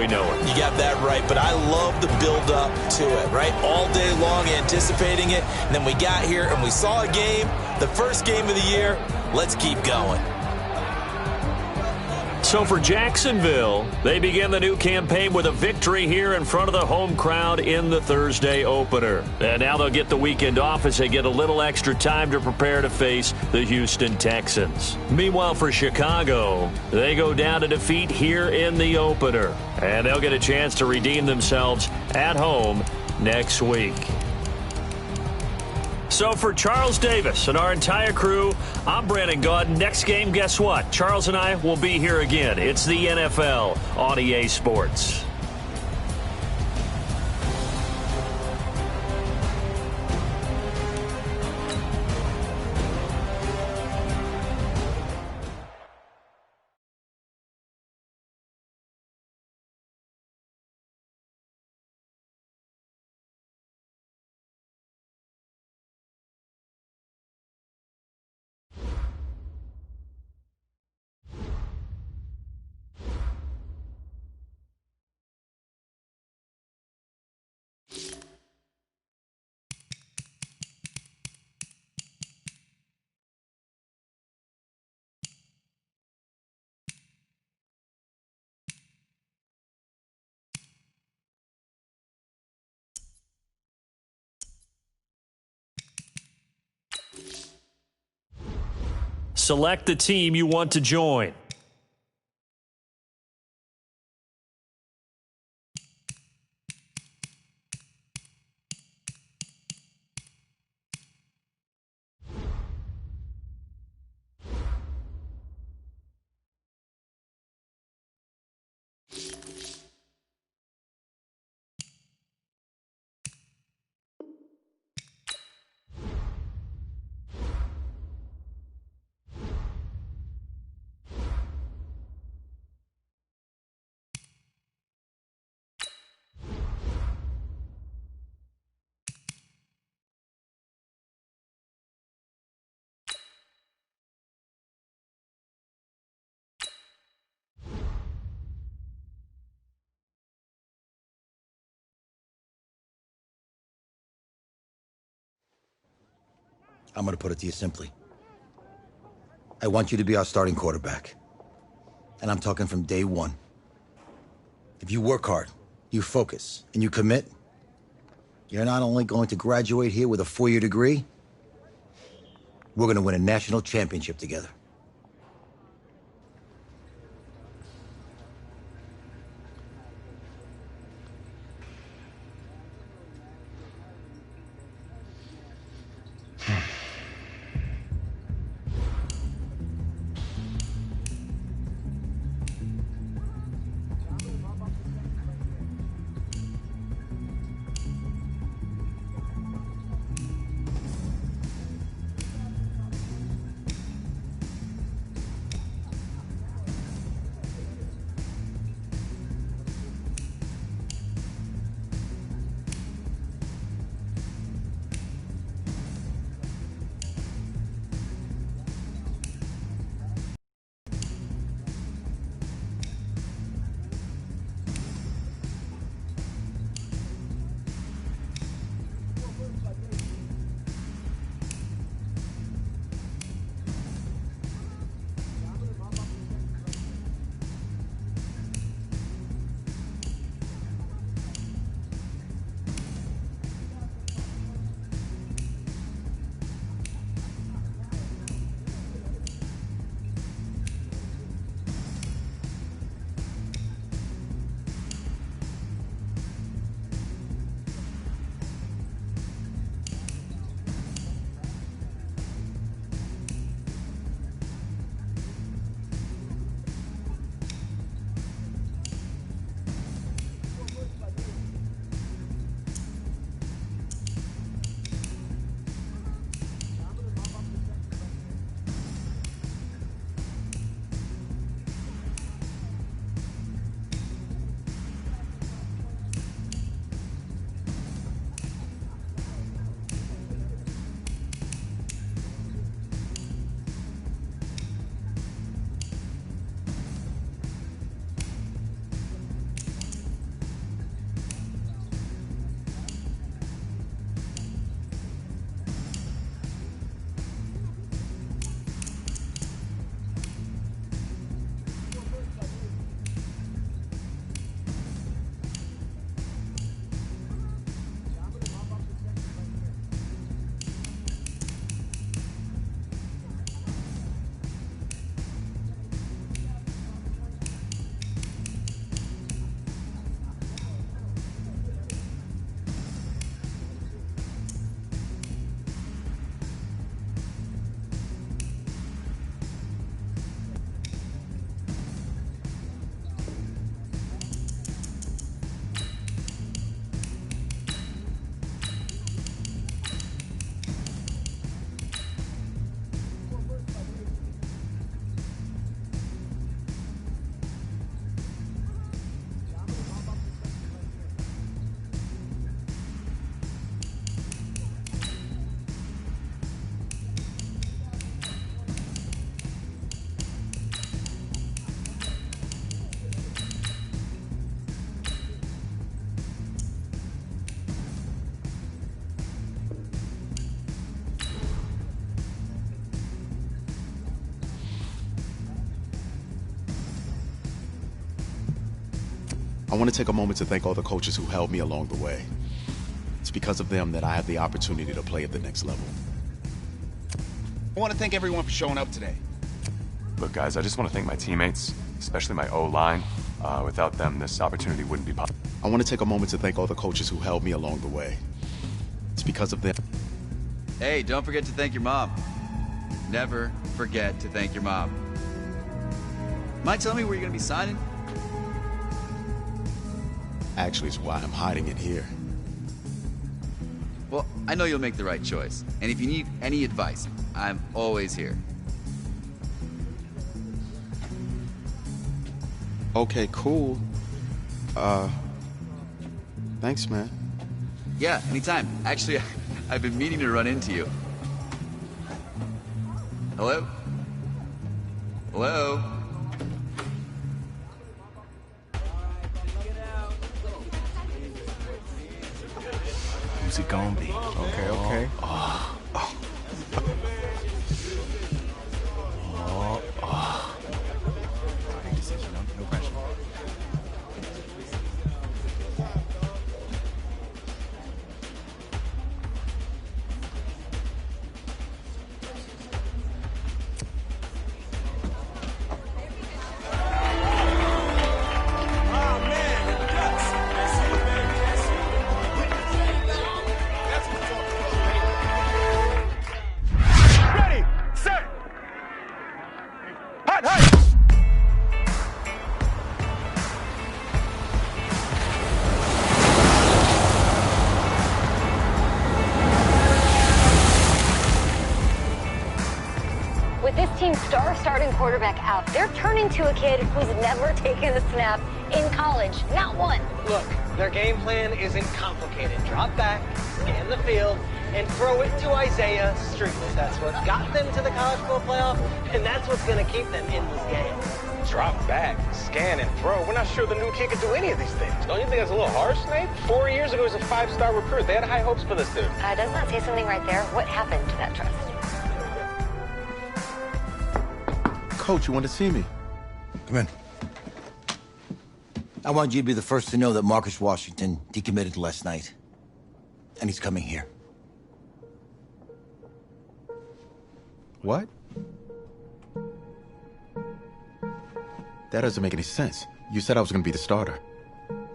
we know it. You got that right, but I love the build-up to it, right? All day long anticipating it, and then we got here and we saw a game, the first game of the year. Let's keep going. So for Jacksonville, they begin the new campaign with a victory here in front of the home crowd in the Thursday opener. And now they'll get the weekend off as they get a little extra time to prepare to face the Houston Texans. Meanwhile, for Chicago, they go down to defeat here in the opener. And they'll get a chance to redeem themselves at home next week. So for Charles Davis and our entire crew, I'm Brandon Gaud. Next game, guess what? Charles and I will be here again. It's the NFL on EA Sports. Select the team you want to join. I'm going to put it to you simply. I want you to be our starting quarterback. And I'm talking from day one. If you work hard, you focus, and you commit, you're not only going to graduate here with a 4-year degree, we're going to win a national championship together. I want to take a moment to thank all the coaches who helped me along the way. It's because of them that I have the opportunity to play at the next level. I want to thank everyone for showing up today. Look, guys, I just want to thank my teammates, especially my O-line. Without them, this opportunity wouldn't be possible. I want to take a moment to thank all the coaches who helped me along the way. It's because of them. Hey, don't forget to thank your mom. Never forget to thank your mom. Mind telling me where you're going to be signing? Actually, it's why I'm hiding it here. Well, I know you'll make the right choice. And if you need any advice, I'm always here. Okay, cool. Thanks, man. Yeah, anytime. Actually, I've been meaning to run into you. Hello? Hello? Who's it gonna be? Okay. No pressure. Ready, set, hot, hot. With this team's star starting quarterback out, they're turning to a kid who's never taken a snap in college. Not one. Look, their game plan isn't complicated. Drop back, scan the field, and throw it to Isaiah Streetman. That's what got them to the college football playoff, and that's what's going to keep them in this game. Drop back, scan, and throw. We're not sure the new kid can do any of these things. Don't you think that's a little harsh, Nate? 4 years ago, he was a 5-star recruit. They had high hopes for this dude. Doesn't that say something right there? What happened to that trust? Coach, you want to see me? Come in. I want you to be the first to know that Marcus Washington decommitted last night. And he's coming here. What? That doesn't make any sense. You said I was going to be the starter.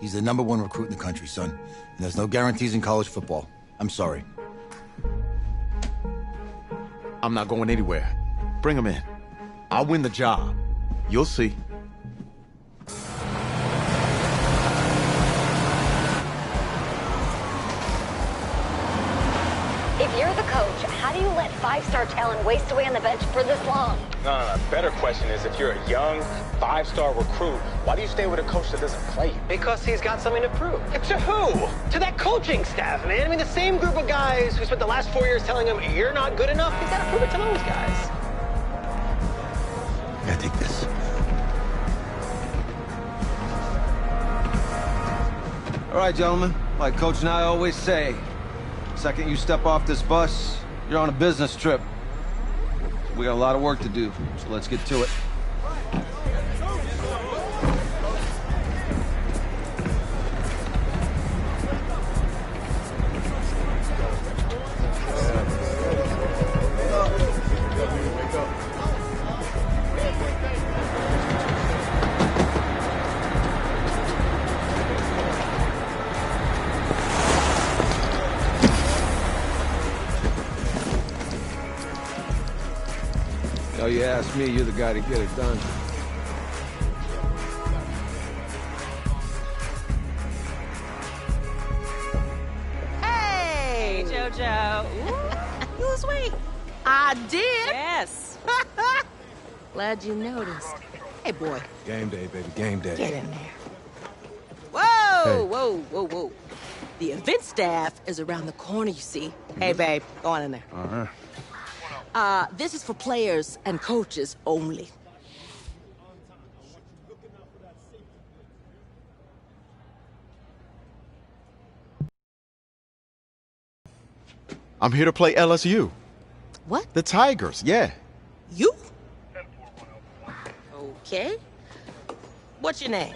He's the #1 recruit in the country, son. And there's no guarantees in college football. I'm sorry. I'm not going anywhere. Bring him in. I'll win the job. You'll see. If you're the coach, how do you let 5-star talent waste away on the bench for this long? No. Better question is, if you're a young 5-star recruit, why do you stay with a coach that doesn't play you? Because he's got something to prove. To who? To that coaching staff, man. I mean, the same group of guys who spent the last 4 years telling him, you're not good enough. He's got to prove it to those guys. I gotta take this. All right, gentlemen. Like Coach and I always say, second you step off this bus, you're on a business trip. We got a lot of work to do, so let's get to it. Oh, you ask me, you're the guy to get it done. Hey, JoJo. You was wait. I did? Yes. Glad you noticed. Hey, boy. Game day, baby, game day. Get in there. Whoa, whoa. The event staff is around the corner, you see. Hey, babe, go on in there. Uh-huh. This is for players and coaches only. I'm here to play LSU. What? The Tigers, yeah. You? Okay. What's your name?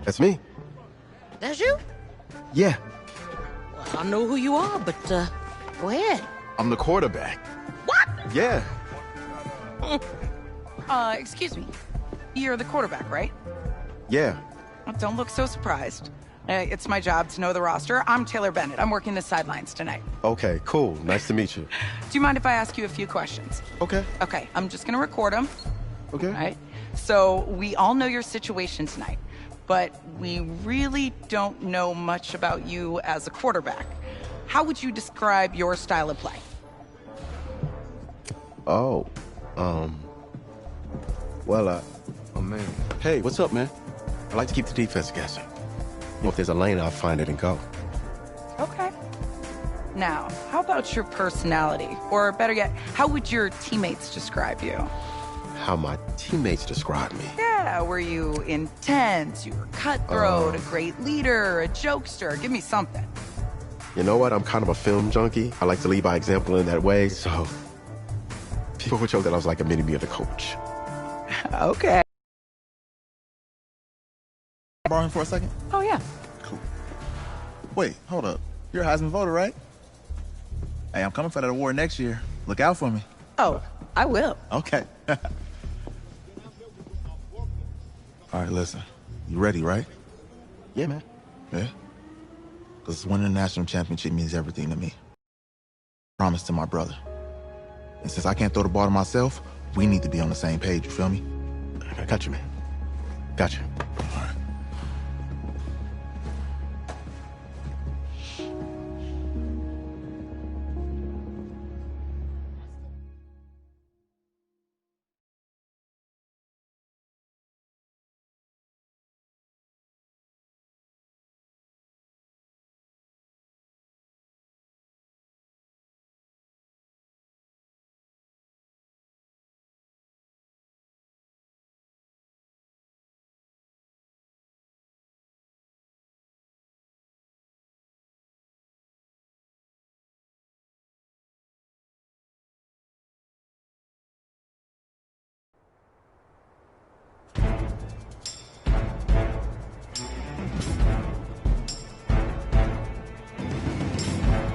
That's me. That's you? Yeah, Well, I don't know who you are, but go ahead. I'm the quarterback. What? Yeah. Excuse me. You're the quarterback, right? Yeah. Don't look so surprised. It's my job to know the roster. I'm Taylor Bennett. I'm working the sidelines tonight. Okay, cool. Nice to meet you. Do you mind if I ask you a few questions? Okay. Okay, I'm just gonna record them. Okay. All right? So, we all know your situation tonight, but we really don't know much about you as a quarterback. How would you describe your style of play? Oh, well, oh man. Hey, what's up, man? I like to keep the defense guessing. If there's a lane, I'll find it and go. Okay. Now, how about your personality? Or better yet, how would your teammates describe you? How my teammates describe me. Yeah, were you intense? You were cutthroat, a great leader, a jokester? Give me something. You know what? I'm kind of a film junkie. I like to lead by example in that way, so people would joke that I was like a mini-me of the coach. Okay. Borrow him for a second? Oh, yeah. Cool. Wait, hold up. You're a Heisman voter, right? Hey, I'm coming for that award next year. Look out for me. Oh, I will. Okay. All right, listen. You ready, right? Yeah, man. Yeah? Because winning a national championship means everything to me. Promise to my brother. And since I can't throw the ball to myself, we need to be on the same page, you feel me? I got you, man. Got you. All right.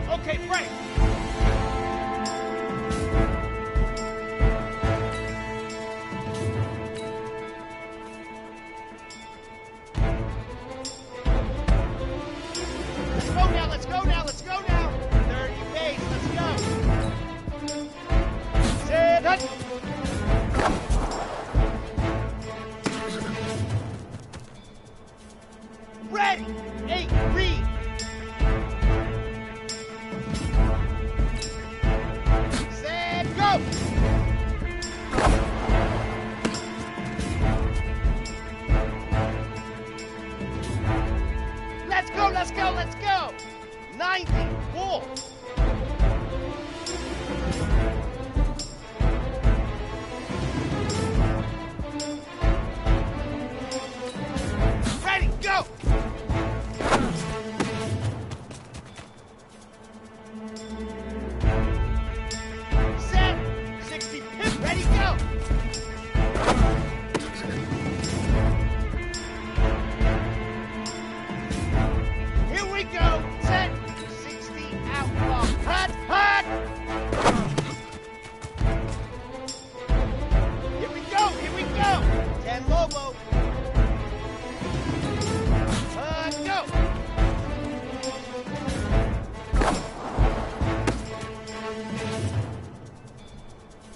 Okay, break. Let's go now, let's go now. 30 pace, let's go. Set up. Ready. 8, read. Set, go. Let's go, let's go, let's go. 90, pull. Ready, go. Set, 60, pip, ready, go. Here we go, set, 60, outlaw, hut, hut. Here we go, 10 Lobo. Go.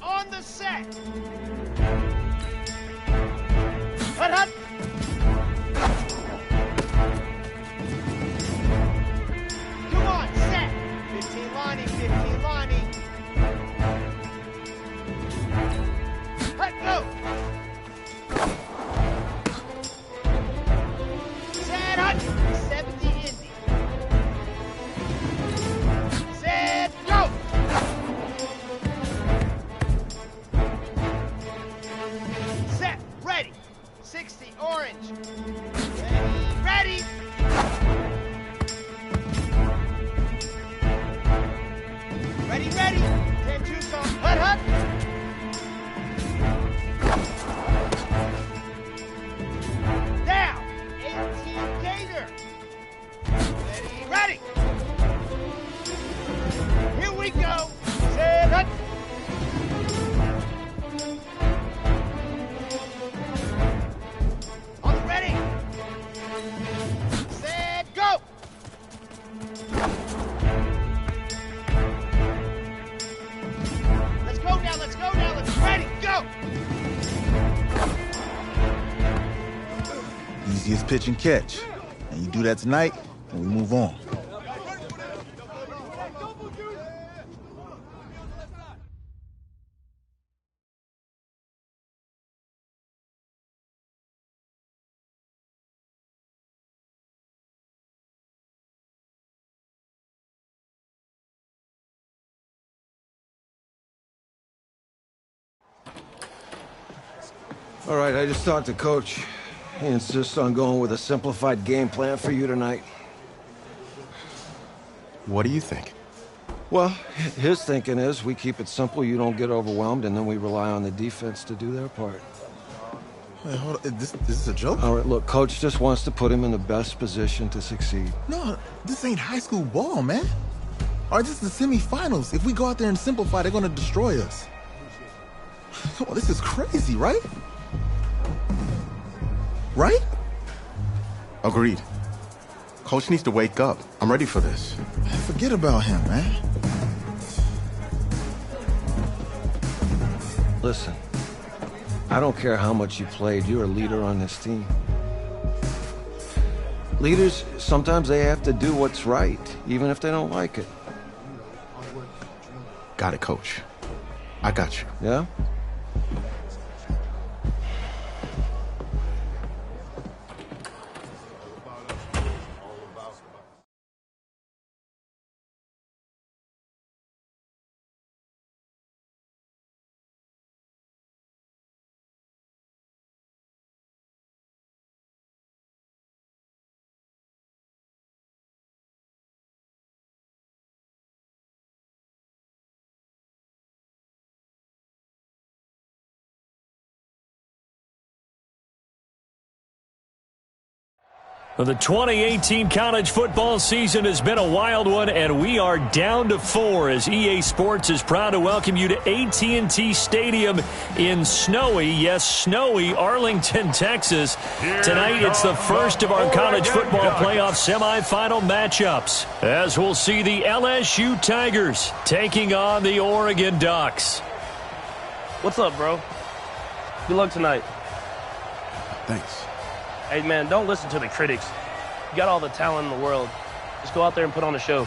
On the set. Hut, hut. Come on, set. 15 Lonnie, 15 Lonnie. 10-2 come. Hut, hut. Down. 18 Gator. Ready. Here we go. Set, hut. On the ready. Set, go. Let's go now, let's go now, let's ready, go! Easiest pitch and catch. And you do that tonight, and we move on. All right, I just talked to Coach. He insists on going with a simplified game plan for you tonight. What do you think? Well, his thinking is we keep it simple, you don't get overwhelmed, and then we rely on the defense to do their part. Wait, hold on. This is a joke? All right, look, Coach just wants to put him in the best position to succeed. No, this ain't high school ball, man. All right, this is the semifinals. If we go out there and simplify, they're going to destroy us. Come on, this is crazy, right? Right? Agreed. Coach needs to wake up. I'm ready for this. Forget about him, man. Listen, I don't care how much you played, you're a leader on this team. Leaders, sometimes they have to do what's right, even if they don't like it. Got it, Coach. I got you. Yeah? Well, the 2018 college football season has been a wild one, and we are down to 4 as EA Sports is proud to welcome you to AT&T Stadium in snowy, yes, snowy Arlington, Texas. Tonight, it's the first of our college football playoff semifinal matchups, as we'll see the LSU Tigers taking on the Oregon Ducks. What's up, bro? Good luck tonight. Thanks. Hey, man, don't listen to the critics. You got all the talent in the world. Just go out there and put on a show.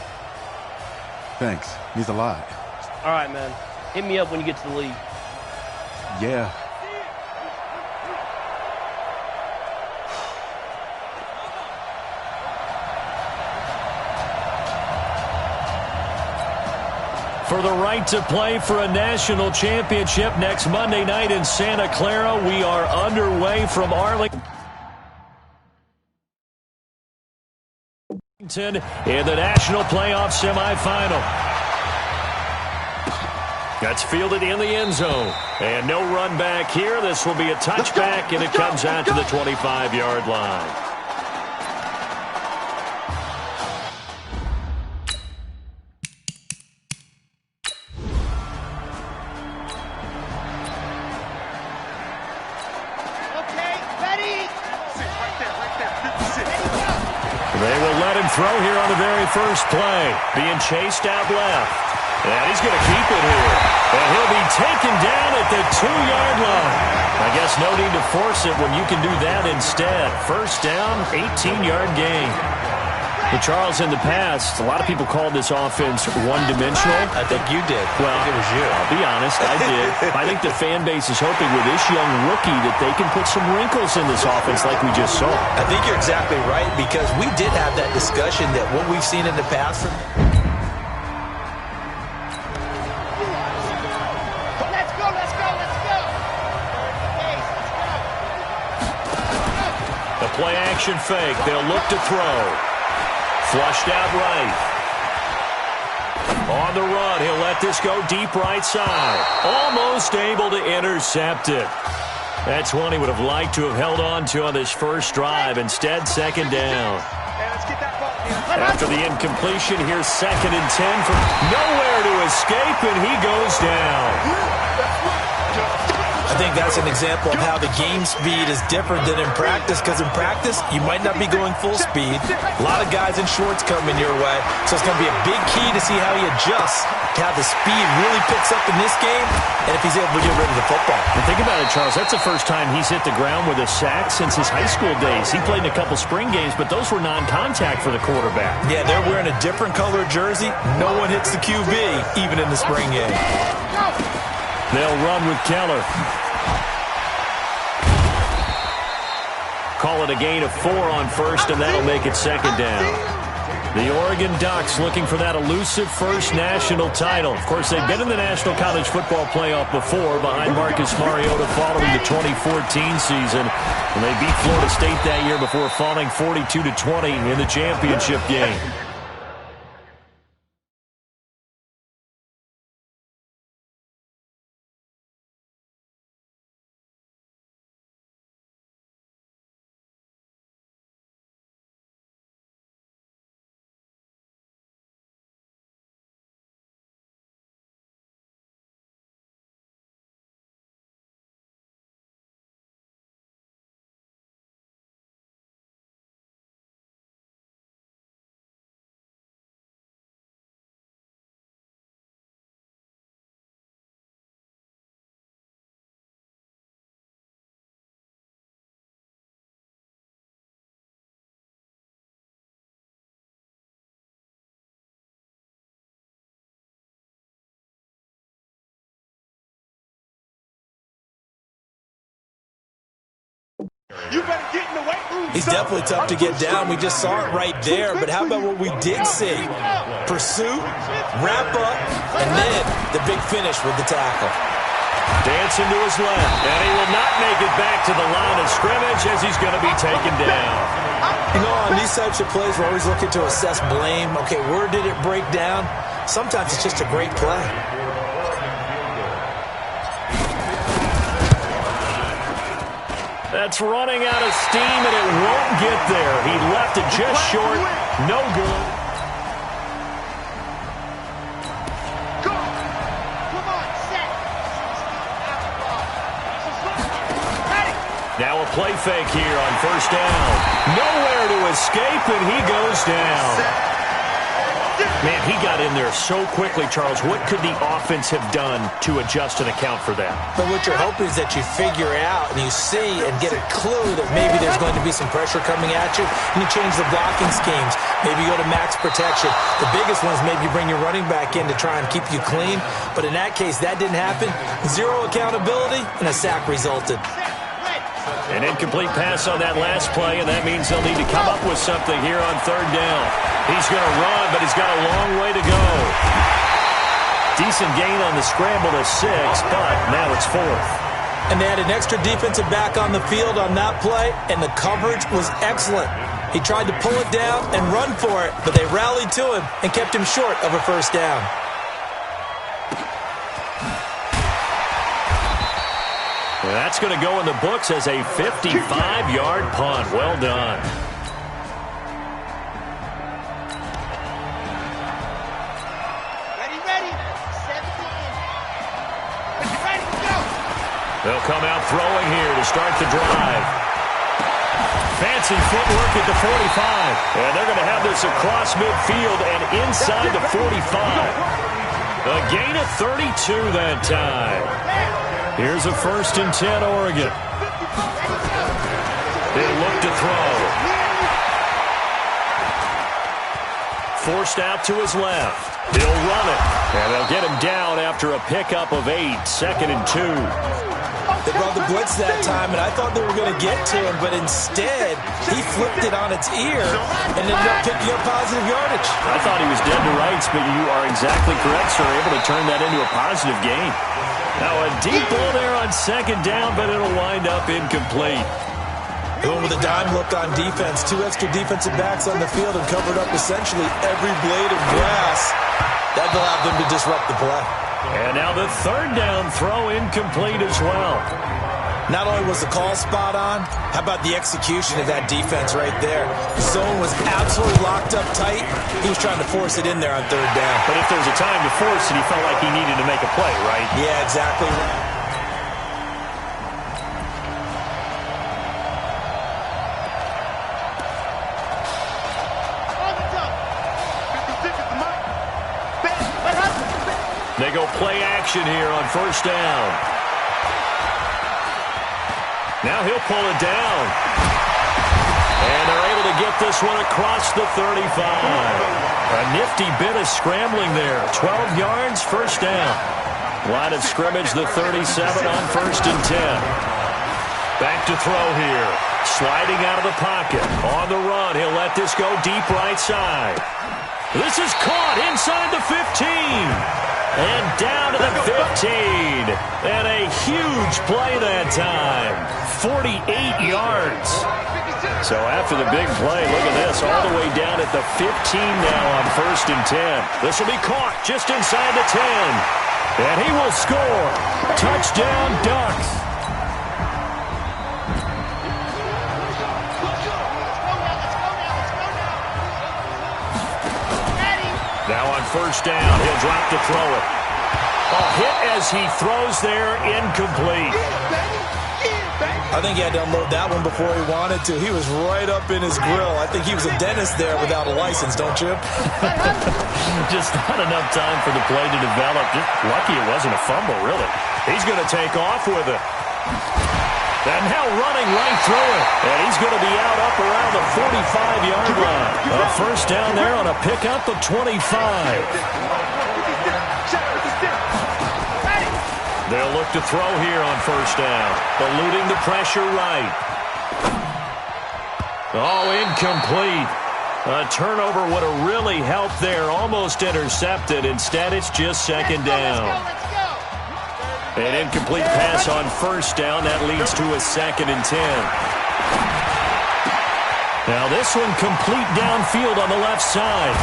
Thanks. Means a lot. All right, man. Hit me up when you get to the league. Yeah. For the right to play for a national championship next Monday night in Santa Clara, we are underway from Arlington in the national playoff semifinal. That's fielded in the end zone. And no run back here. This will be a touchback, and it comes out to the 25-yard line. They will let him throw here on the very first play. Being chased out left. And he's going to keep it here. And he'll be taken down at the 2-yard line. I guess no need to force it when you can do that instead. First down, 18-yard gain. But Charles, in the past, a lot of people called this offense one-dimensional. I think you did. Well, I think it was you. I'll be honest, I did. I think the fan base is hoping with this young rookie that they can put some wrinkles in this offense like we just saw. I think you're exactly right, because we did have that discussion that what we've seen in the past from... Let's go, let's go, let's go! The play-action fake. They'll look to throw. Flushed out right. On the run, he'll let this go deep right side. Almost able to intercept it. That's one he would have liked to have held on to on this first drive. Instead, second down. After the incompletion, here's 2nd and 10 from nowhere to escape, and he goes down. I think that's an example of how the game speed is different than in practice, because in practice, you might not be going full speed. A lot of guys in shorts coming your way, so it's going to be a big key to see how he adjusts, to how the speed really picks up in this game, and if he's able to get rid of the football. And think about it, Charles. That's the first time he's hit the ground with a sack since his high school days. He played in a couple spring games, but those were non-contact for the quarterback. Yeah, they're wearing a different color jersey. No one hits the QB, even in the spring game. They'll run with Keller. Call it a gain of 4 on first, and that'll make it second down. The Oregon Ducks looking for that elusive first national title. Of course, they've been in the National College Football Playoff before behind Marcus Mariota following the 2014 season. And they beat Florida State that year before falling 42-20 in the championship game. You better get in the weight room. He's definitely tough to get down. We just saw it right there. But how about what we did see? Pursuit, wrap up, and then the big finish with the tackle. Dancing to his left, and he will not make it back to the line of scrimmage as he's going to be taken down. You know, on these types of plays, we're always looking to assess blame. Okay, where did it break down? Sometimes it's just a great play. That's running out of steam, and it won't get there. He left it just short. No good. Now a play fake here on first down. Nowhere to escape, and he goes down. Man, he got in there so quickly, Charles. What could the offense have done to adjust and account for that? But what you're hoping is that you figure out and you see and get a clue that maybe there's going to be some pressure coming at you, and you change the blocking schemes. Maybe you go to max protection. The biggest one is maybe you bring your running back in to try and keep you clean. But in that case, that didn't happen. Zero accountability, and a sack resulted. An incomplete pass on that last play, and that means they'll need to come up with something here on third down. He's going to run, but he's got a long way to go. Decent gain on the scramble to 6, but now it's 4th. And they had an extra defensive back on the field on that play, and the coverage was excellent. He tried to pull it down and run for it, but they rallied to him and kept him short of a first down. And that's going to go in the books as a 55-yard punt. Well done. Ready. 17. Ready, go. They'll come out throwing here to start the drive. Fancy footwork at the 45. And they're going to have this across midfield and inside the 45. A gain of 32 that time. Here's a 1st and 10, Oregon. They'll look to throw. Forced out to his left. He'll run it. And they'll get him down after a pickup of 8, 2nd and 2. They brought the blitz that time, and I thought they were going to get to him, but instead, he flipped it on its ear and ended up picking up positive yardage. I thought he was dead to rights, but you are exactly correct, sir. Able to turn that into a positive gain. Now a deep ball there on 2nd down, but it'll wind up incomplete. Going with a dime look on defense. 2 extra defensive backs on the field and covered up essentially every blade of grass. That allowed them to disrupt the play. And now the third down throw incomplete as well. Not only was the call spot on, how about the execution of that defense right there? The zone was absolutely locked up tight. He was trying to force it in there on third down. But if there's a time to force it, he felt like he needed to make a play, right? Yeah, exactly. They go play action here on first down. Now he'll pull it down. And they're able to get this one across the 35. A nifty bit of scrambling there. 12 yards, first down. Line of scrimmage, the 37 on first and 10. Back to throw here. Sliding out of the pocket. On the run, he'll let this go deep right side. This is caught inside the 15. And down to the 15. And a huge play that time. 48 yards. So after the big play, look at this. All the way down at the 15 now on first and 10. This will be caught just inside the 10. And he will score. Touchdown, Ducks. Now on first down, he'll drop to throw it. A hit as he throws there, incomplete. I think he had to unload that one before he wanted to. He was right up in his grill. I think he was a dentist there without a license, don't you? Just not enough time for the play to develop. Just lucky it wasn't a fumble, really. He's going to take off with it. And now running right through it. And he's going to be out up around the 45-yard line. A first down there on a pickup of 25. They'll look to throw here on first down. Eluding the pressure right. Oh, incomplete. A turnover would have really helped there. Almost intercepted. Instead, it's just second down. An incomplete pass on first down. That leads to a second and 10. Now this one complete downfield on the left side.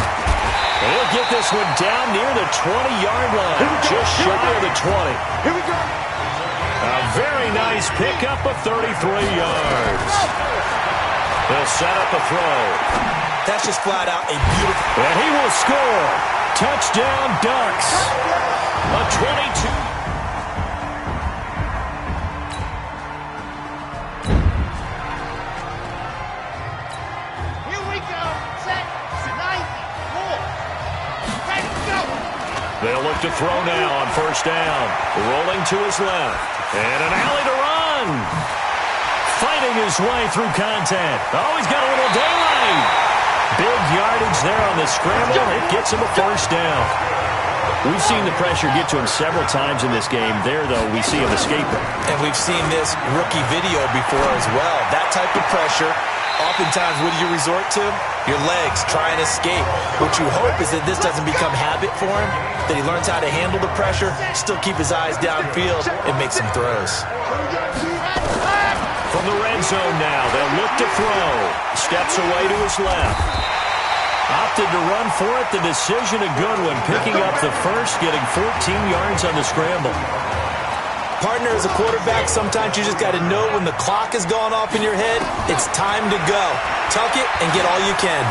And he'll get this one down near the 20-yard line. Just shy of the 20. Here we go. A very nice pickup of 33 yards. He'll set up a throw. That's just flat out a beautiful. And he will score. Touchdown, Ducks. A 22. They'll look to throw now on first down. Rolling to his left. And an alley to run. Fighting his way through contact. Oh, he's got a little daylight. Big yardage there on the scramble. It gets him a first down. We've seen the pressure get to him several times in this game. There, though, we see him escaping. And we've seen this rookie video before as well. That type of pressure, oftentimes, what do you resort to? Your legs, try and escape. What you hope is that this doesn't become habit for him, that he learns how to handle the pressure, still keep his eyes downfield, and make some throws. From the red zone now, they'll look to throw. Steps away to his left. Opted to run for it. The decision a good one. Picking up the first, getting 14 yards on the scramble. Partner, as a quarterback, sometimes you just got to know when the clock has gone off in your head, it's time to go. Tuck it and get all you can.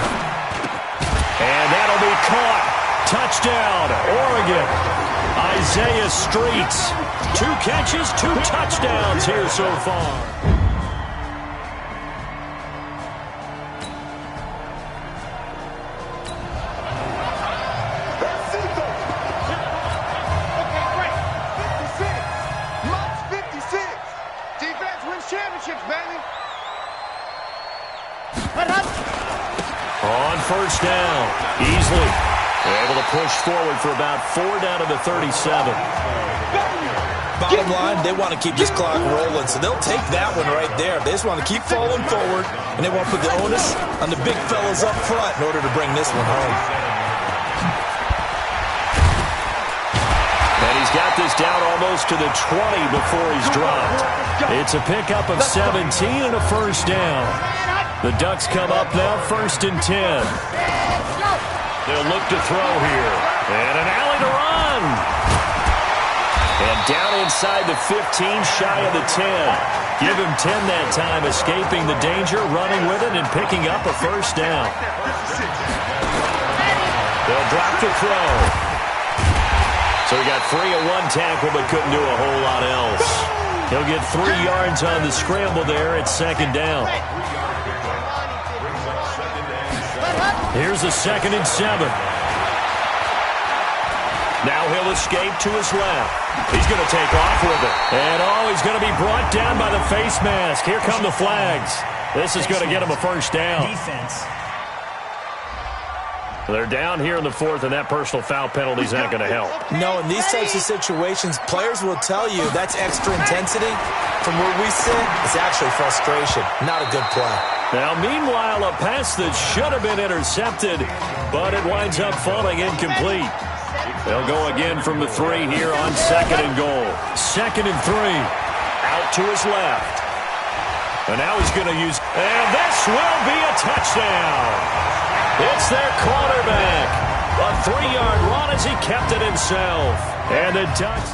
And that'll be caught. Touchdown, Oregon. Isaiah Streets. 2 catches, 2 touchdowns here so far. On first down, easily. They're able to push forward for about 4 down to the 37. Bottom line, they want to keep this clock rolling, so they'll take that one right there. They just want to keep falling forward, and they want to put the onus on the big fellas up front in order to bring this one home. And he's got this down almost to the 20 before he's dropped. It's a pickup of 17 and a first down. The Ducks come up now, first and 10. They'll look to throw here. And an alley to run. And down inside the 15, shy of the 10. Give him 10 that time, escaping the danger, running with it, and picking up a first down. They'll drop to throw. So he got free of one tackle, but couldn't do a whole lot else. He'll get 3 yards on the scramble there at second down. Here's a 2nd and 7. Now he'll escape to his left. He's going to take off with it. And, he's going to be brought down by the face mask. Here come the flags. This is going to get him a first down. Defense. They're down here in the 4th, and that personal foul penalty is not going to help. No, in these types of situations, players will tell you that's extra intensity. From where we sit, it's actually frustration. Not a good play. Now, meanwhile, a pass that should have been intercepted, but it winds up falling incomplete. They'll go again from the 3 here on 2nd and goal. 2nd and 3. Out to his left. And now he's going to use... And this will be a touchdown. It's their quarterback. A 3-yard run as he kept it himself. And the Ducks...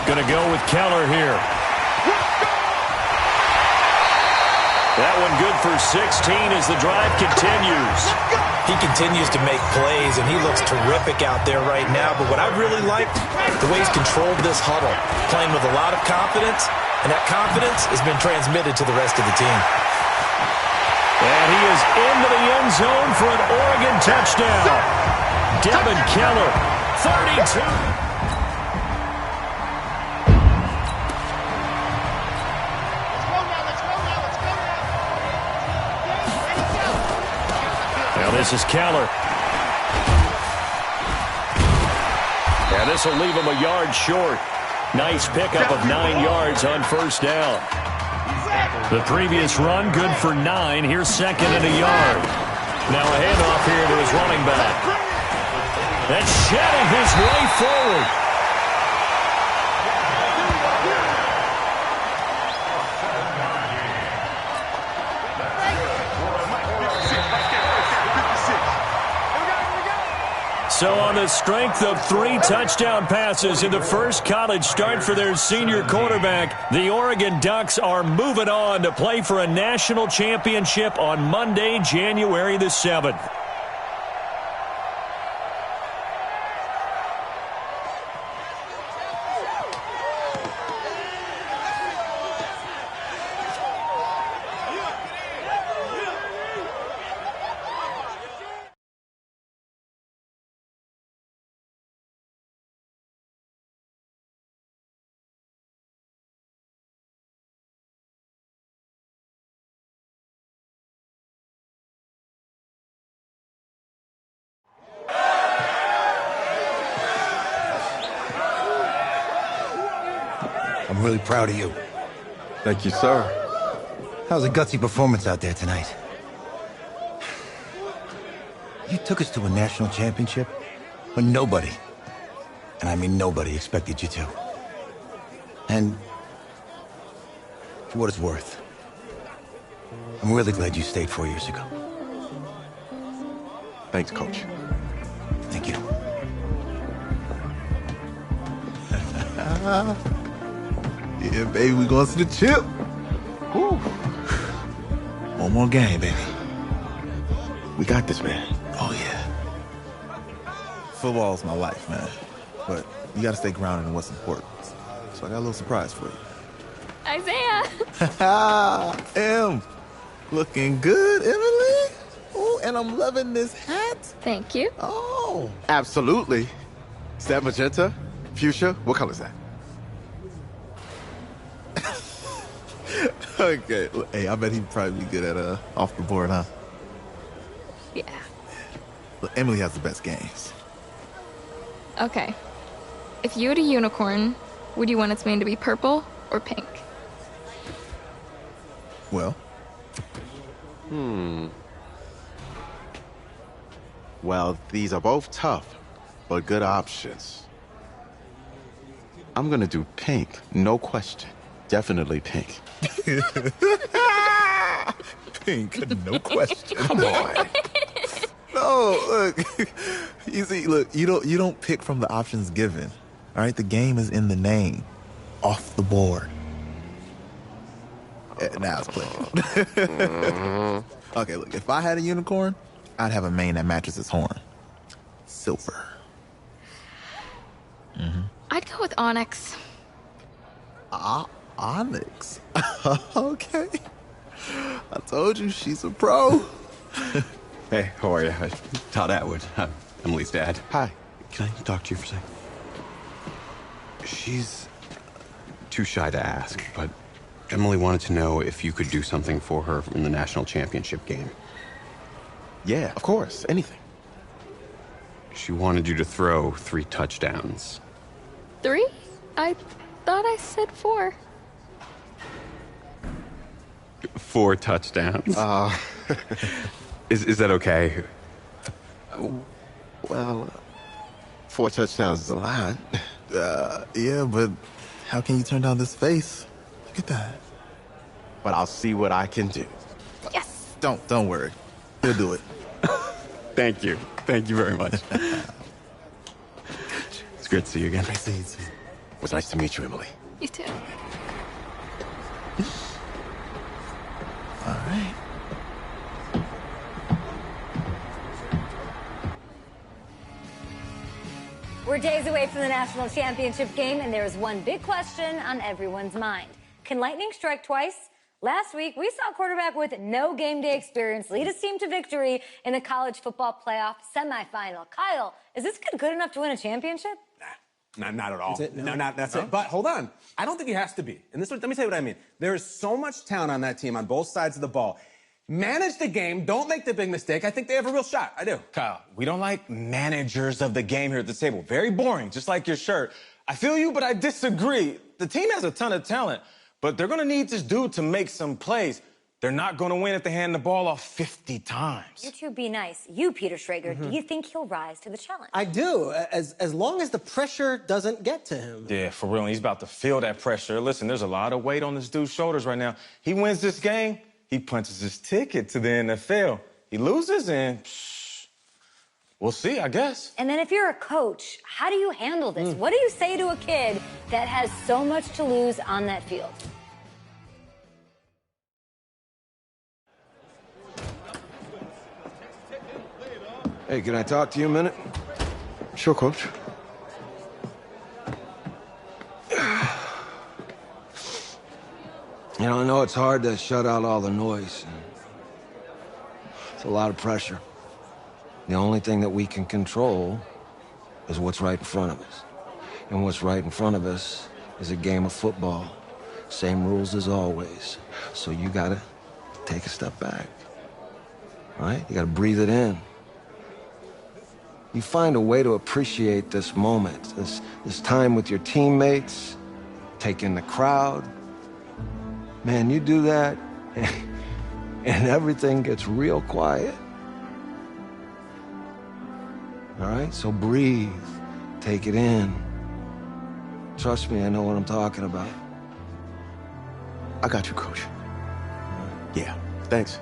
Going to go with Keller here. That one good for 16 as the drive continues. He continues to make plays, and he looks terrific out there right now. But what I really liked, the way he's controlled this huddle, playing with a lot of confidence, and that confidence has been transmitted to the rest of the team. And he is into the end zone for an Oregon touchdown. Devin Keller, 32. This is Keller. And this will leave him a yard short. Nice pickup of 9 yards on first down. The previous run, good for 9. Here's 2nd and a yard. Now a handoff here to his running back. That's shedding his way forward. So on the strength of 3 touchdown passes in the first college start for their senior quarterback, the Oregon Ducks are moving on to play for a national championship on Monday, January the 7th. I'm really proud of you. Thank you, sir. That was a gutsy performance out there tonight. You took us to a national championship when nobody, and I mean nobody, expected you to. And for what it's worth, I'm really glad you stayed 4 years ago. Thanks, Coach. Thank you. Yeah, baby, we going to the chip. Woo. One more game, baby. We got this, man. Oh, yeah. Football's my life, man. But you got to stay grounded in what's important. So I got a little surprise for you. Isaiah! Em, looking good, Emily. Oh, and I'm loving this hat. Thank you. Oh. Absolutely. Is that magenta? Fuchsia? What color is that? Okay. Hey, I bet he'd probably be good at off the board, huh? Yeah. Look, Emily has the best games. Okay. If you had a unicorn, would you want its mane to be purple or pink? Well. Well, these are both tough, but good options. I'm gonna do pink, no question. Definitely pink. Pink, no question. Come on. No, look. You see, look, you don't pick from the options given. All right, the game is in the name. Off the board. Now it's playing. Okay, look, if I had a unicorn, I'd have a mane that matches its horn. Silver. I'd go with Onyx. Onyx? Okay. I told you, she's a pro. Hey, how are you? Todd Atwood. I'm Emily's dad. Hi. Can I talk to you for a second? She's too shy to ask, but Emily wanted to know if you could do something for her in the national championship game. Yeah, of course. Anything. She wanted you to throw 3 touchdowns. 3? I thought I said 4. 4 touchdowns? Is that okay? Well, 4 touchdowns is a lot. Yeah, but how can you turn down this face? Look at that. But I'll see what I can do. Yes. Don't worry. He'll do it. Thank you. Thank you very much. It's great to see you again. Great to see you too. It was nice to meet you, Emily. You too. All right. We're days away from the national championship game, and there is one big question on everyone's mind. Can lightning strike twice? Last week, we saw a quarterback with no game day experience lead his team to victory in the college football playoff semifinal. Kyle, is this kid good enough to win a championship? Not at all. That's it? No? That's it. But hold on. I don't think he has to be. And let me tell you what I mean. There is so much talent on that team on both sides of the ball. Manage the game. Don't make the big mistake. I think they have a real shot. I do. Kyle, we don't like managers of the game here at the table. Very boring, just like your shirt. I feel you, but I disagree. The team has a ton of talent, but they're going to need this dude to make some plays. They're not going to win if they hand the ball off 50 times. You two be nice. You, Peter Schrager, do you think he'll rise to the challenge? I do, as long as the pressure doesn't get to him. Yeah, for real. He's about to feel that pressure. Listen, there's a lot of weight on this dude's shoulders right now. He wins this game, he punches his ticket to the NFL. He loses, and we'll see, I guess. And then if you're a coach, how do you handle this? What do you say to a kid that has so much to lose on that field? Hey, can I talk to you a minute? Sure, Coach. You know, I know it's hard to shut out all the noise. It's a lot of pressure. The only thing that we can control is what's right in front of us. And what's right in front of us is a game of football. Same rules as always. So you gotta take a step back. All right? You gotta breathe it in. You find a way to appreciate this moment, this time with your teammates, take in the crowd. Man, you do that, and everything gets real quiet. All right? So breathe. Take it in. Trust me, I know what I'm talking about. I got you, Coach. Yeah, thanks.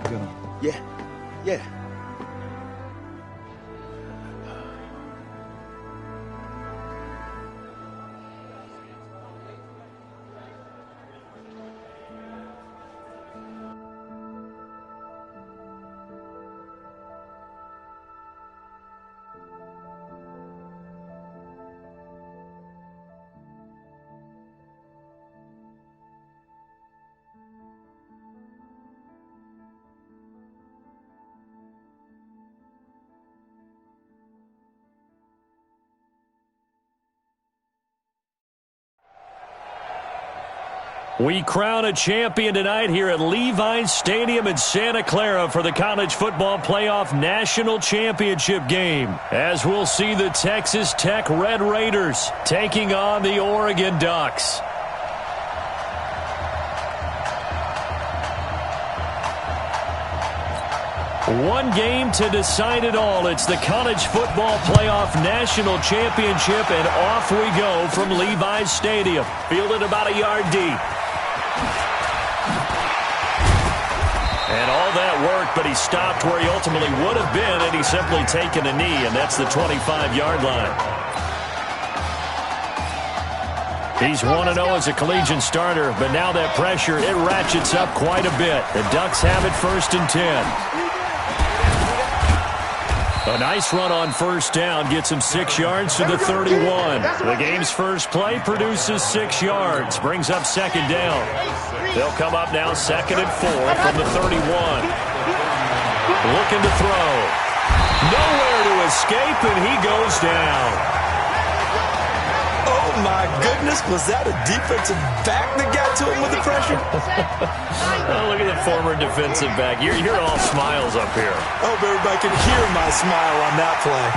Go. Yeah. We crown a champion tonight here at Levi's Stadium in Santa Clara for the College Football Playoff National Championship game, as we'll see the Texas Tech Red Raiders taking on the Oregon Ducks. One game to decide it all. It's the College Football Playoff National Championship, and off we go from Levi's Stadium. Fielded about a yard deep. And all that work, but he stopped where he ultimately would have been, and he's simply taken a knee, and that's the 25-yard line. He's 1-0 as a collegiate starter, but now that pressure, it ratchets up quite a bit. The Ducks have it 1st and 10. A nice run on first down gets him 6 yards to the 31. The game's first play produces 6 yards, brings up 2nd down. They'll come up now 2nd and 4 from the 31. Looking to throw. Nowhere to escape, and he goes down. Oh, my goodness. Was that a defensive back that got to him with the pressure? Oh, look at the former defensive back. You're all smiles up here. I hope everybody can hear my smile on that play.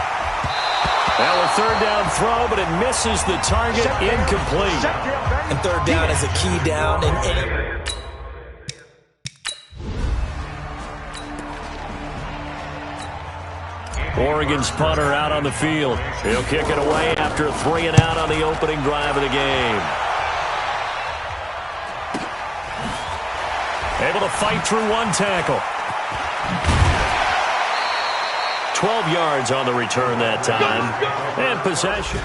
Now a 3rd down throw, but it misses the target, incomplete. And 3rd down is a key down in any... Oregon's punter out on the field. He'll kick it away after a 3 and out on the opening drive of the game. Able to fight through one tackle. 12 yards on the return that time. And possession.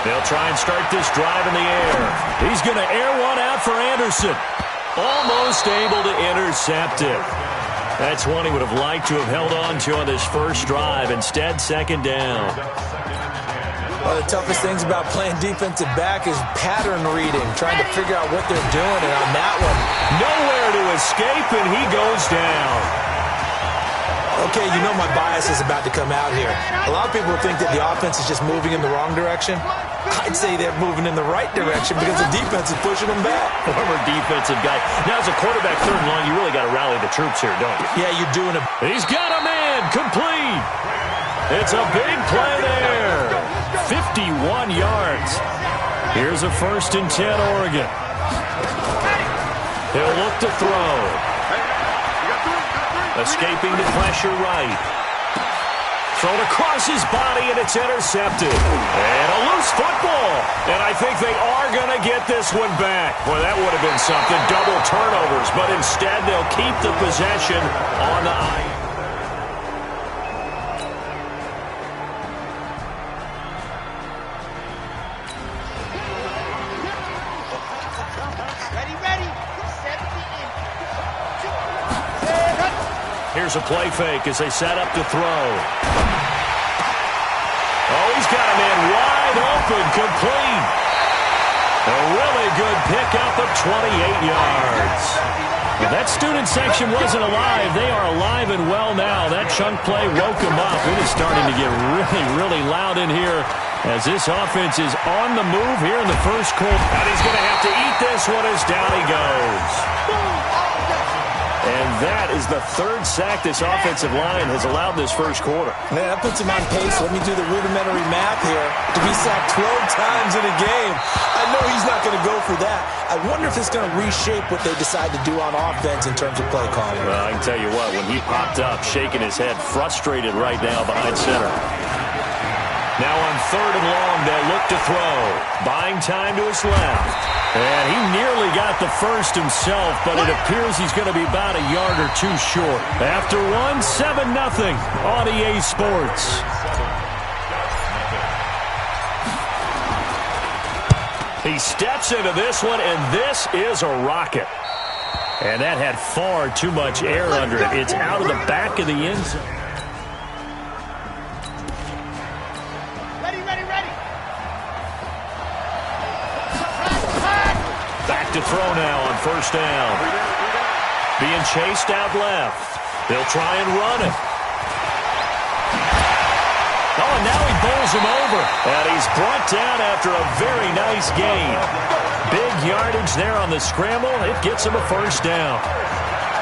They'll try and start this drive in the air. He's going to air one out for Anderson. Almost able to intercept it. That's one he would have liked to have held on to on this first drive. Instead, 2nd down. One of the toughest things about playing defensive back is pattern reading, trying to figure out what they're doing. And on that one, nowhere to escape, and he goes down. Okay, you know my bias is about to come out here. A lot of people think that the offense is just moving in the wrong direction. I'd say they're moving in the right direction because the defense is pushing them back. Former defensive guy. Now, as a quarterback 3rd and long, you really got to rally the troops here, don't you? Yeah, you're doing it. He's got a man. Complete. It's a big play there. 51 yards. Here's a 1st and 10 Oregon. He'll look to throw. Escaping the pressure right. Thrown across his body, and it's intercepted. And a loose football. And I think they are going to get this one back. Boy, that would have been something. Double turnovers. But instead, they'll keep the possession on the iron. Here's a play fake as they set up to throw. Oh, he's got a man wide open, complete. A really good pickup of 28 yards. If that student section wasn't alive, they are alive and well now. That chunk play woke them up. It is starting to get really, really loud in here as this offense is on the move here in the first quarter. And he's going to have to eat this one as down he goes. And that is the 3rd sack this offensive line has allowed this first quarter. Man, that puts him on pace. Let me do the rudimentary math here. To be sacked 12 times in a game. I know he's not going to go for that. I wonder if it's going to reshape what they decide to do on offense in terms of play calling. Well, I can tell you what, when he popped up, shaking his head, frustrated right now behind center. Now on 3rd and long, they'll look to throw. Buying time to his left. And he nearly got the first himself, but it appears he's going to be about a yard or 2 short. After one, 7-0 on EA Sports. He steps into this one, and this is a rocket. And that had far too much air under it. It's out of the back of the end zone. Back to throw now on 1st down. Being chased out left. They'll try and run it. Oh, and now he bowls him over. And he's brought down after a very nice gain. Big yardage there on the scramble. It gets him a 1st down.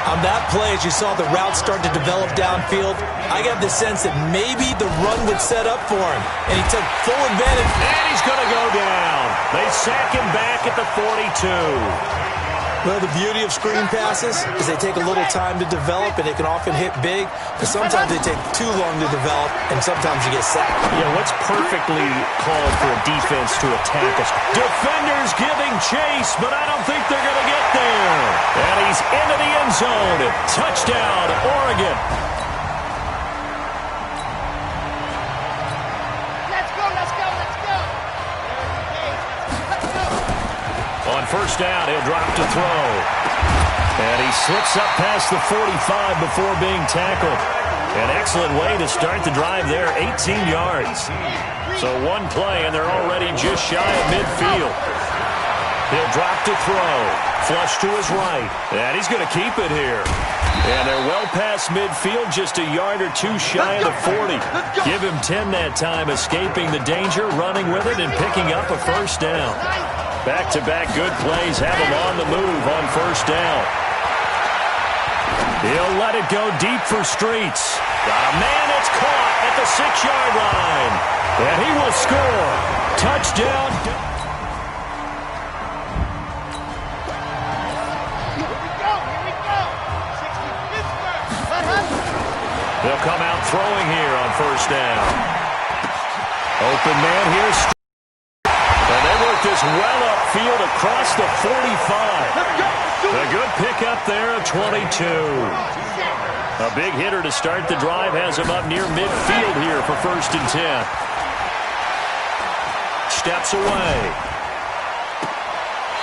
On that play, as you saw the route start to develop downfield, I got the sense that maybe the run would set up for him, and he took full advantage. And he's going to go down. They sack him back at the 42. Well, the beauty of screen passes is they take a little time to develop, and they can often hit big, but sometimes they take too long to develop, and sometimes you get sacked. Yeah, what's perfectly called for a defense to attack us? Defenders giving chase, but I don't think they're going to get there. And he's into the end zone. Touchdown, Oregon. On first down, he'll drop to throw. And he slips up past the 45 before being tackled. An excellent way to start the drive there, 18 yards. So one play, and they're already just shy of midfield. He'll drop to throw. Flush to his right. And he's going to keep it here. And they're well past midfield, just a yard or two shy of the 40. Give him 10 that time, escaping the danger, running with it, and picking up a first down. Back-to-back good plays have him on the move on first down. He'll let it go deep for Streets. Got a man that's caught at the 6-yard line. And he will score. Touchdown. They'll come out throwing here on first down. Open man here. And they work this well upfield across the 45. A good pickup there at 22. A big hitter to start the drive has him up near midfield here for first and 10. Steps away.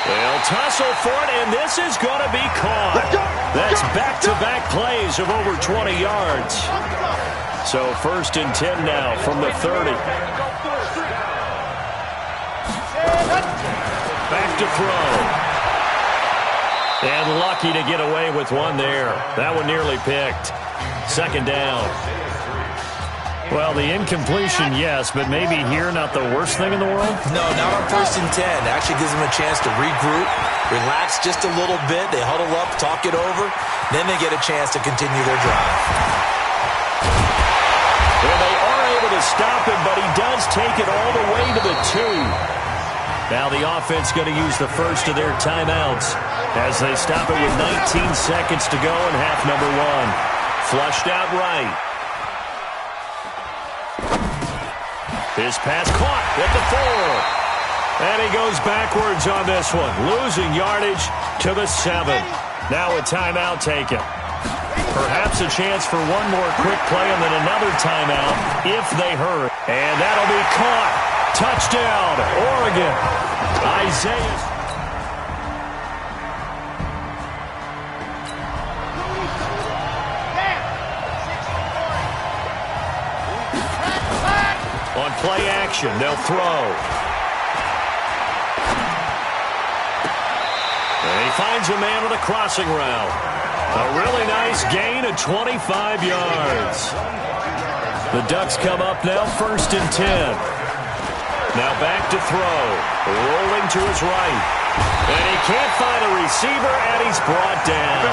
They'll tussle for it, and this is going to be caught. That's back-to-back plays of over 20 yards. So first and 10 now from the 30. Back to throw. And lucky to get away with one there. That one nearly picked. Second down. Well, the incompletion, yes, but maybe here not the worst thing in the world? No, not on first and 10. Actually gives them a chance to regroup, relax just a little bit. They huddle up, talk it over. Then they get a chance to continue their drive. Well, they are able to stop him, but he does take it all the way to the 2. Now the offense going to use the first of their timeouts as they stop it with 19 seconds to go in half number 1. Flushed out right. His pass caught at the 4. And he goes backwards on this one, losing yardage to the 7. Now a timeout taken. Perhaps a chance for one more quick play and then another timeout if they hurry. And that'll be caught. Touchdown, Oregon. Isaiah. On play action, they'll throw. And he finds a man with a crossing route. A really nice gain of 25 yards. The Ducks come up now first and 10. Now back to throw. Rolling to his right. And he can't find a receiver, and he's brought down.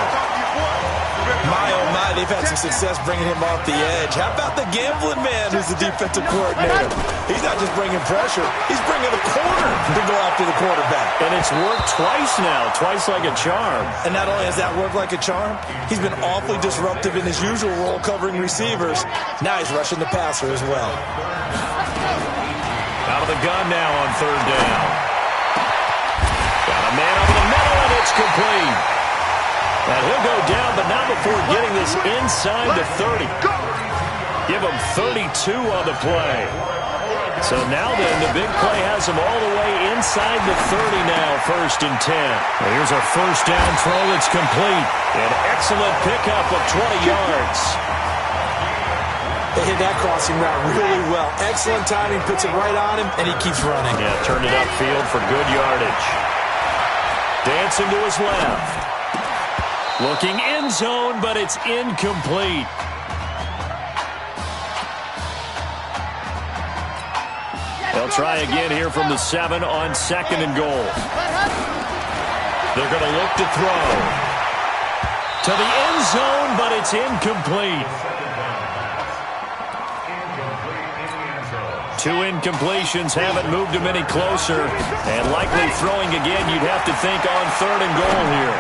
My, oh my, they've had some success bringing him off the edge. How about the gambling man who's the defensive coordinator? He's not just bringing pressure. He's bringing a corner to go after the quarterback. And it's worked twice now, twice like a charm. And not only has that worked like a charm, he's been awfully disruptive in his usual role covering receivers. Now he's rushing the passer as well. Out of the gun now on third down. Got a man over the middle, and it's complete. And he'll go down, but not before getting this inside the 30. Give him 32 on the play. So now then, the big play has him all the way inside the 30 now, first and 10. Well, here's a first down throw that's complete. An excellent pickup of 20 yards. They hit that crossing route really well. Excellent timing, puts it right on him, and he keeps running. Yeah, turned it upfield for good yardage. Dancing to his left. Looking end zone, but it's incomplete. They'll try again here from the 7 on second and goal. They're going to look to throw. To the end zone, but it's incomplete. 2 incompletions haven't moved him any closer. And likely throwing again, you'd have to think on 3rd and goal here.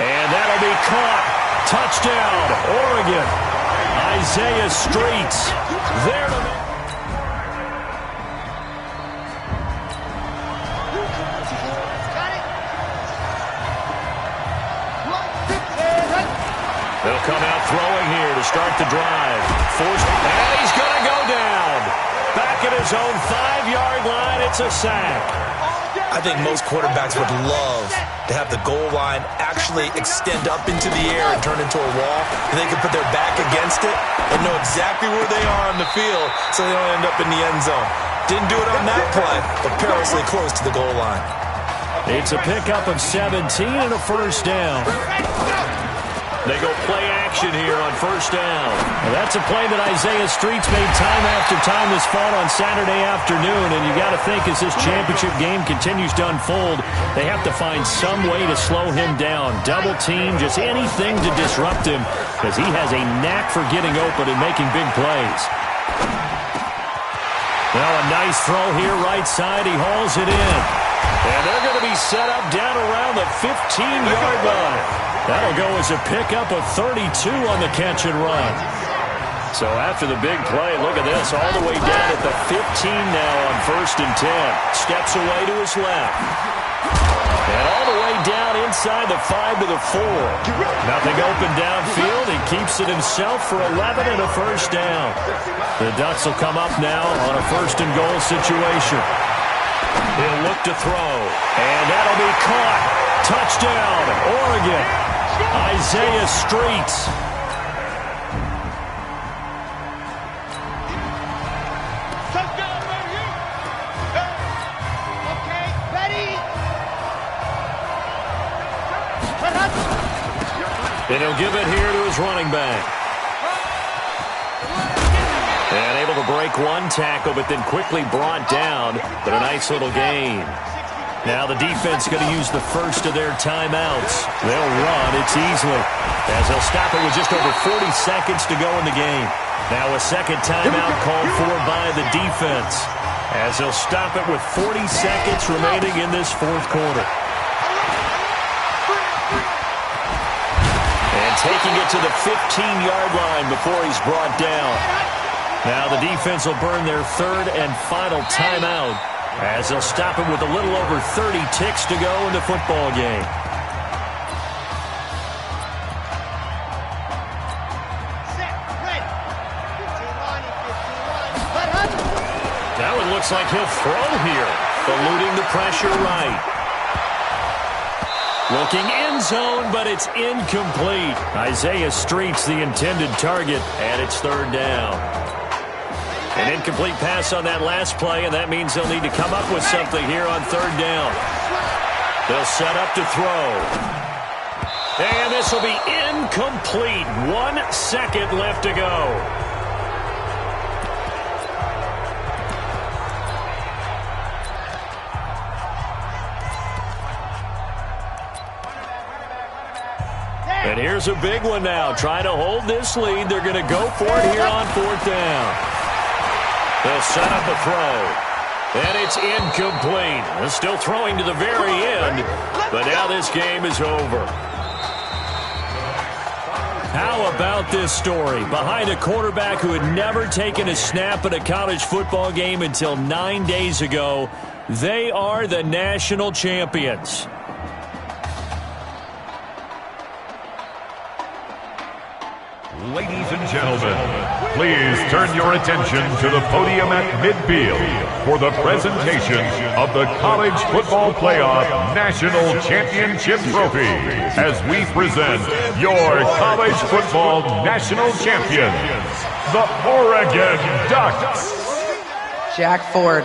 And that'll be caught. Touchdown, Oregon. Isaiah Streets. There to make. They'll come out throwing here to start the drive. And he's going to go down. Back at his own 5-yard line, it's a sack. I think most quarterbacks would love to have the goal line actually extend up into the air and turn into a wall. And they can put their back against it and know exactly where they are on the field so they don't end up in the end zone. Didn't do it on that play, but perilously close to the goal line. It's a pickup of 17 and a first down. They go play action here on first down. Well, that's a play that Isaiah Streets made time after time this fall on Saturday afternoon, and you got to think as this championship game continues to unfold, they have to find some way to slow him down, double team, just anything to disrupt him, because he has a knack for getting open and making big plays. Well, a nice throw here right side. He hauls it in. And they're going to be set up down around the 15-yard line. That'll go as a pickup of 32 on the catch and run. So after the big play, look at this, all the way down at the 15 now on 1st and 10. Steps away to his left. And all the way down inside the 5 to the 4. Nothing open downfield. He keeps it himself for 11 and a first down. The Ducks will come up now on a 1st and goal situation. He'll look to throw. And that'll be caught. Touchdown, Oregon. Isaiah Streets. Touchdown right here. Okay, ready. And he'll give it here to his running back. And able to break one tackle, but then quickly brought down. But a nice little gain. Now the defense going to use the first of their timeouts. They'll run. It's easily. As they'll stop it with just over 40 seconds to go in the game. Now a second timeout called for by the defense. As they'll stop it with 40 seconds remaining in this 4th quarter. And taking it to the 15-yard line before he's brought down. Now the defense will burn their 3rd and final timeout. As they'll stop it with a little over 30 ticks to go in the football game. Now it looks like he'll throw here, eluding the pressure right. Looking end zone, but it's incomplete. Isaiah Streets, the intended target, and it's 3rd down. An incomplete pass on that last play, and that means they'll need to come up with something here on 3rd down. They'll set up to throw. And this will be incomplete. 1 second left to go. And here's a big one now. Trying to hold this lead. They're going to go for it here on 4th down. They'll set up a throw. And it's incomplete. They're still throwing to the very end. But now this game is over. How about this story? Behind a quarterback who had never taken a snap at a college football game until 9 days ago, they are the national champions. Ladies and gentlemen, please turn your attention to the podium at midfield for the presentation of the College Football Playoff National Championship Trophy as we present your college football national champions, the Oregon Ducks. Jack Ford.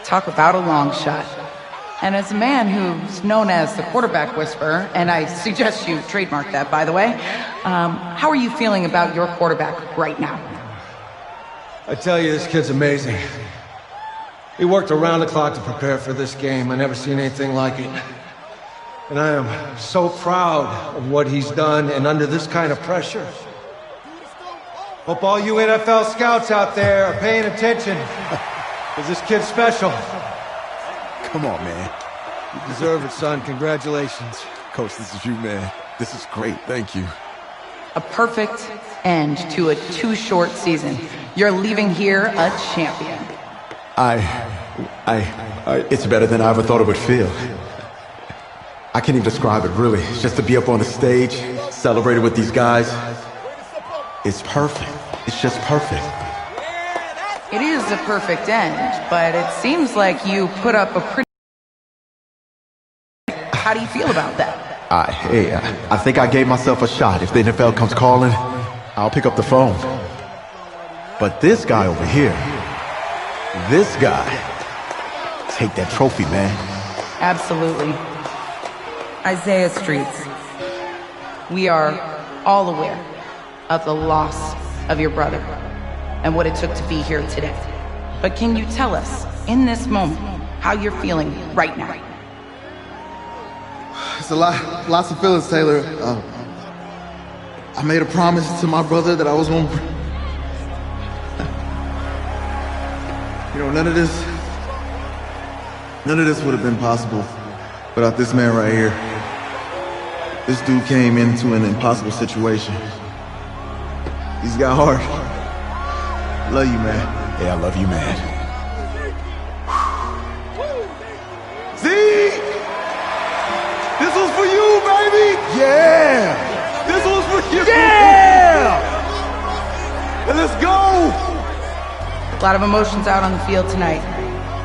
Talk about a long shot. And as a man who's known as the quarterback whisperer, and I suggest you trademark that, by the way, how are you feeling about your quarterback right now? I tell you, this kid's amazing. He worked around the clock to prepare for this game. I never seen anything like it. And I am so proud of what he's done, and under this kind of pressure. Hope all you NFL scouts out there are paying attention, because this kid's special. Come on, man. You deserve it, son. Congratulations. Coach, this is you, man. This is great. Thank you. A perfect end to a too short season. You're leaving here a champion. It's better than I ever thought it would feel. I can't even describe it, really. It's just to be up on the stage, celebrating with these guys. It's perfect. It's just perfect. It is a perfect end, but it seems like you put up a pretty... How do you feel about that? I think I gave myself a shot. If the NFL comes calling, I'll pick up the phone. But this guy over here, this guy, take that trophy, man. Absolutely. Isaiah Streets, we are all aware of the loss of your brother and what it took to be here today. But can you tell us, in this moment, how you're feeling right now? It's lots of feelings, Taylor. I made a promise to my brother that I was going to... You know, none of this would have been possible without this man right here. This dude came into an impossible situation. He's got heart. Love you, man. Yeah, I love you, man. See? This was for you, baby! Yeah! This was for you! Yeah! And let's go! A lot of emotions out on the field tonight.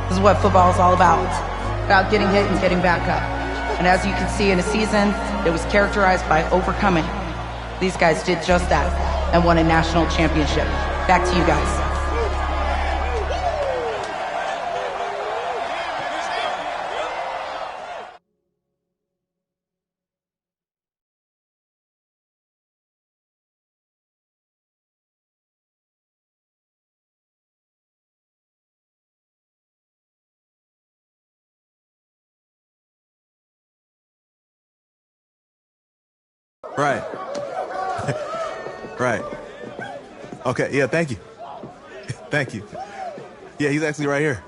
This is what football is all about getting hit and getting back up. And as you can see, in a season that was characterized by overcoming, these guys did just that and won a national championship. Back to you guys. Right. Right. Okay, yeah, thank you. Thank you. Yeah, he's actually right here.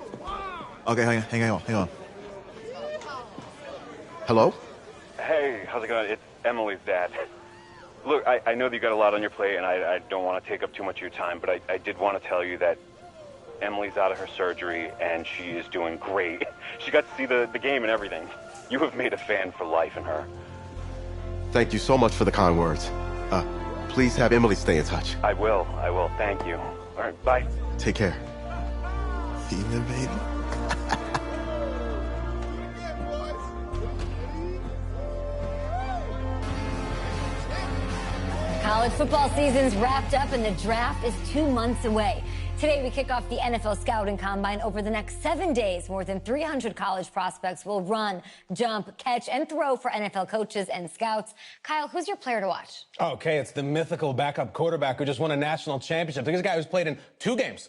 Okay, hang on. Hello? Hey, how's it going? It's Emily's dad. Look, I know that you got a lot on your plate, and I don't want to take up too much of your time, but I did want to tell you that Emily's out of her surgery, and she is doing great. She got to see the game and everything. You have made a fan for life in her. Thank you so much for the kind words. Please have Emily stay in touch. I will. Thank you. All right, bye. Take care. Even, baby. College football season's wrapped up and the draft is 2 months away. Today, we kick off the NFL Scouting Combine. Over the next 7 days, more than 300 college prospects will run, jump, catch, and throw for NFL coaches and scouts. Kyle, who's your player to watch? Okay, it's the mythical backup quarterback who just won a national championship. This guy who's played in two games,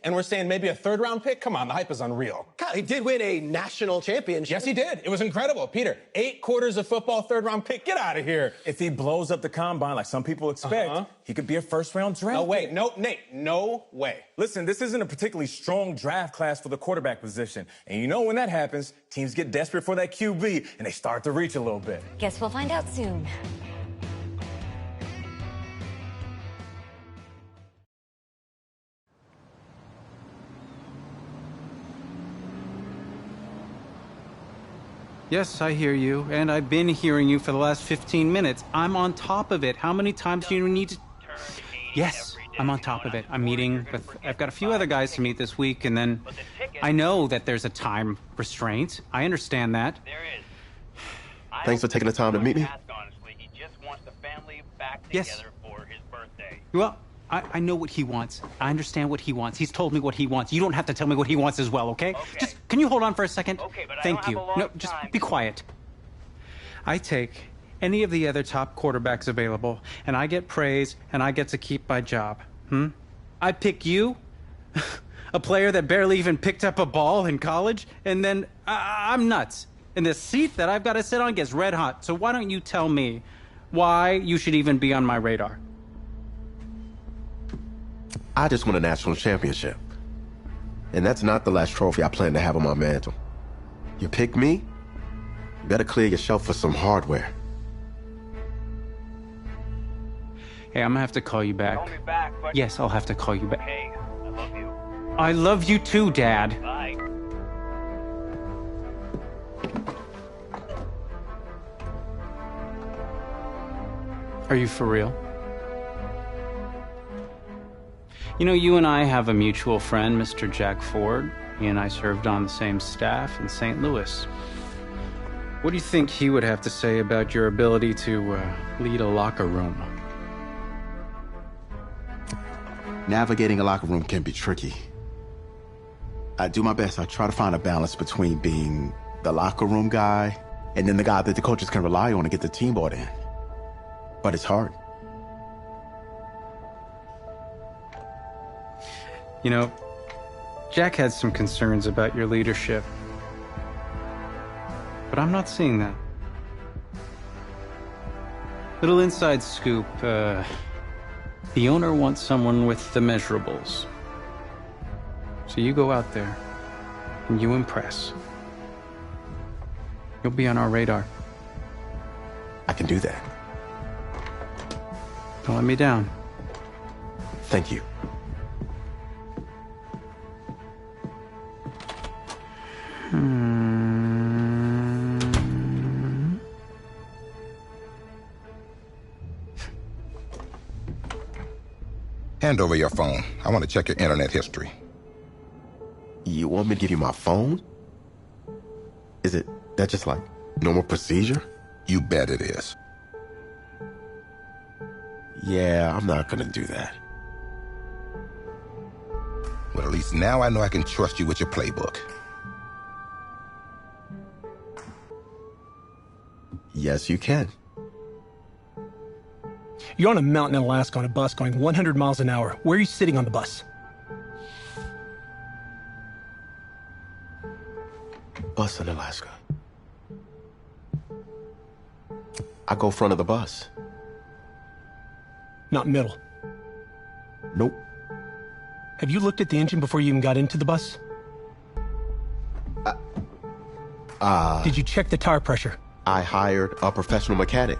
and we're saying maybe a third-round pick? Come on, the hype is unreal. Kyle, he did win a national championship. Yes, he did. It was incredible. Peter, 8 quarters of football, third-round pick. Get out of here. If he blows up the combine like some people expect, he could be a first-round draft No way. pick. No, Nate, no way. Listen, this isn't a particularly strong draft class for the quarterback position. And you know when that happens, teams get desperate for that QB, and they start to reach a little bit. Guess we'll find out soon. Yes, I hear you, and I've been hearing you for the last 15 minutes. I'm on top of it. How many times do you need to... Yes, I'm on top of it. I'm meeting with... I've got a few other guys to meet this week, and then I know that there's a time restraint. I understand that. Thanks for taking the time to meet me. Yes. Well, I know what he wants. I understand what he wants. He's told me what he wants. You don't have to tell me what he wants as well, okay? Just, can you hold on for a second? Thank you. No, just be quiet. I take any of the other top quarterbacks available, and I get praise, and I get to keep my job. I pick you, a player that barely even picked up a ball in college, and then I'm nuts. And the seat that I've got to sit on gets red hot. So why don't you tell me why you should even be on my radar? I just won a national championship. And that's not the last trophy I plan to have on my mantle. You pick me, you better clear your shelf for some hardware. Hey, I'm gonna have to call you back. Call me back, but... Yes, I'll have to call you back. Hey, I love you. I love you too, Dad. Bye. Are you for real? You know, you and I have a mutual friend, Mr. Jack Ford. He and I served on the same staff in St. Louis. What do you think he would have to say about your ability to lead a locker room? Navigating a locker room can be tricky. I do my best. I try to find a balance between being the locker room guy and then the guy that the coaches can rely on to get the team bought in. But it's hard. You know, Jack had some concerns about your leadership. But I'm not seeing that. Little inside scoop, the owner wants someone with the measurables. So you go out there and you impress. You'll be on our radar. I can do that. Don't let me down. Thank you. Hand over your phone. I want to check your internet history. You want me to give you my phone? Is that just like normal procedure? You bet it is. Yeah, I'm not gonna do that. Well, at least now I know I can trust you with your playbook. Yes, you can. You're on a mountain in Alaska on a bus going 100 miles an hour. Where are you sitting on the bus? Bus in Alaska. I go front of the bus. Not middle. Nope. Have you looked at the engine before you even got into the bus? Did you check the tire pressure? I hired a professional mechanic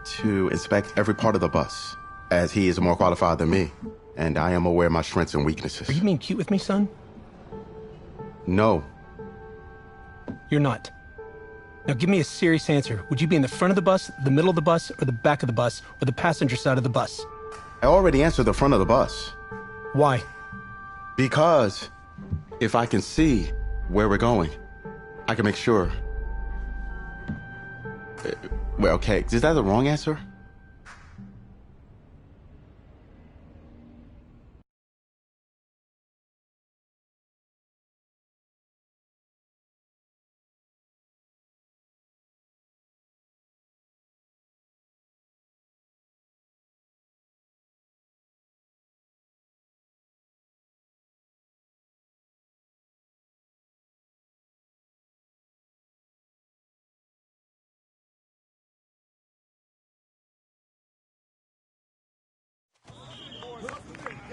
to inspect every part of the bus, as he is more qualified than me, and I am aware of my strengths and weaknesses. Are you being cute with me, son? No. You're not. Now give me a serious answer. Would you be in the front of the bus, the middle of the bus, or the back of the bus, or the passenger side of the bus? I already answered the front of the bus. Why? Because if I can see where we're going, I can make sure. Well, okay, is that the wrong answer?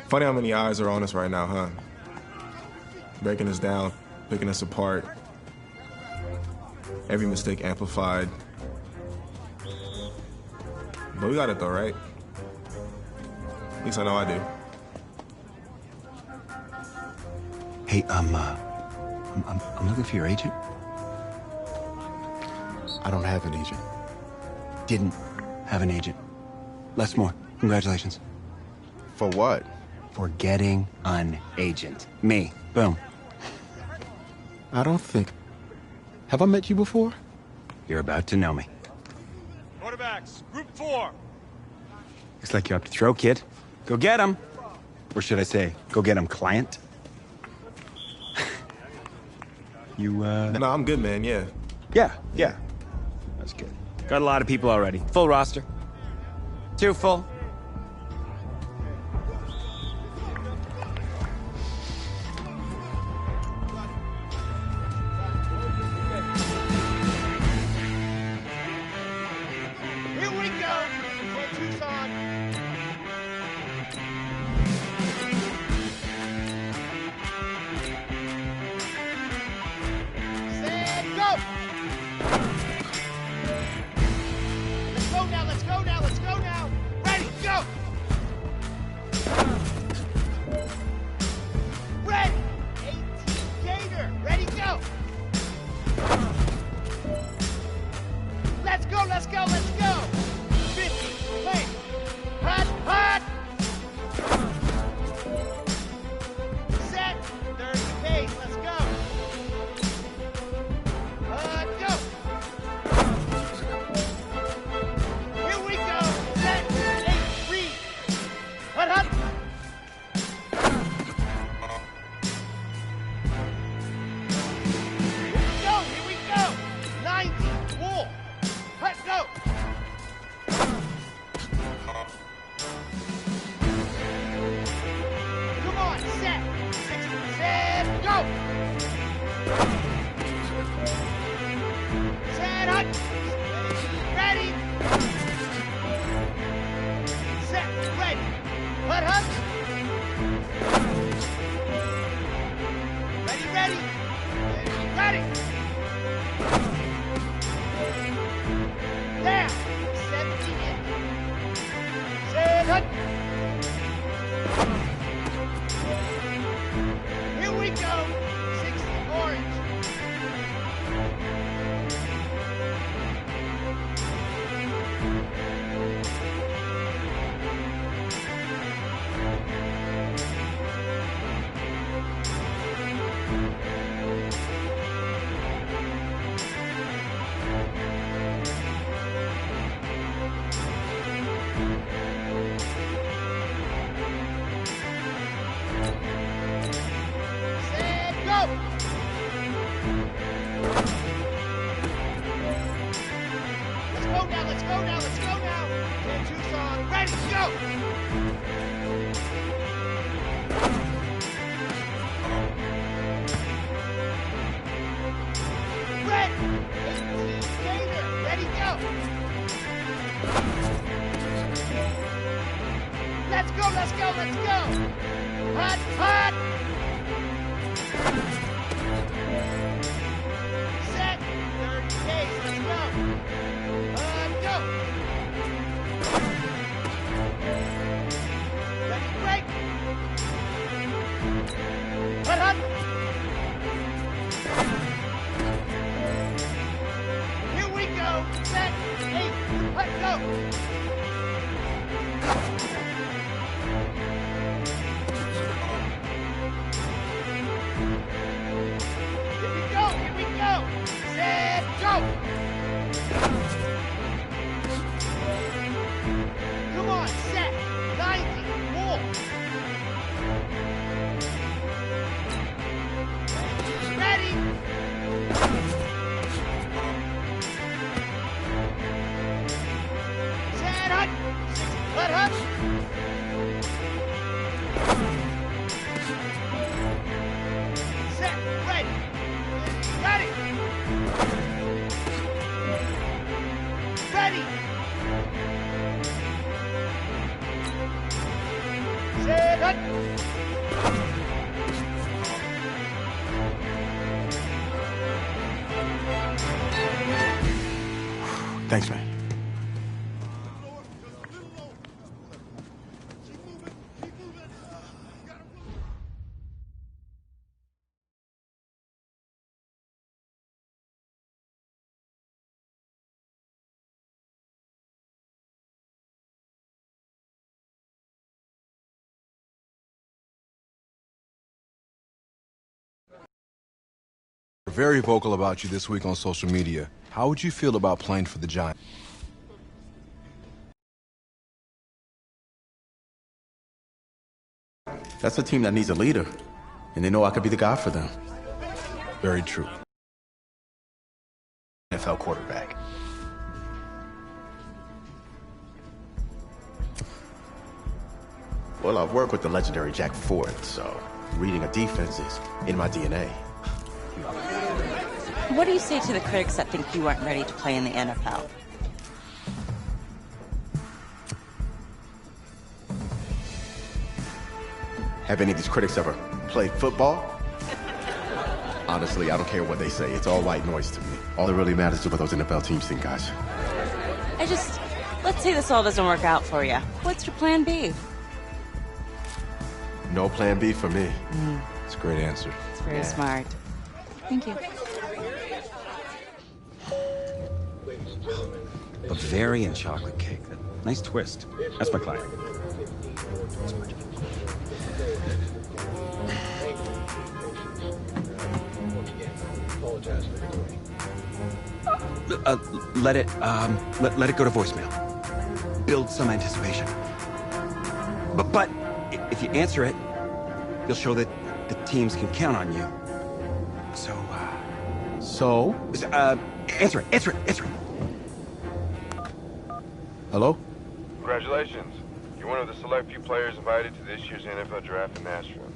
Funny how many eyes are on us right now, huh? Breaking us down, picking us apart. Every mistake amplified. But we got it though, right? At least I know I do. Hey, I'm looking for your agent. I don't have an agent. Didn't have an agent. Les Moore, congratulations. For what? For getting an agent. Me. Boom. I don't think... Have I met you before? You're about to know me. Quarterbacks, group 4. Looks like you're up to throw, kid. Go get him. Or should I say, go get him, client. You, No, I'm good, man, yeah. Yeah. That's good. Got a lot of people already. Full roster. Too full. Set, hut. Ready. Set, ready. Hut, hut. Ready, ready. Ready. Down. 17 in. Set, hut. Here we go. 60 orange. Set, go. Let's go now, let's go now, let's go now. And Tucson, ready, go. Red, 18 Gator, ready, go. Let's go, let's go, let's go. Hot, hot. Set, 30 days, let's go. Go. Ready, break. Hut, hut. Here we go. Set, 8, hut, go. Here we go, here we go. Set, go. Come on, set, 90, more. Ready. Set, hut. 6, hut, hut. Set, ready. Ready. Ready. Set, hut. Thanks, man. Very vocal about you this week on social media. How would you feel about playing for the Giants? That's a team that needs a leader, and they know I could be the guy for them. Very true. NFL quarterback. Well, I've worked with the legendary Jack Ford, so reading a defense is in my DNA. What do you say to the critics that think you aren't ready to play in the NFL? Have any of these critics ever played football? Honestly, I don't care what they say. It's all white noise to me. All that really matters is what those NFL teams think, guys. Let's say this all doesn't work out for you. What's your plan B? No plan B for me. It's a great answer. It's very smart. Thank you. Bavarian chocolate cake. Nice twist. That's my client. Let it go to voicemail. Build some anticipation. But if you answer it, you'll show that the teams can count on you. So, answer it. Hello? Congratulations. You're one of the select few players invited to this year's NFL Draft in Nashville.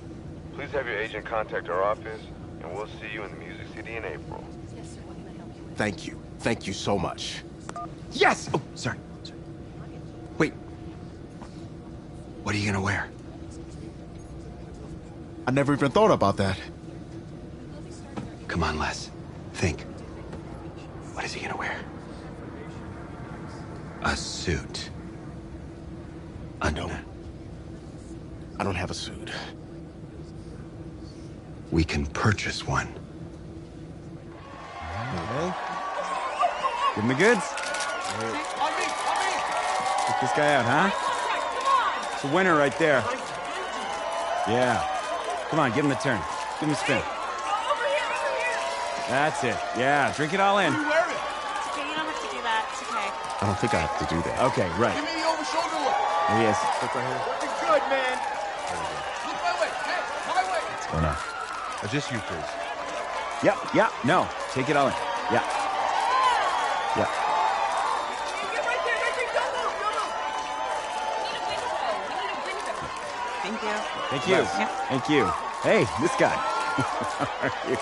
Please have your agent contact our office, and we'll see you in the Music City in April. Thank you. Thank you so much. Yes! Oh, sorry. Wait. What are you gonna wear? I never even thought about that. Come on, Les. Think. What is he gonna wear? A suit. I don't have a suit. We can purchase one. Okay. Give him the goods. Check this guy out, huh? It's a winner right there. Yeah. Come on, give him a turn. Give him a spin. That's it. Yeah, drink it all in. Okay, you don't have to do that. It's okay. I don't think I have to do that. Okay, right. Give me the over-shoulder look. There he is. Look right here. Looking good, man. Look my way. Hey, my way. What's going on? Just you, please. Yeah. No, take it all in. Yeah. Get right there. Don't move. We need a window. Thank you. Thank you. Yeah. Thank you. Hey, this guy. How are you?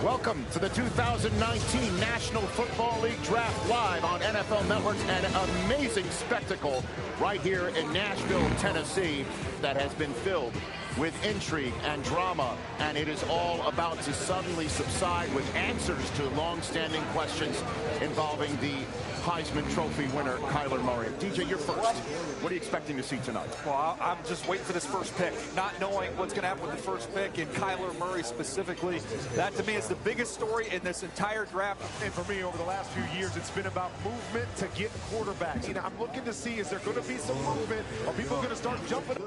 Welcome to the 2019 National Football League Draft live on NFL Network. An amazing spectacle right here in Nashville, Tennessee that has been filled with intrigue and drama, and it is all about to suddenly subside with answers to long-standing questions involving the Heisman Trophy winner, Kyler Murray. DJ, you're first. What are you expecting to see tonight? Well, I'm just waiting for this first pick, not knowing what's going to happen with the first pick, and Kyler Murray specifically. That, to me, is the biggest story in this entire draft. And for me, over the last few years, it's been about movement to get quarterbacks. You know, I'm looking to see, is there going to be some movement? Are people going to start jumping?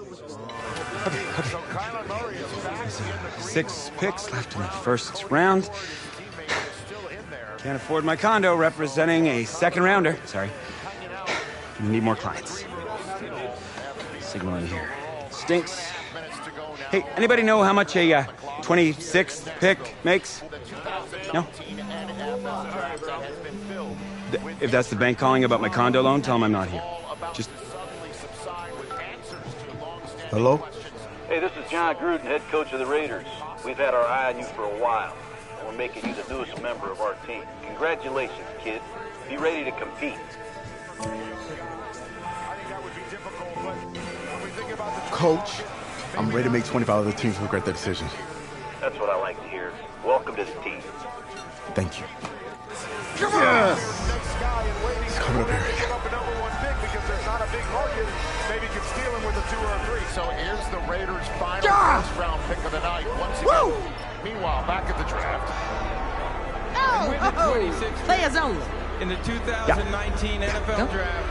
So Kyler Murray is back in the 6 picks left in the first round. Can't afford my condo representing a second rounder. Sorry. We need more clients. Signal in here. Stinks. Hey, anybody know how much a 26th pick makes? No? If that's the bank calling about my condo loan, tell them I'm not here. Just... Hello? Hey, this is John Gruden, head coach of the Raiders. We've had our eye on you for a while, and we're making you the newest member of our team. Congratulations, kid. Be ready to compete. Coach, I'm ready to make 25 other teams regret their decision. That's what I like to hear. Welcome to the team. Thank you. Come on! He's coming up here. Pick up a number 1 pick because there's not a big market. Maybe can steal him with a 2 or a 3. So here's the Raiders' final first-round pick of the night. Once again. Meanwhile, back at the draft. Players only. In the 2019 NFL Draft,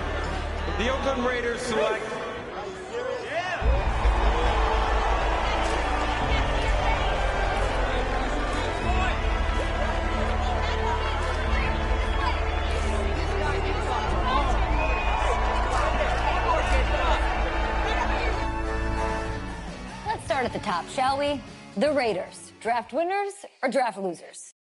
the Oakland Raiders select... Let's start at the top, shall we? The Raiders. Draft winners or draft losers?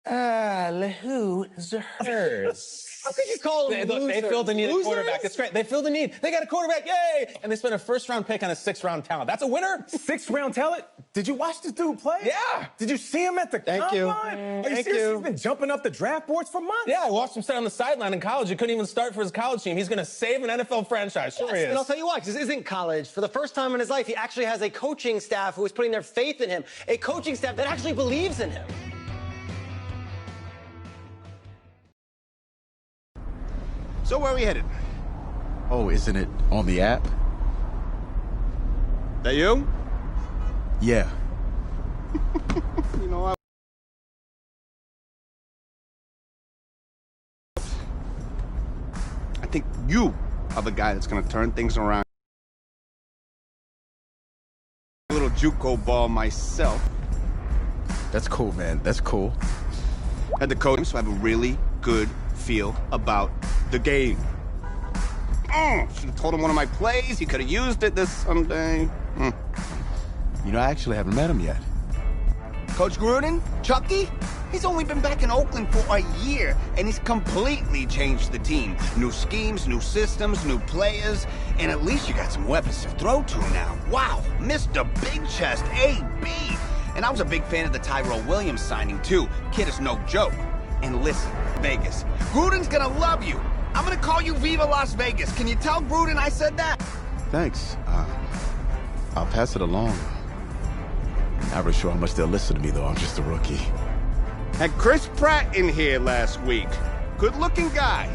Who is hers? How could you call them losers? They feel the need of a quarterback. It's great. They feel the need. They got a quarterback. Yay! And they spent a first-round pick on a 6th-round talent. That's a winner. 6th-round talent? Did you watch this dude play? Yeah. Did you see him at the combine? Are you serious? He's been jumping up the draft boards for months. Yeah, I watched him sit on the sideline in college. He couldn't even start for his college team. He's going to save an NFL franchise. Sure he is. And I'll tell you why, because this isn't college. For the first time in his life, he actually has a coaching staff who is putting their faith in him. A coaching staff that actually believes in him. So where are we headed? Oh, isn't it on the app? That you? Yeah. You know, I think you are the guy that's going to turn things around. A little JUCO ball myself. That's cool, man. That's cool. Had the coach, so I have a really good feel about the game. Should have told him one of my plays. He could have used it this someday. You know, I actually haven't met him yet. Coach Gruden? Chucky? He's only been back in Oakland for a year, and he's completely changed the team. New schemes, new systems, new players. And at least you got some weapons to throw to now. Wow, Mr. Big Chest AB. And I was a big fan of the Tyrell Williams signing, too. Kid is no joke. And listen, Vegas, Gruden's gonna love you. I'm gonna call you Viva Las Vegas. Can you tell Gruden I said that? Thanks. I'll pass it along. Not really sure how much they'll listen to me, though. I'm just a rookie. Had Chris Pratt in here last week. Good-looking guy.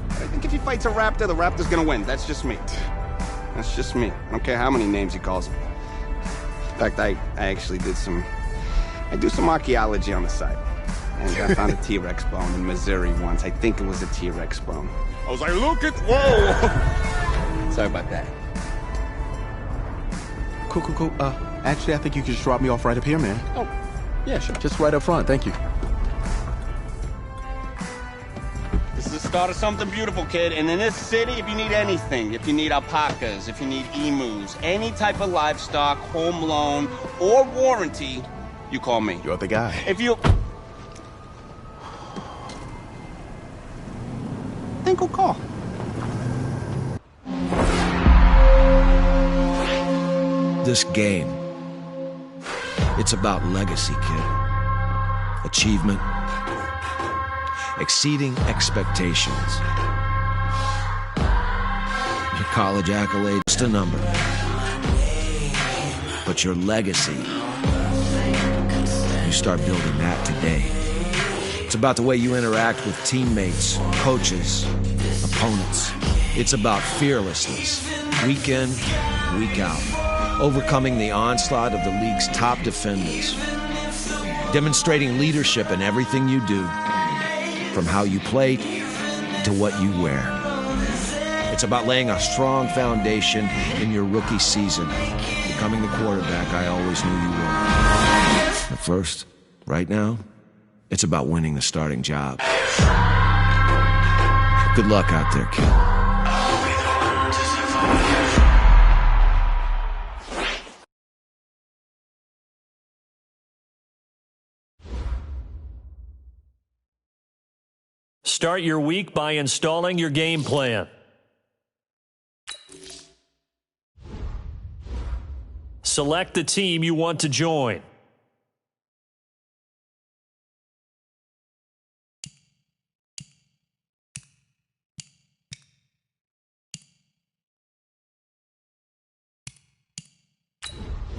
I think if he fights a raptor, the raptor's gonna win. That's just me. That's just me. I don't care how many names he calls him. In fact, I actually did I do some archaeology on the side. And I found a T-Rex bone in Missouri once. I think it was a T-Rex bone. I was like, look at, whoa! Sorry about that. Cool. Actually, I think you can just drop me off right up here, man. Oh, yeah, sure. Just right up front, thank you. This is the start of something beautiful, kid. And in this city, if you need anything, if you need alpacas, if you need emus, any type of livestock, home loan, or warranty, you call me. You're the guy. If you... Then go call. This game, it's about legacy, kid. Achievement, exceeding expectations. Your college accolades, just a number. But your legacy, you start building that today. It's about the way you interact with teammates, coaches, opponents. It's about fearlessness, week in, week out. Overcoming the onslaught of the league's top defenders. Demonstrating leadership in everything you do, from how you play to what you wear. It's about laying a strong foundation in your rookie season, becoming the quarterback I always knew you were. But first, right now, it's about winning the starting job. Good luck out there, kid. Start your week by installing your game plan. Select the team you want to join.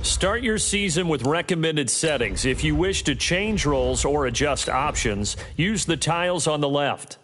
Start your season with recommended settings. If you wish to change roles or adjust options, use the tiles on the left.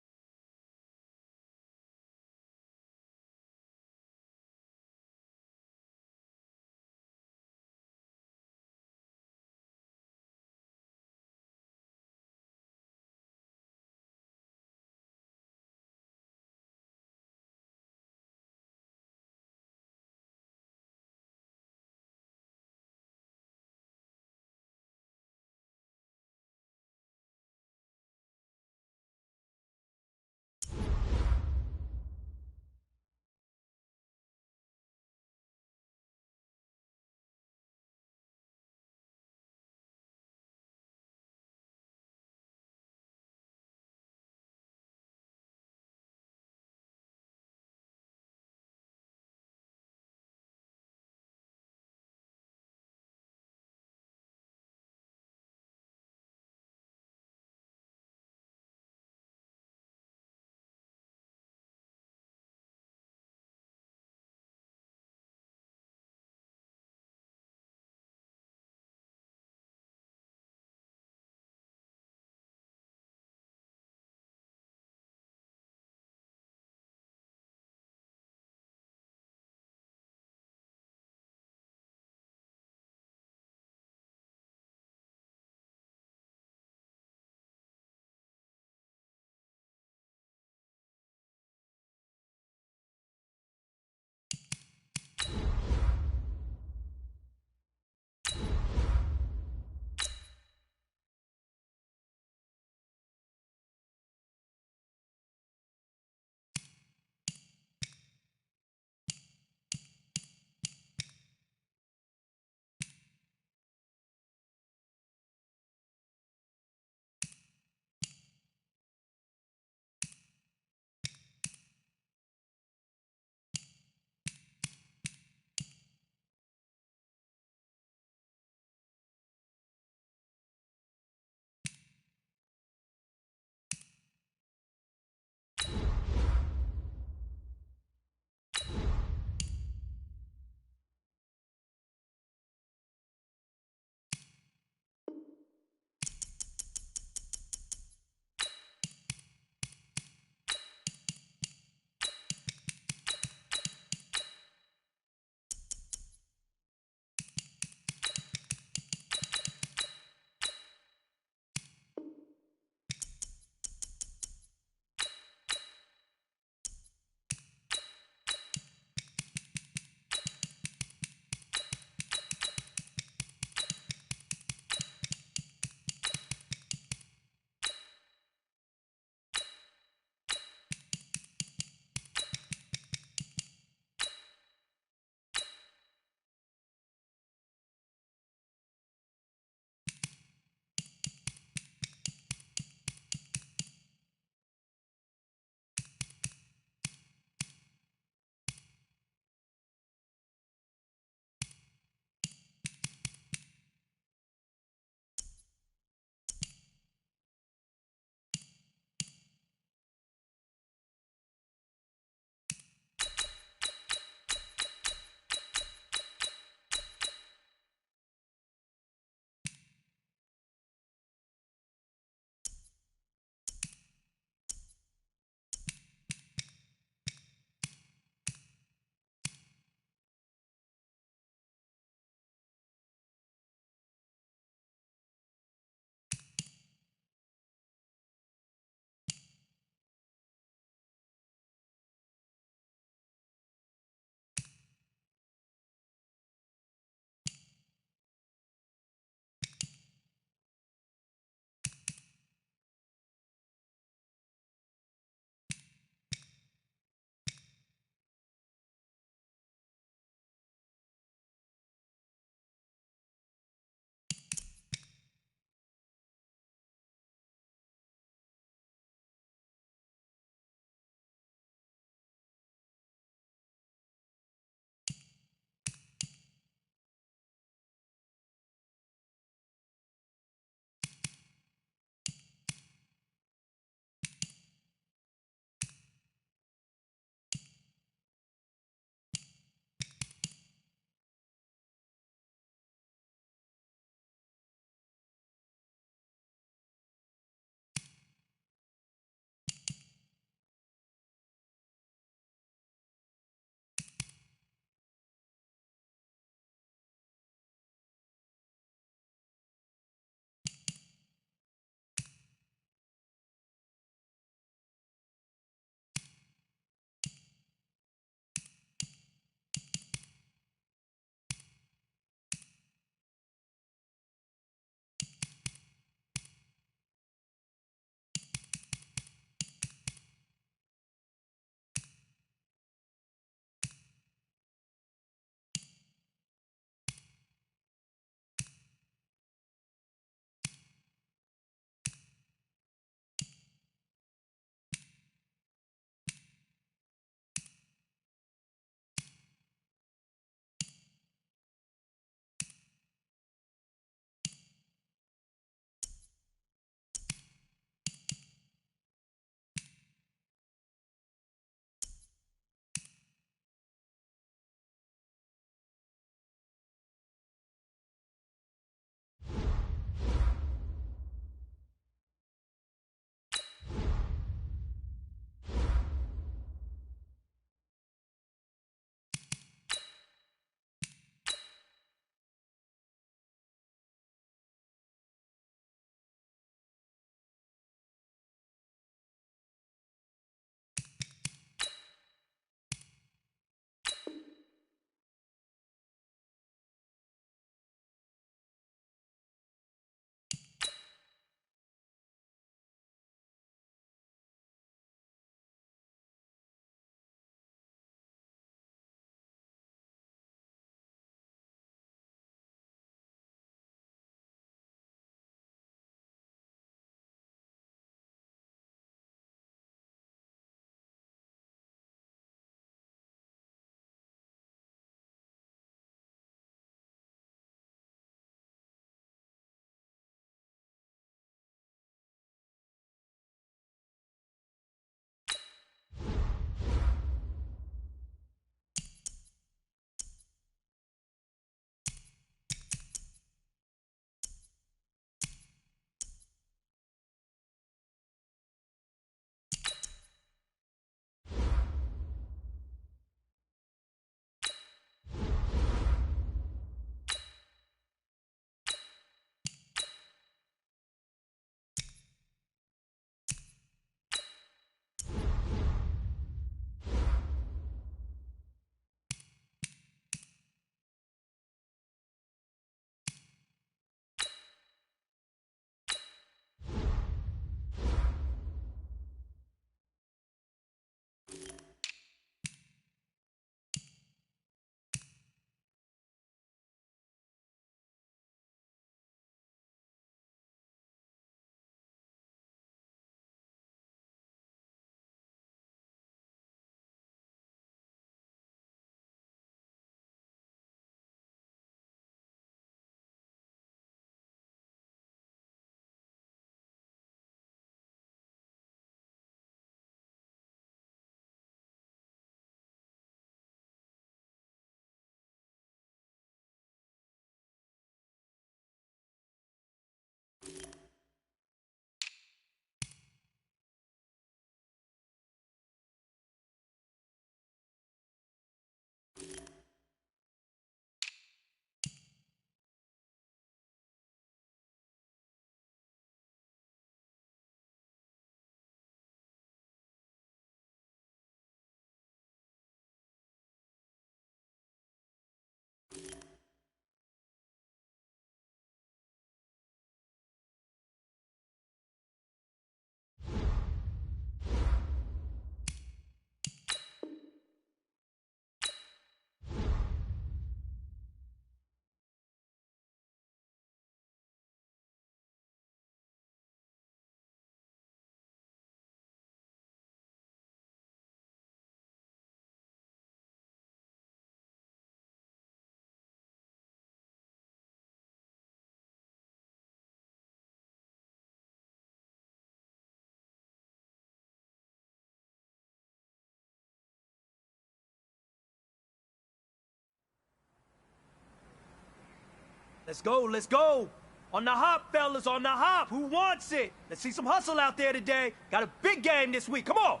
Let's go, let's go. On the hop, fellas, on the hop. Who wants it? Let's see some hustle out there today. Got a big game this week. Come on.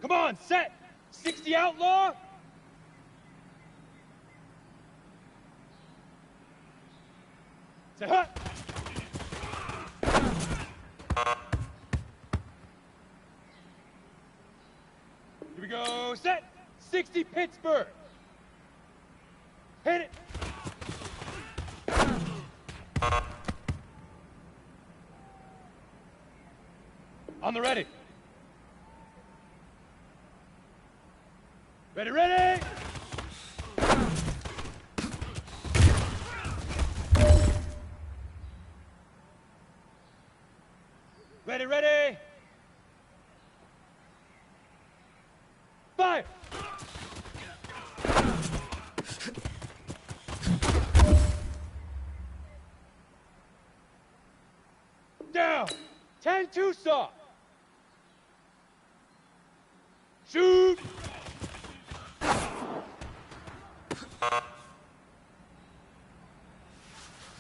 Come on, set. 60 outlaw. Say hut. Here we go, set. 60 Pittsburgh. Hit it. On the ready. Ready, ready. Ready, ready. Fire. Down. 10 too soft. Shoot.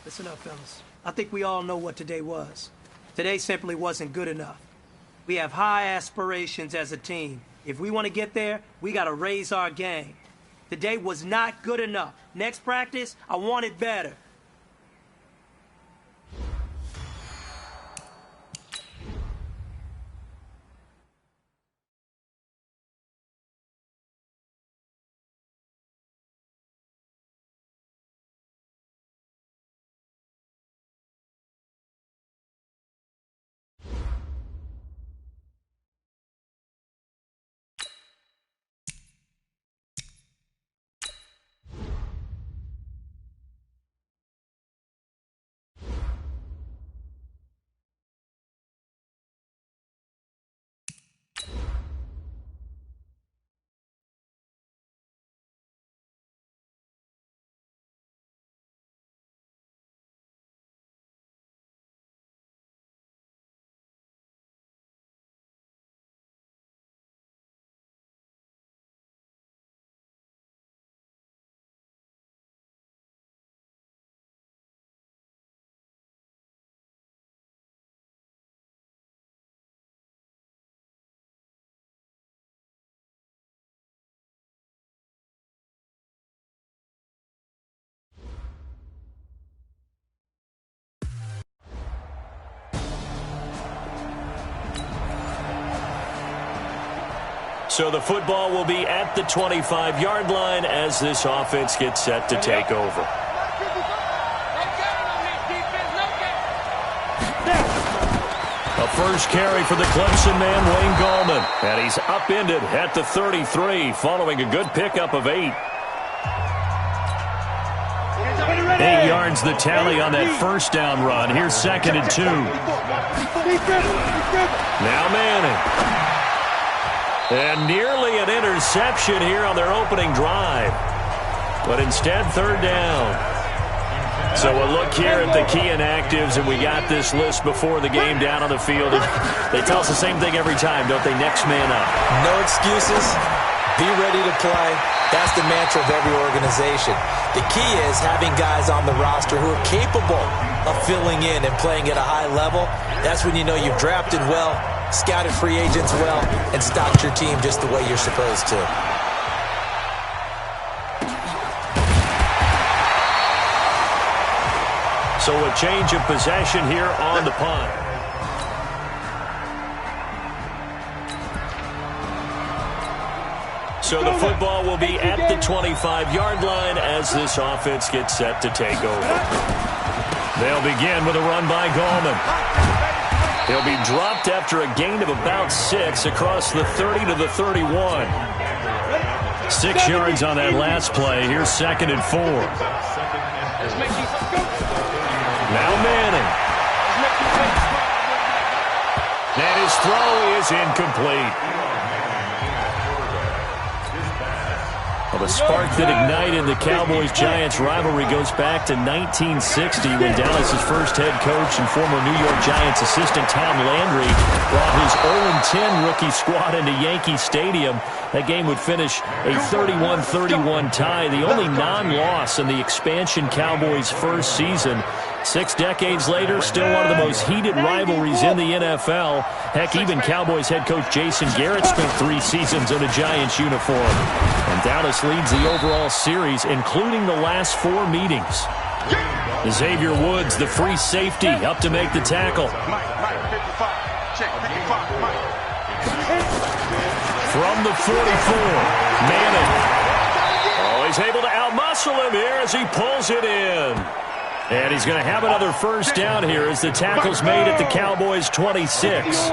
Listen up, fellas. I think we all know what today was. Today simply wasn't good enough. We have high aspirations as a team. If we want to get there, we got to raise our game. Today was not good enough. Next practice, I want it better. So the football will be at the 25-yard line as this offense gets set to take over. A first carry for the Clemson man, Wayne Gallman. And he's upended at the 33 following a good pickup of 8. 8 yards the tally on that first down run. Here's 2nd and 2. Now Manning. And nearly an interception here on their opening drive. But instead, 3rd down. So a look here at the key inactives, and we got this list before the game down on the field. And they tell us the same thing every time, don't they? Next man up. No excuses. Be ready to play. That's the mantra of every organization. The key is having guys on the roster who are capable of filling in and playing at a high level. That's when you know you've drafted well, scouted free agents well, and stocked your team just the way you're supposed to. So a change of possession here on the punt. So the football will be at the 25-yard line as this offense gets set to take over. They'll begin with a run by Gallman. He'll be dropped after a gain of about 6 across the 30 to the 31. 6 yards on that last play. Here's 2nd and 4. Now Manning. And his throw is incomplete. Well, The spark that ignited the Cowboys-Giants rivalry goes back to 1960 when Dallas's first head coach and former New York Giants assistant Tom Landry brought his 0-10 rookie squad into Yankee Stadium. That game would finish a 31-31 tie, the only non-loss in the expansion Cowboys' first season. 6 decades later, still one of the most heated rivalries in the NFL. Heck, even Cowboys head coach Jason Garrett spent 3 seasons in a Giants uniform. And Dallas leads the overall series, including the last 4 meetings. Xavier Woods, the free safety, up to make the tackle. From the 44, Madden. Oh, he's able to outmuscle him here as he pulls it in. And he's going to have another first down here as the tackle's made at the Cowboys' 26.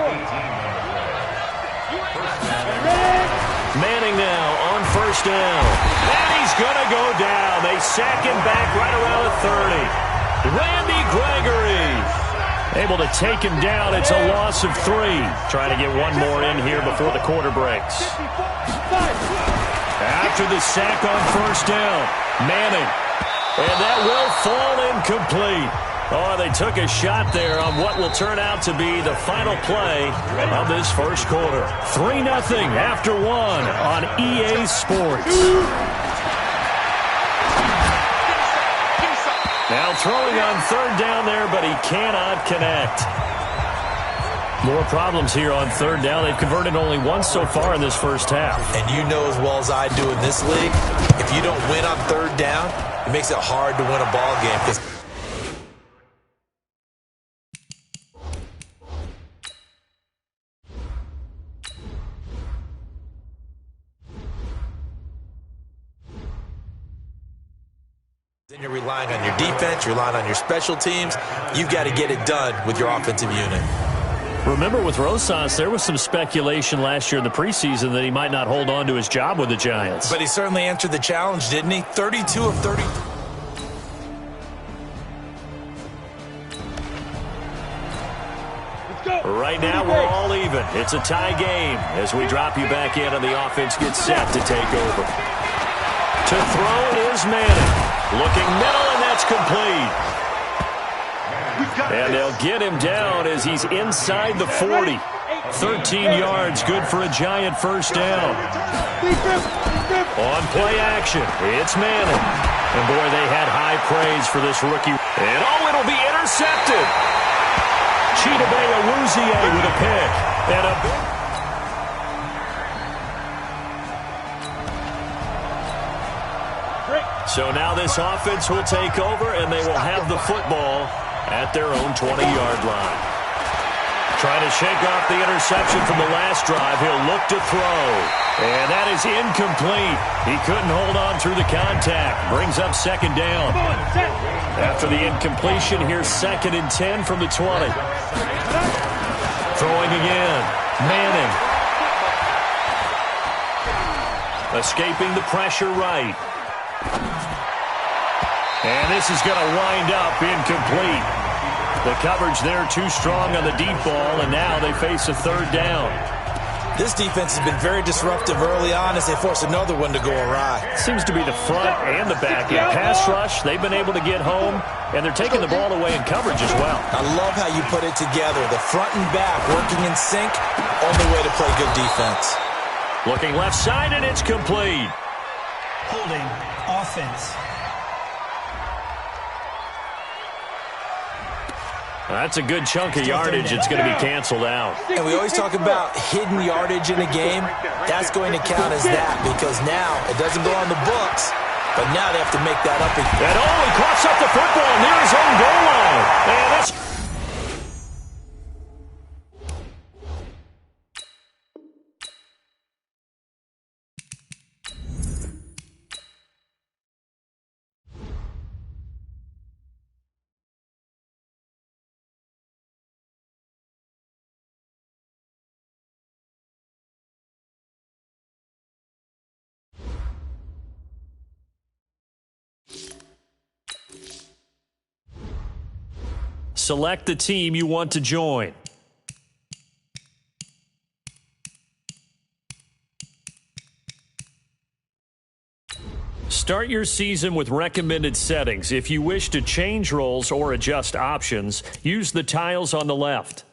Manning now on first down. And he's going to go down. They sack him back right around the 30. Randy Gregory able to take him down. It's a loss of 3. Trying to get one more in here before the quarter breaks. After the sack on first down, Manning. And that will fall incomplete. Oh, they took a shot there on what will turn out to be the final play of this first quarter. 3-0 after 1 on EA Sports. Now throwing on third down there, but he cannot connect. More problems here on third down. They've converted only once so far in this first half. And you know as well as I do in this league, if you don't win on third down, it makes it hard to win a ball game. Then you're relying on your defense, you're relying on your special teams. You've got to get it done with your offensive unit. Remember with Rosas, there was some speculation last year in the preseason that he might not hold on to his job with the Giants. But he certainly answered the challenge, didn't he? 32 of 30. Right now, we're all even. It's a tie game as we drop you back in and the offense gets set to take over. To throw is Manning. Looking middle, and that's complete. And they'll get him down as he's inside the 40. 13 yards, good for a Giant first down. On play action, it's Manning. And boy, they had high praise for this rookie. And oh, it'll be intercepted. Chidobe Awuzie with a pick. And a... So now this offense will take over, and they will have the football at their own 20-yard line. Trying to shake off the interception from the last drive. He'll look to throw. And that is incomplete. He couldn't hold on through the contact. Brings up second down. After the incompletion, here's 2nd and 10 from the 20. Throwing again. Manning. Escaping the pressure right. And this is going to wind up incomplete. The coverage there too strong on the deep ball, and now they face a third down. This defense has been very disruptive early on as they force another one to go awry. Seems to be the front and the back. In pass rush, they've been able to get home, and they're taking the ball away in coverage as well. I love how you put it together. The front and back working in sync, only way to play good defense. Looking left side, and it's complete. Holding offense. That's a good chunk of yardage. It's going to be canceled out. And we always talk about hidden yardage in a game. That's going to count as that because now it doesn't go on the books, but now they have to make that up again. And oh, he coughs up the football near his own goal line. And that's... Select the team you want to join. Start your season with recommended settings. If you wish to change roles or adjust options, use the tiles on the left.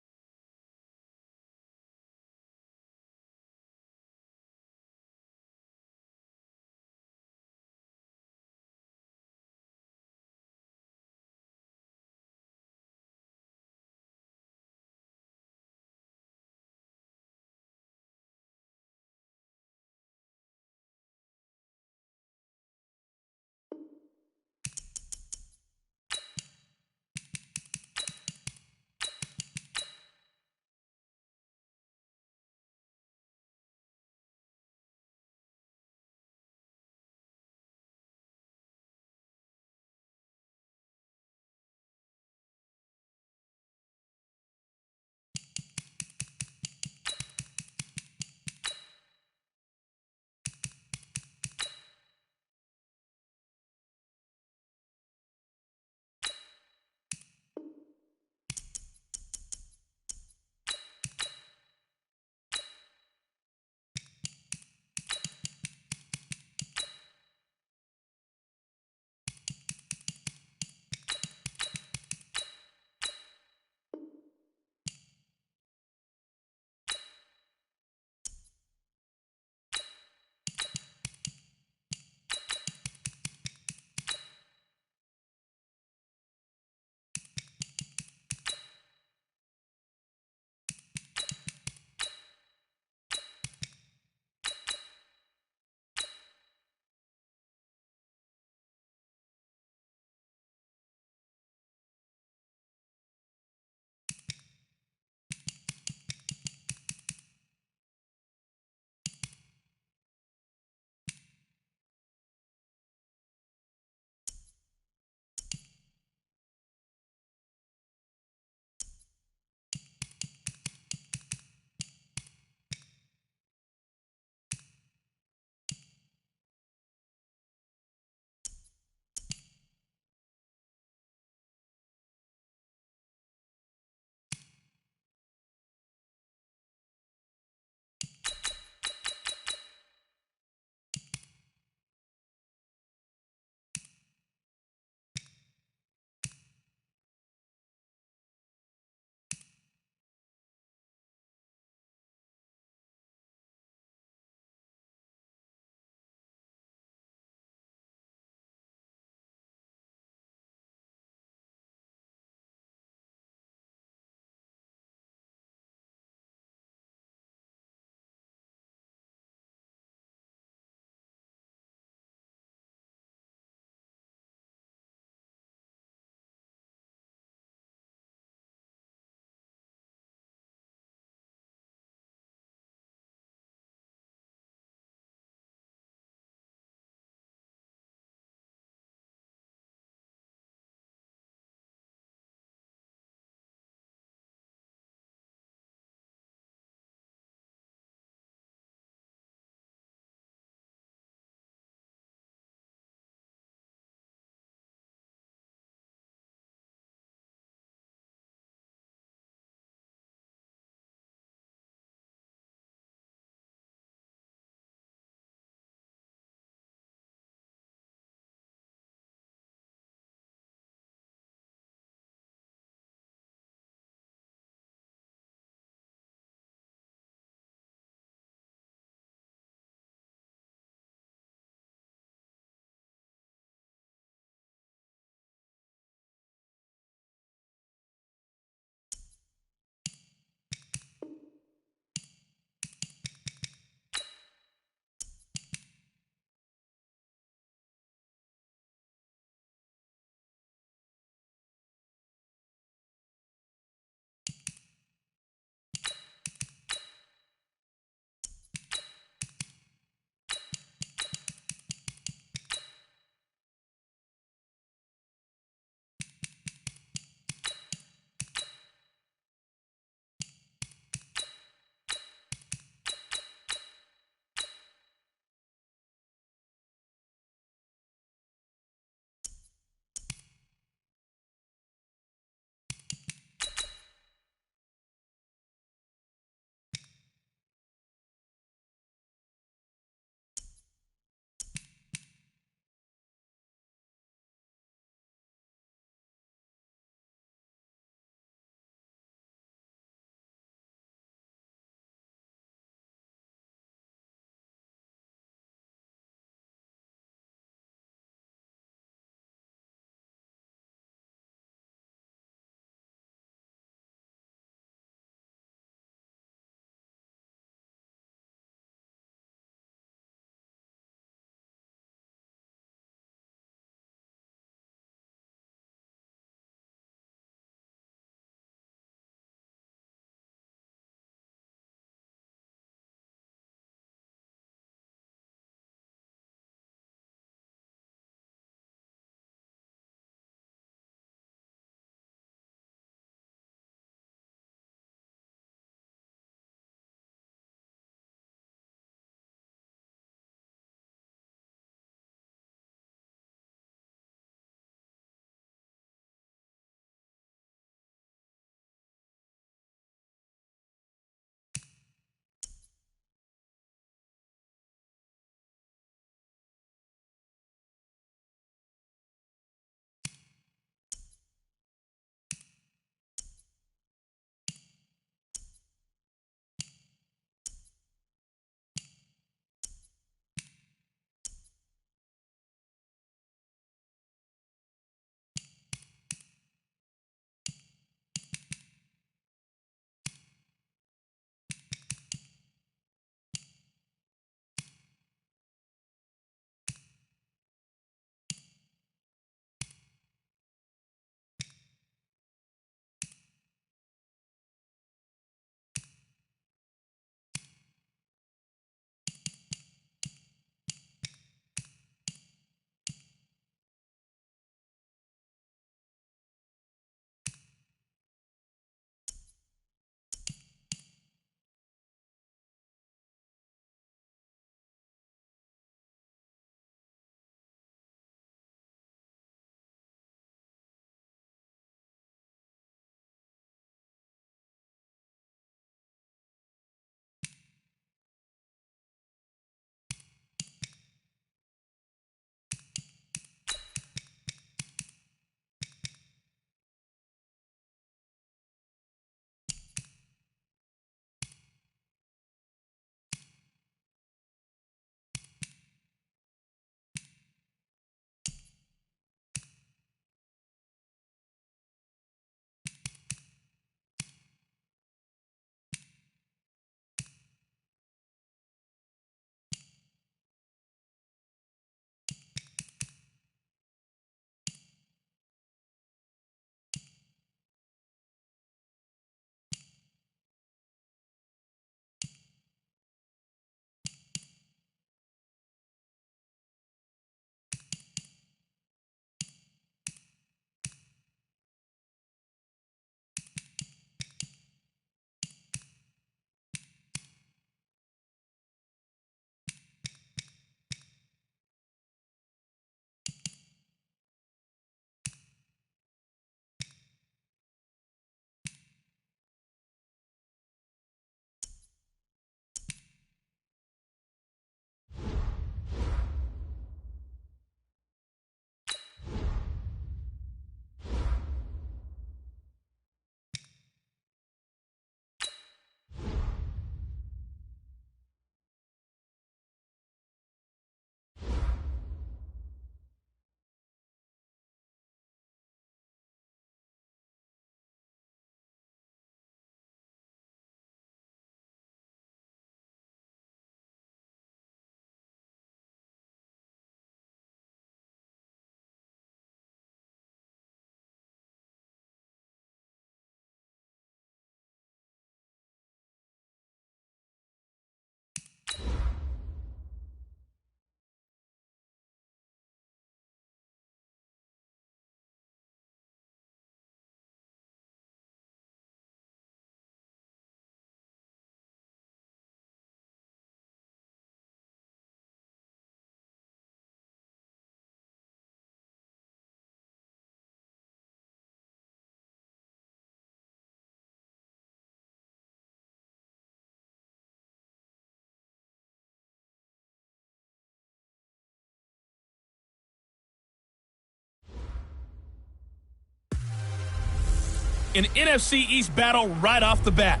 an NFC East battle right off the bat.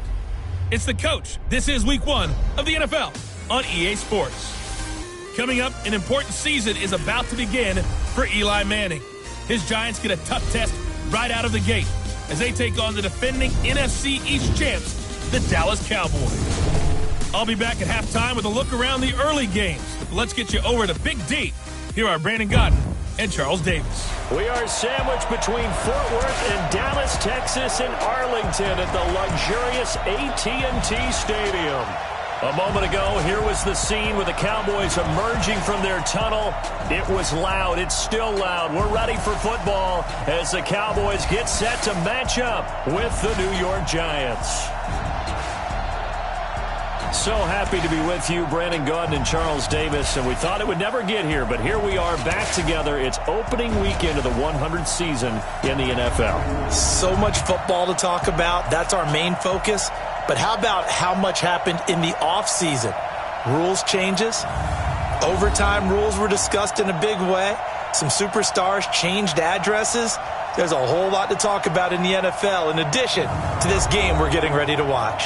It's The Coach. This is Week 1 of the NFL on EA Sports. Coming up, an important season is about to begin for Eli Manning. His Giants get a tough test right out of the gate as they take on the defending NFC East champs, the Dallas Cowboys. I'll be back at halftime with a look around the early games. Let's get you over to Big D. Here are Brandon Godden and Charles Davis. We are sandwiched between Fort Worth and Dallas, Texas, and Arlington at the luxurious AT&T Stadium. A moment ago, here was the scene with the Cowboys emerging from their tunnel. It was loud. It's still loud. We're ready for football as the Cowboys get set to match up with the New York Giants. So happy to be with you, Brandon Gaudin and Charles Davis, and we thought it would never get here, but here we are back together. It's opening weekend of the 100th season in the NFL. So much football to talk about. That's our main focus. But how about how much happened in the offseason? Rules changes. Overtime rules were discussed in a big way. Some superstars changed addresses. There's a whole lot to talk about in the NFL in addition to this game we're getting ready to watch.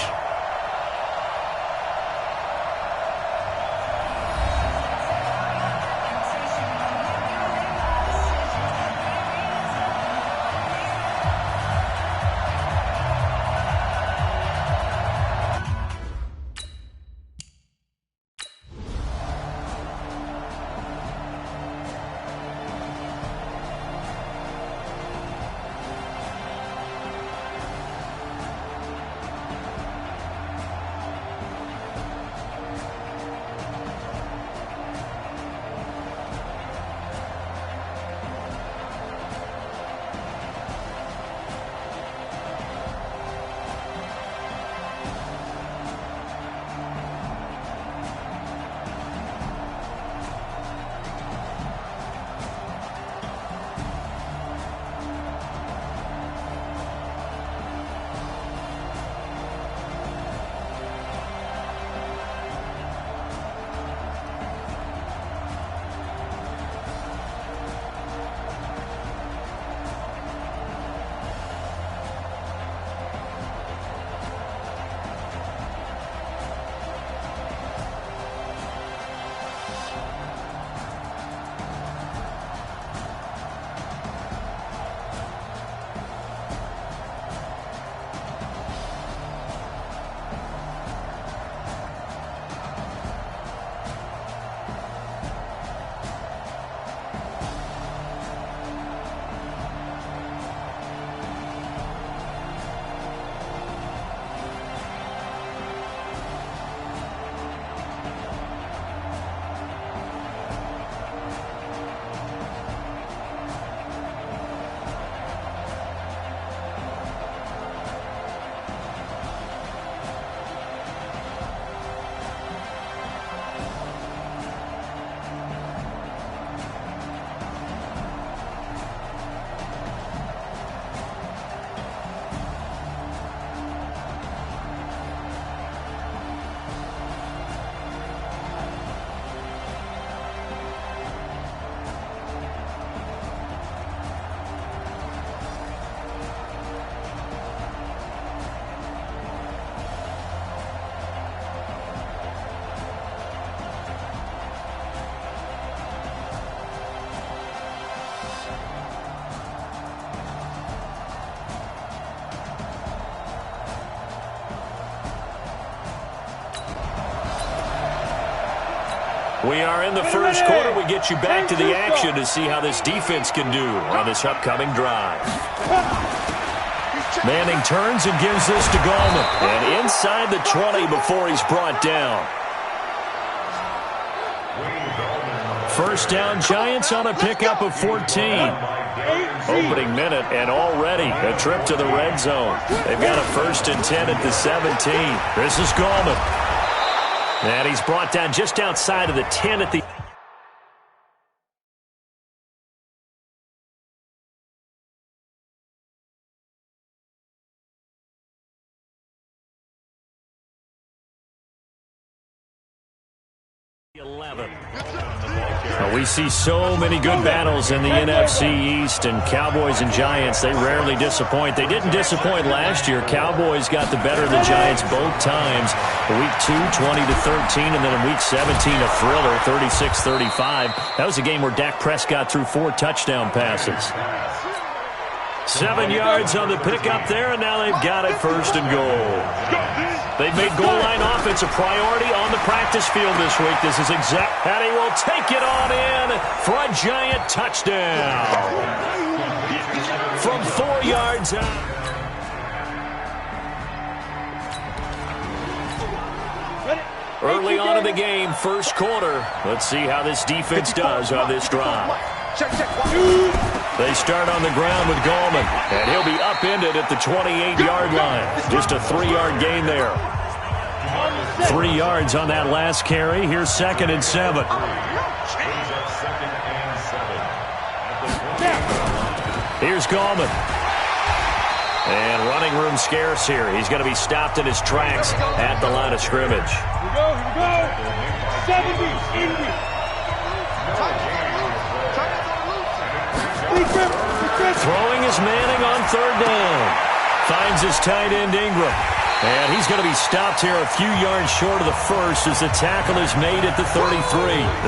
We are in the first quarter. We get you back to the action to see how this defense can do on this upcoming drive. Manning turns and gives this to Goldman. And inside the 20 before he's brought down. First down, Giants on a pickup of 14. Opening minute, and already a trip to the red zone. They've got a 1st and 10 at the 17. This is Goldman. And he's brought down just outside of the 10 at the... 11. We see so many good battles in the NFC East, and Cowboys and Giants, they rarely disappoint. They didn't disappoint last year. Cowboys got the better of the Giants both times. Week 2, 20-13, and then in Week 17, a thriller, 36-35. That was a game where Dak Prescott threw 4 touchdown passes. 7 yards on the pickup there, and now they've got it first and goal. They've made goal line offense a priority on the practice field this week. This is exact, and he will take it on in for a Giant touchdown. From 4 yards out. Early on in the game, first quarter. Let's see how this defense does on this drive. They start on the ground with Gallman, and he'll be upended at the 28-yard line. Just a 3-yard gain there. 3 yards on that last carry. Here's 2nd and 7. Here's Gallman. And running room scarce here. He's going to be stopped in his tracks at the line of scrimmage. Here we go. 70, 80. Throwing is Manning on 3rd down. Finds his tight end Ingram. And he's going to be stopped here a few yards short of the first as the tackle is made at the 33.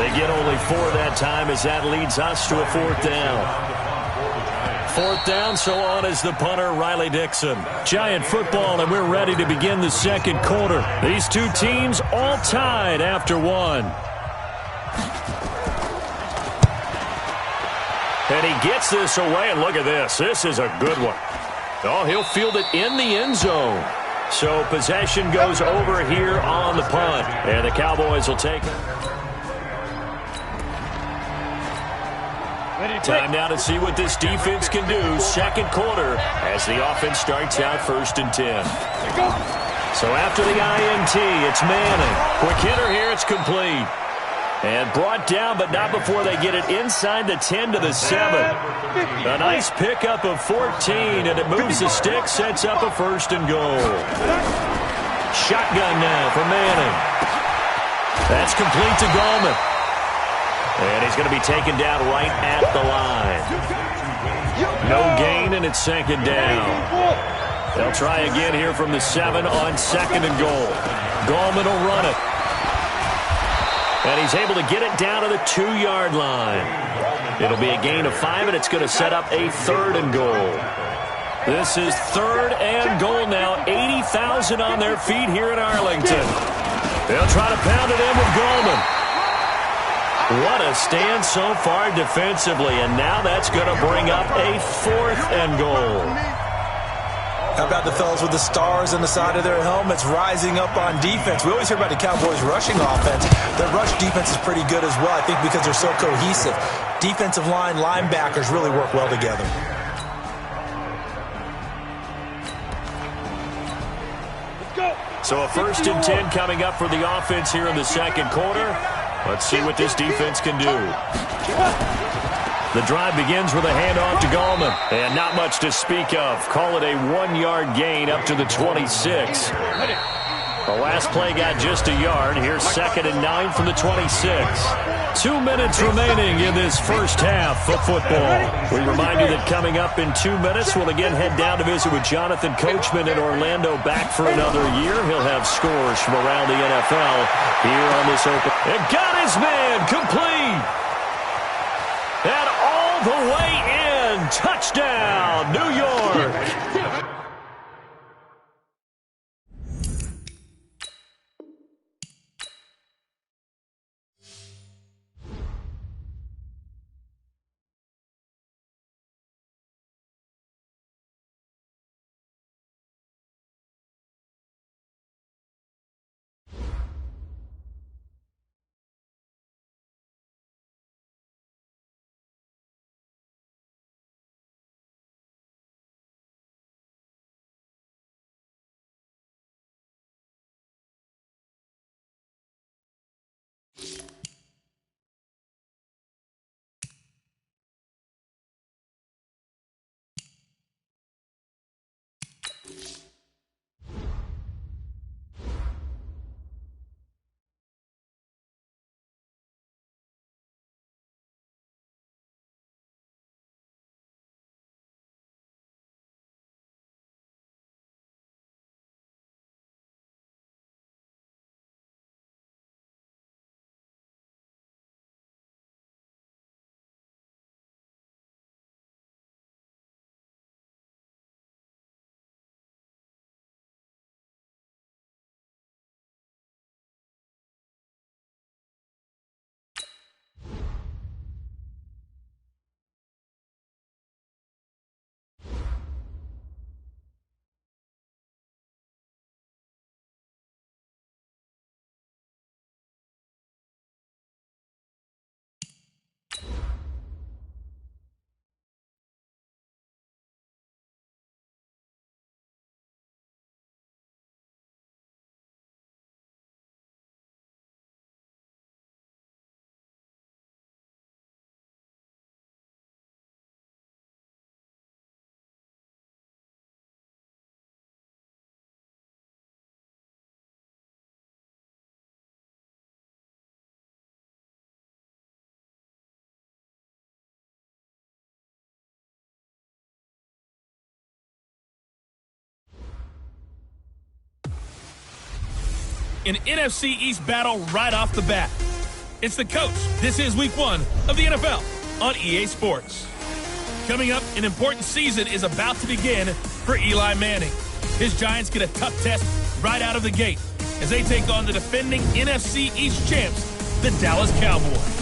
They get only 4 that time as that leads us to a 4th down. 4th down, so on is the punter, Riley Dixon. Giant football, and we're ready to begin the second quarter. These two teams all tied after 1. And he gets this away, and look at this. This is a good one. Oh, he'll field it in the end zone. So possession goes over here on the punt, and the Cowboys will take it. Time now to see what this defense can do. Second quarter as the offense starts out 1st and 10. So after the INT, it's Manning. Quick hitter here, it's complete. And brought down, but not before they get it inside the 10 to the 7. A nice pickup of 14, and it moves the stick, sets up a 1st and goal. Shotgun now for Manning. That's complete to Gallman. And he's going to be taken down right at the line. No gain, and it's 2nd down. They'll try again here from the 7 on 2nd and goal. Gallman will run it. And he's able to get it down to the 2-yard line. It'll be a gain of 5, and it's going to set up a 3rd and goal. This is 3rd and goal now. 80,000 on their feet here in Arlington. They'll try to pound it in with Gallman. What a stand so far defensively, and now that's going to bring up a 4th and goal. How about the fellas with the stars on the side of their helmets rising up on defense? We always hear about the Cowboys' rushing offense. Their rush defense is pretty good as well, I think, because they're so cohesive. Defensive line, linebackers really work well together. So a 1st and 10 coming up for the offense here in the second quarter. Let's see what this defense can do. The drive begins with a handoff to Gallman. And not much to speak of. Call it a 1-yard gain up to the 26. The last play got just a yard. Here's 2nd and 9 from the 26. 2 minutes remaining in this first half of football. We remind you that coming up in 2 minutes, we'll again head down to visit with Jonathan Coachman in Orlando, back for another year. He'll have scores from around the NFL here on this open. And got his man complete. And all the way in. Touchdown, New York. an NFC East battle right off the bat. It's the coach. This is week 1 of the NFL on EA Sports. Coming up, an important season is about to begin for Eli Manning. His Giants get a tough test right out of the gate as they take on the defending NFC East champs, the Dallas Cowboys.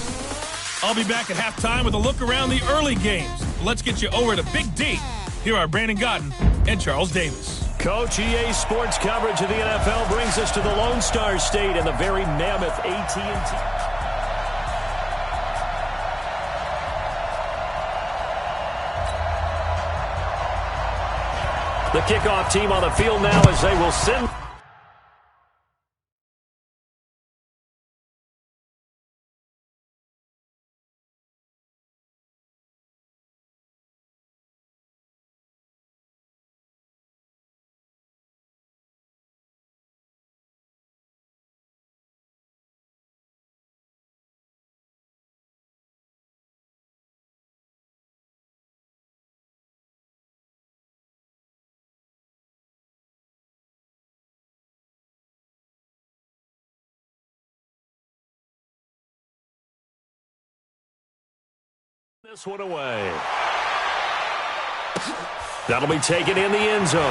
I'll be back at halftime with a look around the early games. Let's get you over to Big D. Here are Brandon Godden and Charles Davis. Coach, EA Sports coverage of the NFL brings us to the Lone Star State and the very mammoth AT&T. The kickoff team on the field now as they will send. This one away. That'll be taken in the end zone.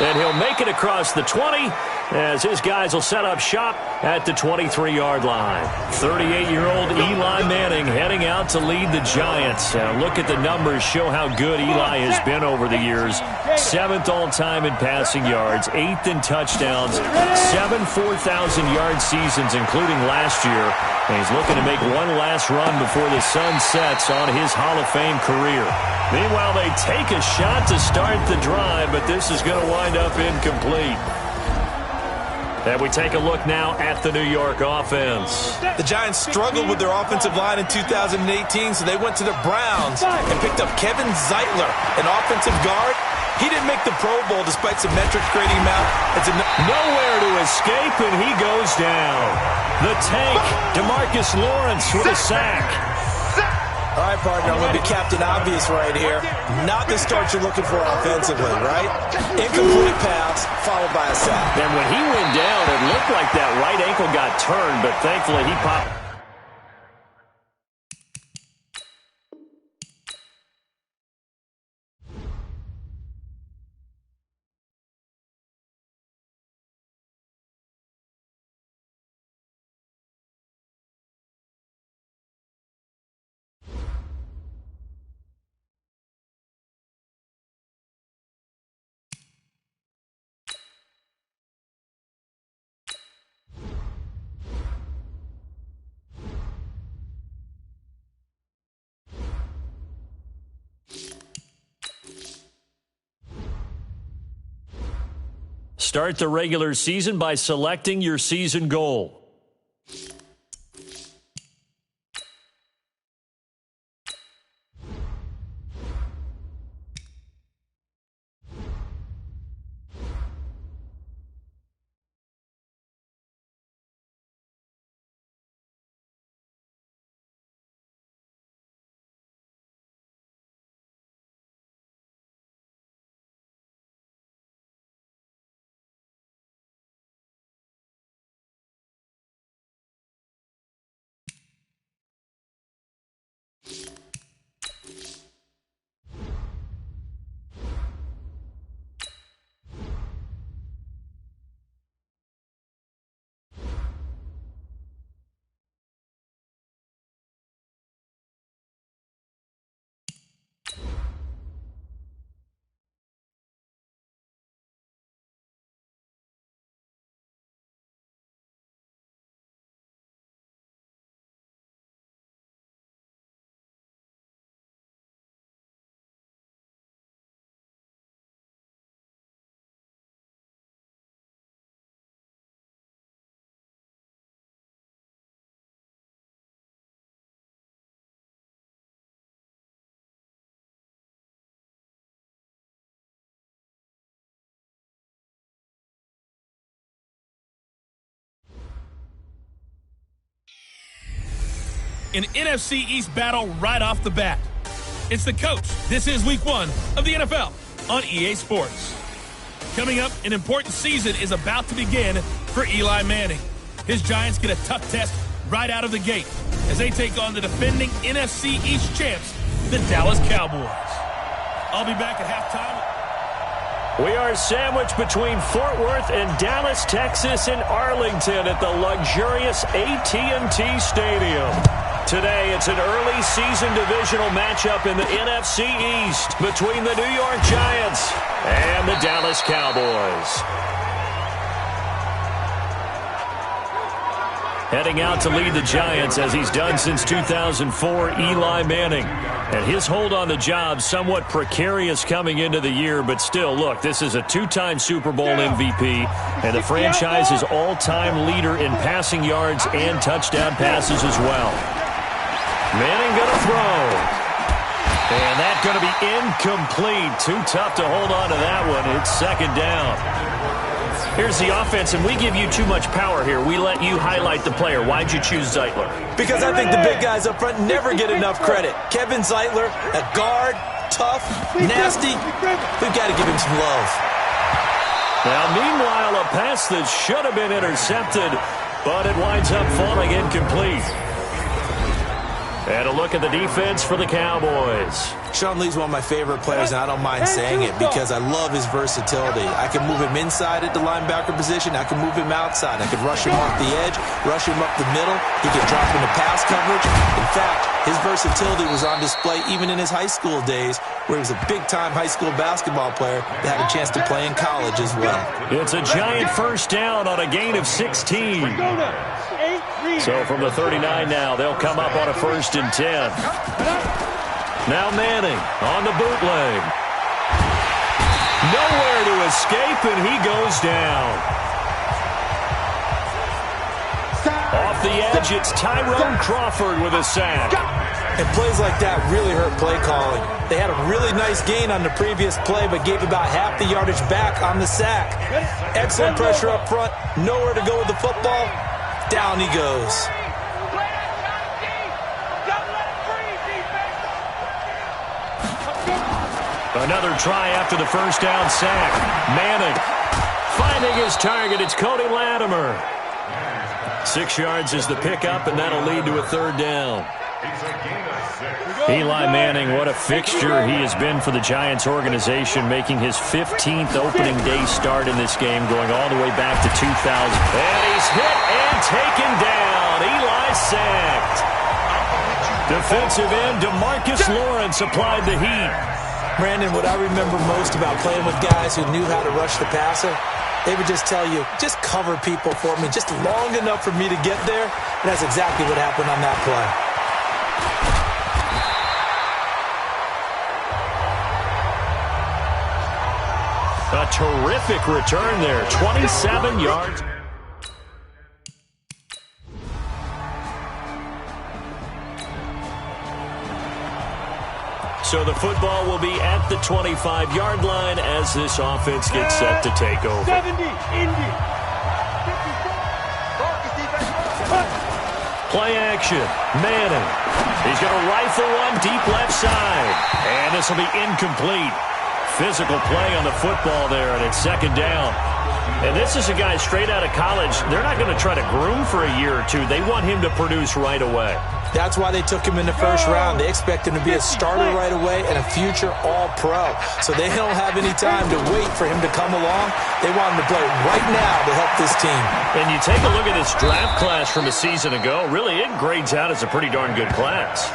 And he'll make it across the 20 as his guys will set up shop at the 23-yard line. 38-year-old Eli Manning heading out to lead the Giants. Look at the numbers, show how good Eli has been over the years. 7th all-time in passing yards, 8th in touchdowns, 7 4,000-yard seasons, including last year. And he's looking to make one last run before the sun sets on his Hall of Fame career. Meanwhile, they take a shot to start the drive, but this is going to wind up incomplete. And we take a look now at the New York offense. The Giants struggled with their offensive line in 2018, so they went to the Browns and picked up Kevin Zeitler, an offensive guard. He didn't make the Pro Bowl despite some metrics grading him out. Nowhere to escape, and he goes down. The tank, DeMarcus Lawrence with a sack. All right, partner, I'm going to be Captain Obvious right here. Not the start you're looking for offensively, right? Incomplete pass, followed by a sack. And when he went down, it looked like that right ankle got turned, but thankfully he popped. Start the regular season by selecting your season goal. An NFC East battle right off the bat. It's the coach. This is week 1 of the NFL on EA Sports. Coming up, an important season is about to begin for Eli Manning. His Giants get a tough test right out of the gate as they take on the defending NFC East champs, the Dallas Cowboys. I'll be back at halftime. We are sandwiched between Fort Worth and Dallas, Texas, and Arlington at the luxurious AT&T Stadium. Today, it's an early season divisional matchup in the NFC East between the New York Giants and the Dallas Cowboys. Heading out to lead the Giants, as he's done since 2004, Eli Manning. And his hold on the job somewhat precarious coming into the year, but still, look, this is a two-time Super Bowl MVP, and the franchise's all-time leader in passing yards and touchdown passes as well. Manning going to throw. And that's going to be incomplete. Too tough to hold on to that one. It's second down. Here's the offense, and we give you too much power here. We let you highlight the player. Why'd you choose Zeitler? Because I think the big guys up front never get enough credit. Kevin Zeitler, a guard, tough, nasty. We've got to give him some love. Now, meanwhile, a pass that should have been intercepted, but it winds up falling incomplete. And a look at the defense for the Cowboys. Sean Lee's one of my favorite players, and I don't mind saying it because I love his versatility. I can move him inside at the linebacker position. I can move him outside. I can rush him off the edge, rush him up the middle. He can drop into pass coverage. In fact, his versatility was on display even in his high school days, where he was a big-time high school basketball player that had a chance to play in college as well. It's a giant first down on a gain of 16. So from the 39 now, they'll come up on a 1st and 10. Now Manning on the bootleg. Nowhere to escape, and he goes down. Off the edge, it's Tyrone Crawford with a sack. And plays like that really hurt play calling. They had a really nice gain on the previous play, but gave about half the yardage back on the sack. Excellent pressure up front, nowhere to go with the football. Down he goes. Another try after the first down sack. Manning finding his target. It's Cody Latimer. 6 yards is the pickup, and that'll lead to a 3rd down. Eli Manning, what a fixture he has been for the Giants organization, making his 15th opening day start in this game, going all the way back to 2000. And he's hit and taken down. Eli sacked. Defensive end DeMarcus Lawrence applied the heat. Brandon, what I remember most about playing with guys who knew how to rush the passer, they would just tell you, just cover people for me, just long enough for me to get there. And that's exactly what happened on that play. A terrific return there, 27 yards. So the football will be at the 25-yard line as this offense gets set to take over. 70, Indy. Play action. Manning. He's going to rifle one deep left side. And this will be incomplete. Physical play on the football there, and it's 2nd down. And this is a guy straight out of college. They're not going to try to groom for a year or two. They want him to produce right away. That's why they took him in the 1st round. They expect him to be a starter right away and a future all-pro. So they don't have any time to wait for him to come along. They want him to play right now to help this team. And you take a look at this draft class from a season ago. Really, it grades out as a pretty darn good class.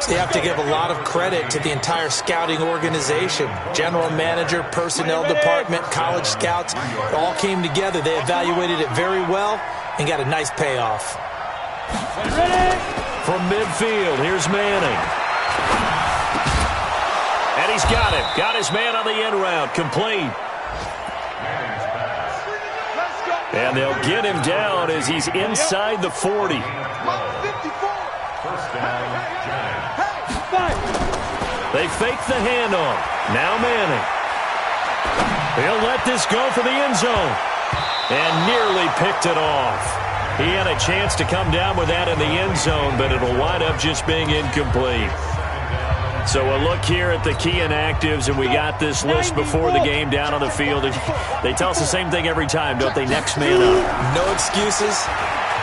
So you have to give a lot of credit to the entire scouting organization. General manager, personnel department, college scouts, it all came together. They evaluated it very well and got a nice payoff. From midfield, here's Manning. And he's got him. Got his man on the end route. Complete. And they'll get him down as he's inside the 40. They fake the handoff. Now Manning. He'll let this go for the end zone. And nearly picked it off. He had a chance to come down with that in the end zone, but it'll wind up just being incomplete. So a look here at the key inactives, and we got this list before the game down on the field. And they tell us the same thing every time, don't they? Next man up. No excuses.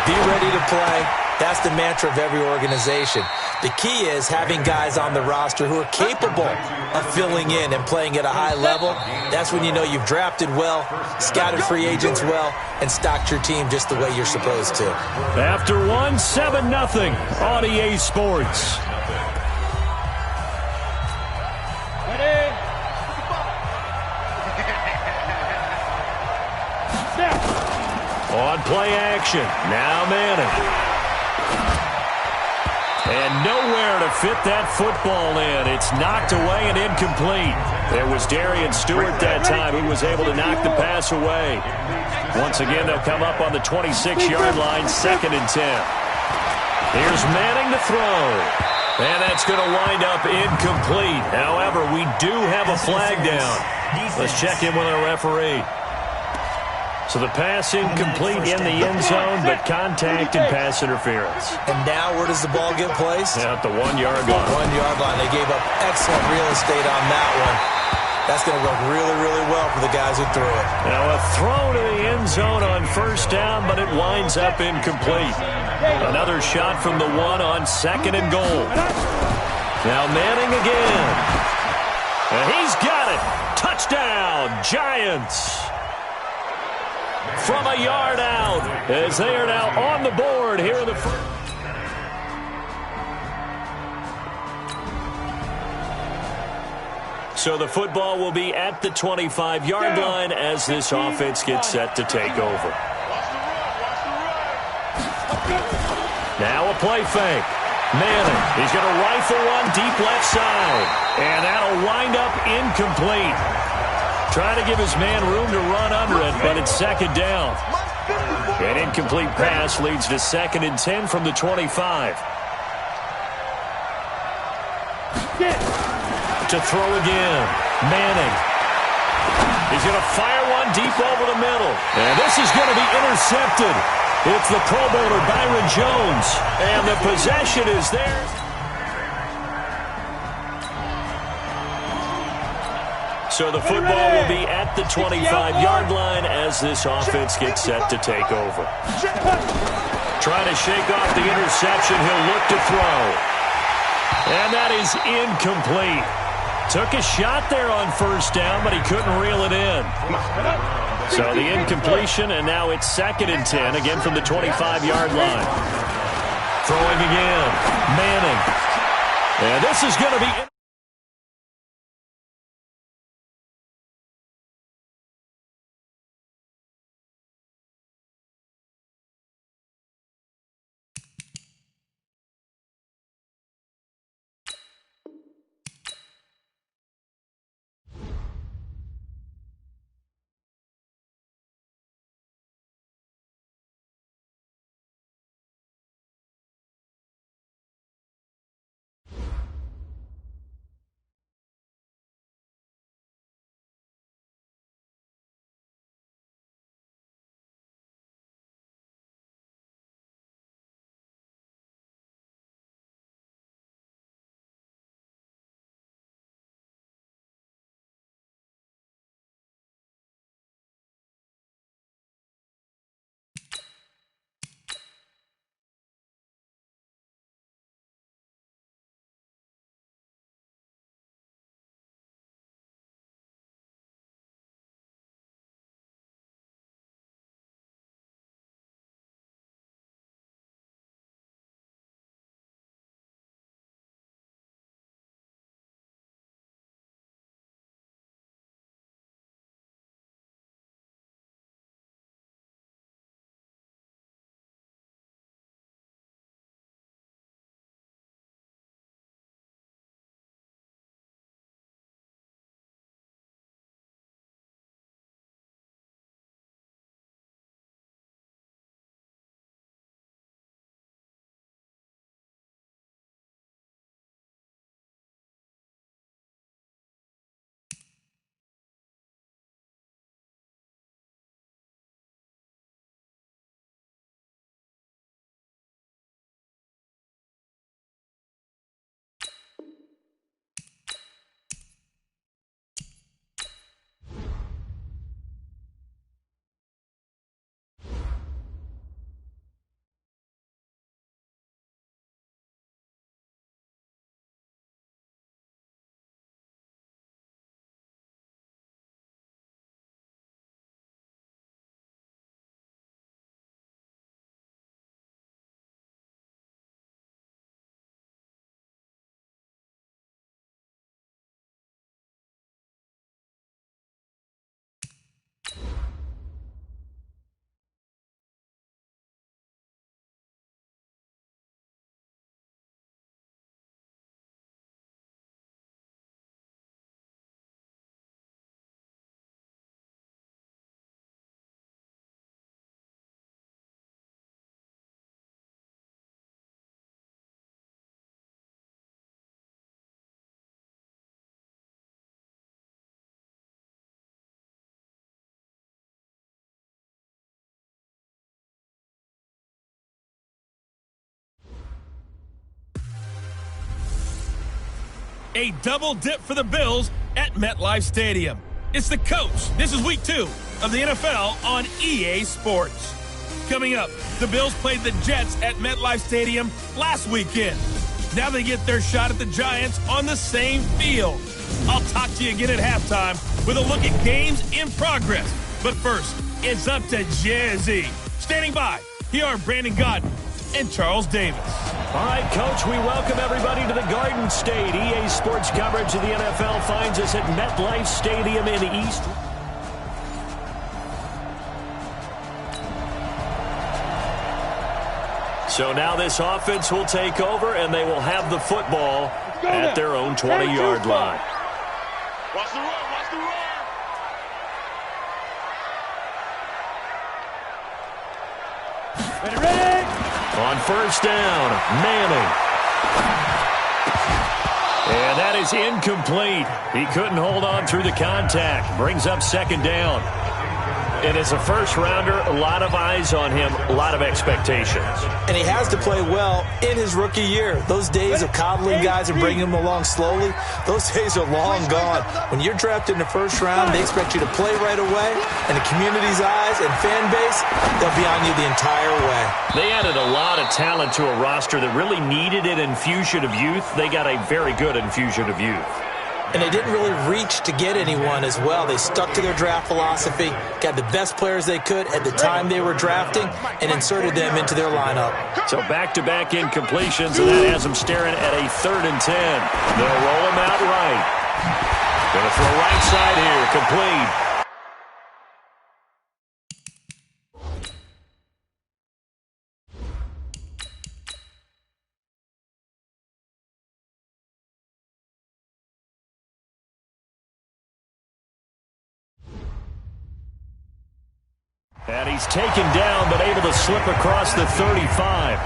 Be ready to play. That's the mantra of every organization. The key is having guys on the roster who are capable of filling in and playing at a high level. That's when you know you've drafted well, scouted free agents well, and stocked your team just the way you're supposed to. After 7-0 on EA Sports. On play action, now Manning. And nowhere to fit that football in. It's knocked away and incomplete. It was Darian Stewart that time who was able to knock the pass away. Once again, they'll come up on the 26-yard line, 2nd and 10. Here's Manning to throw. And that's going to wind up incomplete. However, we do have a flag down. Let's check in with our referee. So the pass incomplete in the end zone, but contact and pass interference. And now where does the ball get placed? Yeah, at the 1-yard line. 1-yard line. They gave up excellent real estate on that one. That's going to work really, really well for the guys who threw it. Now a throw to the end zone on 1st down, but it winds up incomplete. Another shot from the 1 on 2nd and goal. Now Manning again. And he's got it. Touchdown, Giants. From a yard out, as they are now on the board here in the first. So the football will be at the 25-yard line as this offense gets set to take over. Now a play fake. Manning, he's going to rifle one deep left side, and that'll wind up incomplete. Trying to give his man room to run under it, but it's 2nd down. An incomplete pass leads to 2nd and 10 from the 25. To throw again. Manning. He's going to fire one deep over the middle. And this is going to be intercepted. It's the Pro Bowler Byron Jones. And the possession is theirs. So the football will be at the 25-yard line as this offense gets set to take over. Trying to shake off the interception. He'll look to throw. And that is incomplete. Took a shot there on 1st down, but he couldn't reel it in. So the incompletion, and now it's 2nd and 10, again from the 25-yard line. Throwing again. Manning. And this is going to be... A double dip for the Bills at MetLife Stadium. It's the coach. This is week 2 of the NFL on EA Sports. Coming up, the Bills played the Jets at MetLife Stadium last weekend. Now they get their shot at the Giants on the same field. I'll talk to you again at halftime with a look at games in progress. But first, it's up to Jazzy. Standing by, here are Brandon Godden and Charles Davis. All right, Coach, we welcome everybody to the Garden State. EA Sports coverage of the NFL finds us at MetLife Stadium in East. So now this offense will take over, and they will have the football at their own 20-yard line. Watch the run, watch the run. Ready. On first down, Manning. And that is incomplete. He couldn't hold on through the contact. Brings up second down. And as a first-rounder, a lot of eyes on him, a lot of expectations. And he has to play well in his rookie year. Those days of coddling guys and bringing them along slowly, those days are long gone. When you're drafted in the first round, they expect you to play right away. And the community's eyes and fan base, they'll be on you the entire way. They added a lot of talent to a roster that really needed an infusion of youth. They got a very good infusion of youth. And they didn't really reach to get anyone as well. They stuck to their draft philosophy, got the best players they could at the time they were drafting, and inserted them into their lineup. So back-to-back incompletions, and that has them staring at a 3rd and 10. They'll roll him out right. Going to throw right side here, complete. And he's taken down, but able to slip across the 35.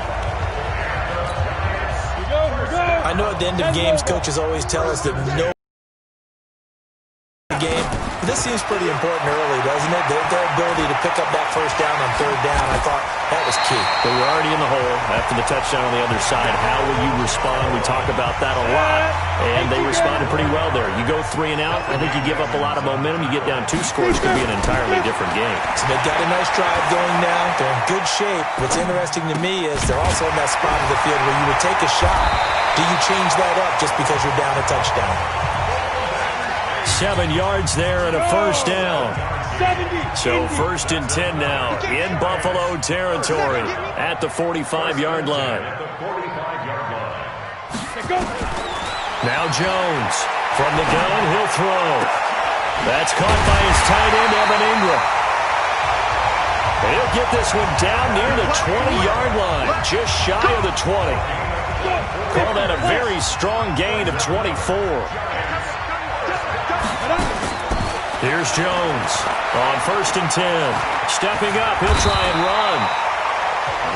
I know at the end of games, coaches always tell us that no game. This seems pretty important early, doesn't it? Their ability to pick up that first down on 3rd down, I thought that was key. They were already in the hole after the touchdown on the other side. How will you respond? We talk about that a lot, and they responded pretty well there. You go 3 and out, I think you give up a lot of momentum. You get down 2 scores, could be an entirely different game. So they've got a nice drive going now. They're in good shape. What's interesting to me is they're also in that spot of the field where you would take a shot. Do you change that up just because you're down a touchdown? 7 yards there and a first down. So 1st and 10 now in Buffalo territory at the 45-yard line. Now Jones from the gun, he'll throw. That's caught by his tight end, Evan Ingram. He'll get this one down near the 20-yard line, just shy of the 20. Call that a very strong gain of 24. Here's Jones on 1st and 10. Stepping up, he'll try and run.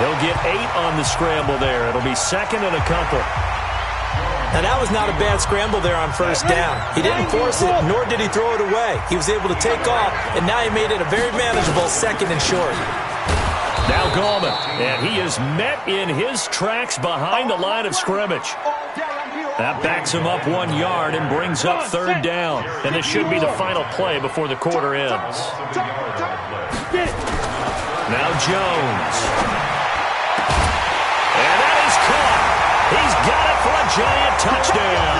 He'll get 8 on the scramble there. It'll be 2nd and a couple. Now, that was not a bad scramble there on 1st down. He didn't force it, nor did he throw it away. He was able to take off, and now he made it a very manageable 2nd and short. Now Gallman, and he is met in his tracks behind the line of scrimmage. That backs him up 1 yard and brings up 3rd down. And this should be the final play before the quarter ends. Now Jones. And that is caught. He's got it for a giant touchdown.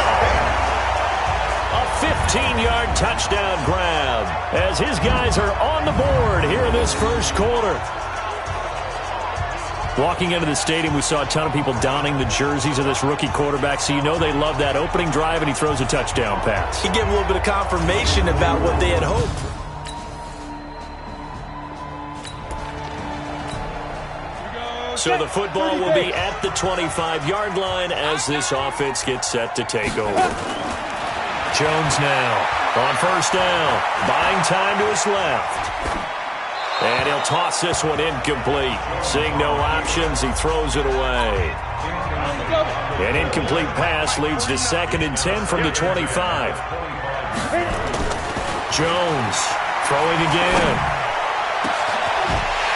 A 15-yard touchdown grab as his guys are on the board here in this first quarter. Walking into the stadium, we saw a ton of people donning the jerseys of this rookie quarterback, so you know they love that opening drive, and he throws a touchdown pass. He gave a little bit of confirmation about what they had hoped. So the football will be at the 25-yard line as this offense gets set to take over. Jones now on 1st down, buying time to his left. And he'll toss this one incomplete. Seeing no options, he throws it away. An incomplete pass leads to 2nd and 10 from the 25. Jones throwing again.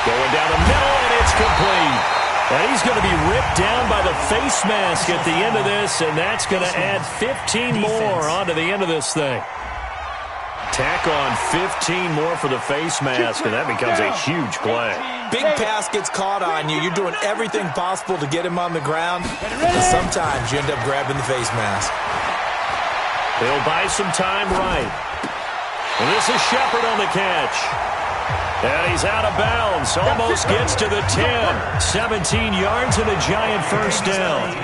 Going down the middle, and it's complete. And he's going to be ripped down by the face mask at the end of this, and that's going to add 15 more onto the end of this thing. Tack on 15 more for the face mask, and that becomes a huge play. Big pass gets caught on you. You're doing everything possible to get him on the ground, and sometimes you end up grabbing the face mask. He'll buy some time right. And this is Shepard on the catch. And he's out of bounds. Almost gets to the 10. 17 yards and a giant first down.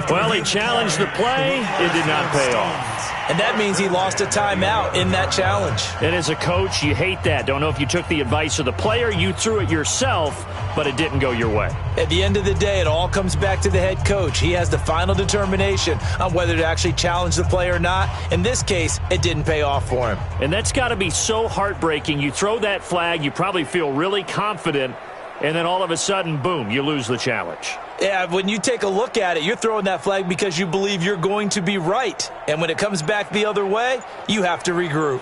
Well, he challenged the play. It did not pay off. And that means he lost a timeout in that challenge. And as a coach, you hate that. Don't know if you took the advice of the player, you threw it yourself, but it didn't go your way. At the end of the day, it all comes back to the head coach. He has the final determination on whether to actually challenge the play or not. In this case, it didn't pay off for him. And that's got to be so heartbreaking. You throw that flag, you probably feel really confident, and then all of a sudden, boom, you lose the challenge. Yeah, when you take a look at it, you're throwing that flag because you believe you're going to be right. And when it comes back the other way, you have to regroup.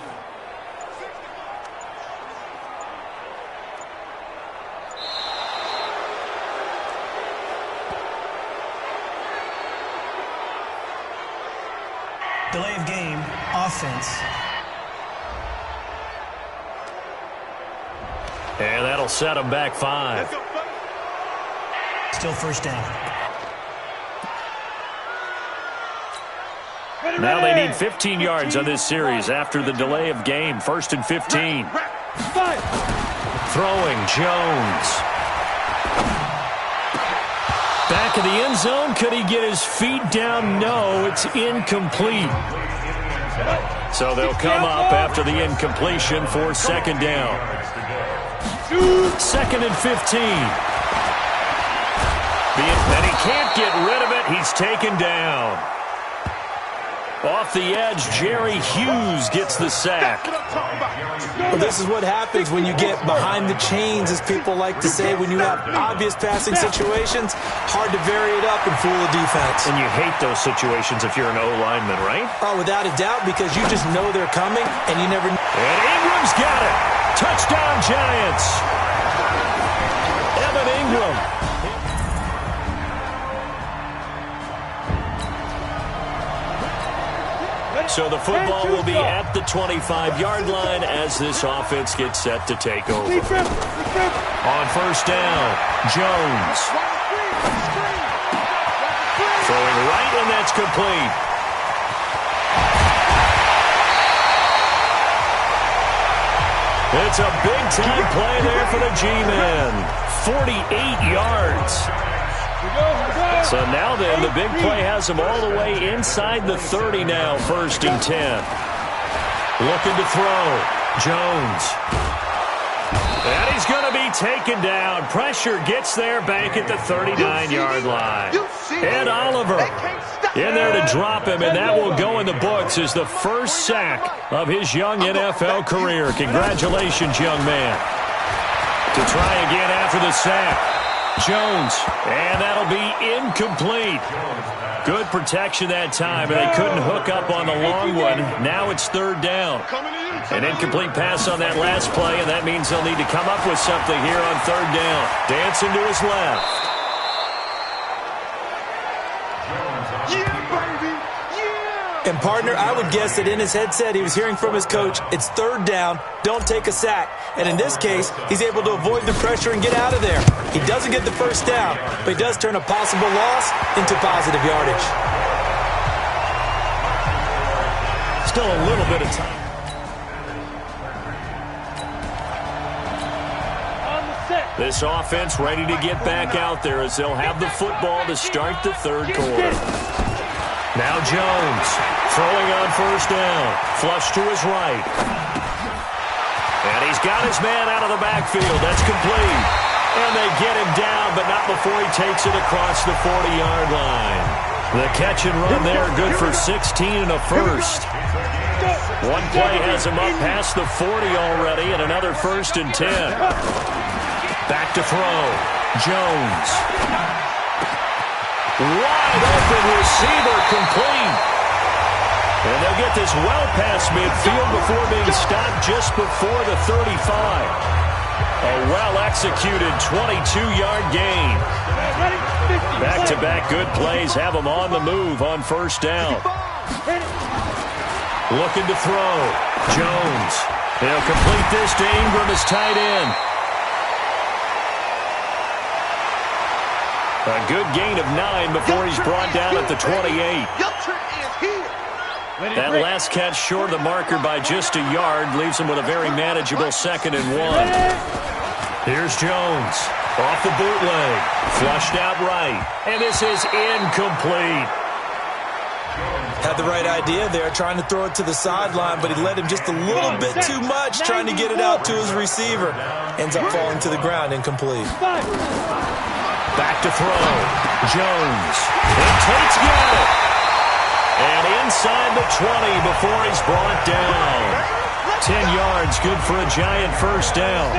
Delay of game, offense. And that'll set him back 5. Still first down. Now they need 15 yards on this series after the delay of game. 1st and 15. Throwing Jones. Back of the end zone. Could he get his feet down? No, it's incomplete. So they'll come up after the incompletion for 2nd down. 2nd and 15. And he can't get rid of it. He's taken down. Off the edge, Jerry Hughes gets the sack. Well, this is what happens when you get behind the chains, as people like to say. When you have obvious passing situations, hard to vary it up and fool the defense. And you hate those situations if you're an O-lineman, right? Oh, without a doubt, because you just know they're coming, and you never... And Ingram's got it. Touchdown, Giants. Evan Ingram. So the football will be at the 25-yard line as this offense gets set to take over. On 1st down, Jones. Throwing right, and that's complete. It's a big-time play there for the G-men. 48 yards. So now then, the big play has him all the way inside the 30 now, 1st and 10. Looking to throw. Jones. And he's going to be taken down. Pressure gets there back at the 39-yard line. Ed Oliver in there to drop him, and that will go in the books as the first sack of his young NFL career. Congratulations, young man. To try again after the sack. Jones, and that'll be incomplete. Good protection that time, and they couldn't hook up on the long one. Now it's 3rd down. An incomplete pass on that last play, and that means they'll need to come up with something here on 3rd down. Dancing to his left. And, partner, I would guess that in his headset he was hearing from his coach, it's 3rd down, don't take a sack. And in this case, he's able to avoid the pressure and get out of there. He doesn't get the first down, but he does turn a possible loss into positive yardage. Still a little bit of time. This offense ready to get back out there as they'll have the football to start the 3rd quarter. Now Jones throwing on 1st down. Flush to his right. And he's got his man out of the backfield. That's complete. And they get him down, but not before he takes it across the 40-yard line. The catch and run there, good for 16 and a first. One play has him up past the 40 already, and another 1st and 10. Back to throw. Jones. Wide open receiver, complete. And they'll get this well past midfield before being stopped just before the 35. A well-executed 22-yard gain. Back-to-back good plays have them on the move on first down. Looking to throw. Jones. He'll complete this to Ingram as tight end. A good gain of 9 before he's brought down at the 28. That last catch short of the marker by just a yard leaves him with a very manageable 2nd and 1. Here's Jones. Off the bootleg. Flushed out right. And this is incomplete. Had the right idea there, trying to throw it to the sideline, but he led him just a little bit too much, trying to get it out to his receiver. Ends up falling to the ground, incomplete. Back to throw. Jones. And Tate's got it. And inside the 20 before he's brought down. 10 yards, good for a Giant first down.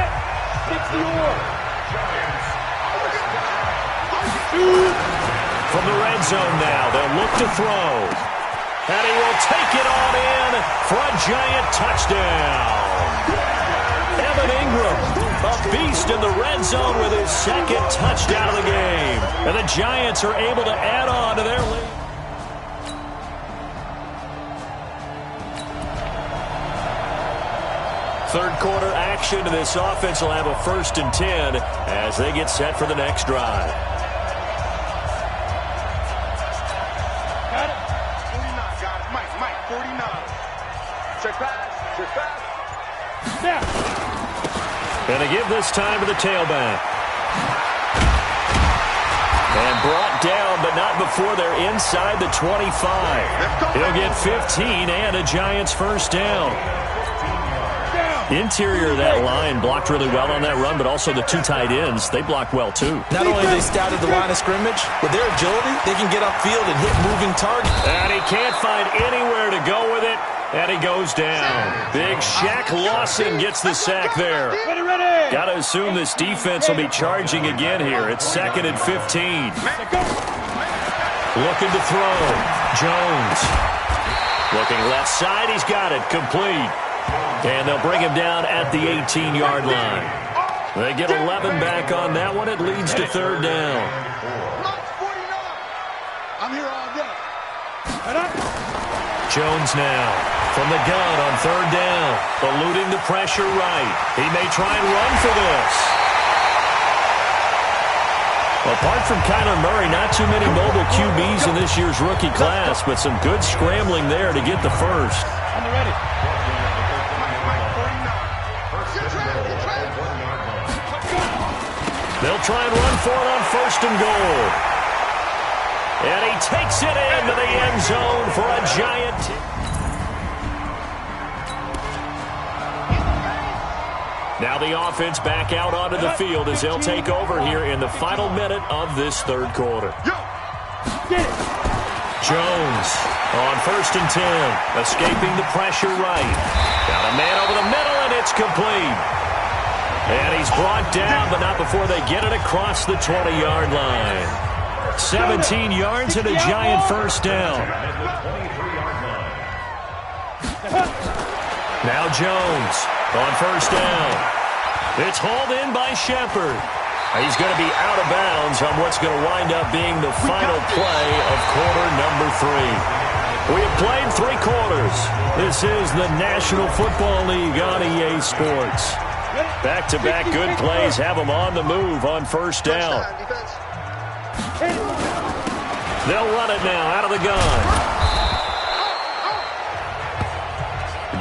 From the red zone now, they'll look to throw. And he will take it on in for a Giant touchdown. Evan Ingram, a beast in the red zone with his 2nd touchdown of the game. And the Giants are able to add on to their lead. Third quarter action to this offense will have a 1st and 10 as they get set for the next drive. Got it. 49, got it. Mike, 49. Check back. Snap. And they give this time to the tailback. And brought down, but not before they're inside the 25. He'll get 15 and a Giants first down. Interior of that line blocked really well on that run, but also the 2 tight ends, they blocked well too. Not only they scouted the line of scrimmage, with their agility, they can get upfield and hit moving targets. And he can't find anywhere to go with it, and he goes down. Big Shaq Lawson gets the sack there. Got to assume this defense will be charging again here. It's 2nd and 15. Looking to throw. Jones. Looking left side, he's got it. Complete. And they'll bring him down at the 18-yard line. They get 11 back on that one. It leads to 3rd down. I'm here all day. Jones now from the gun on 3rd down. Eluding the pressure right. He may try and run for this. Apart from Kyler Murray, not too many mobile QBs in this year's rookie class, but some good scrambling there to get the first. I'm ready. They'll try and run for it on 1st and goal. And he takes it into the end zone for a Giant. Now the offense back out onto the field as they'll take over here in the final minute of this 3rd quarter. Jones on 1st and 10, escaping the pressure right. Got a man over the middle, and it's complete. And he's brought down, but not before they get it across the 20-yard line. 17 yards and a Giant first down. Now Jones on 1st down. It's hauled in by Shepard. He's going to be out of bounds on what's going to wind up being the final play of quarter number 3. We have played 3 quarters. This is the National Football League on EA Sports. Back-to-back good plays have them on the move on 1st down. They'll run it now out of the gun.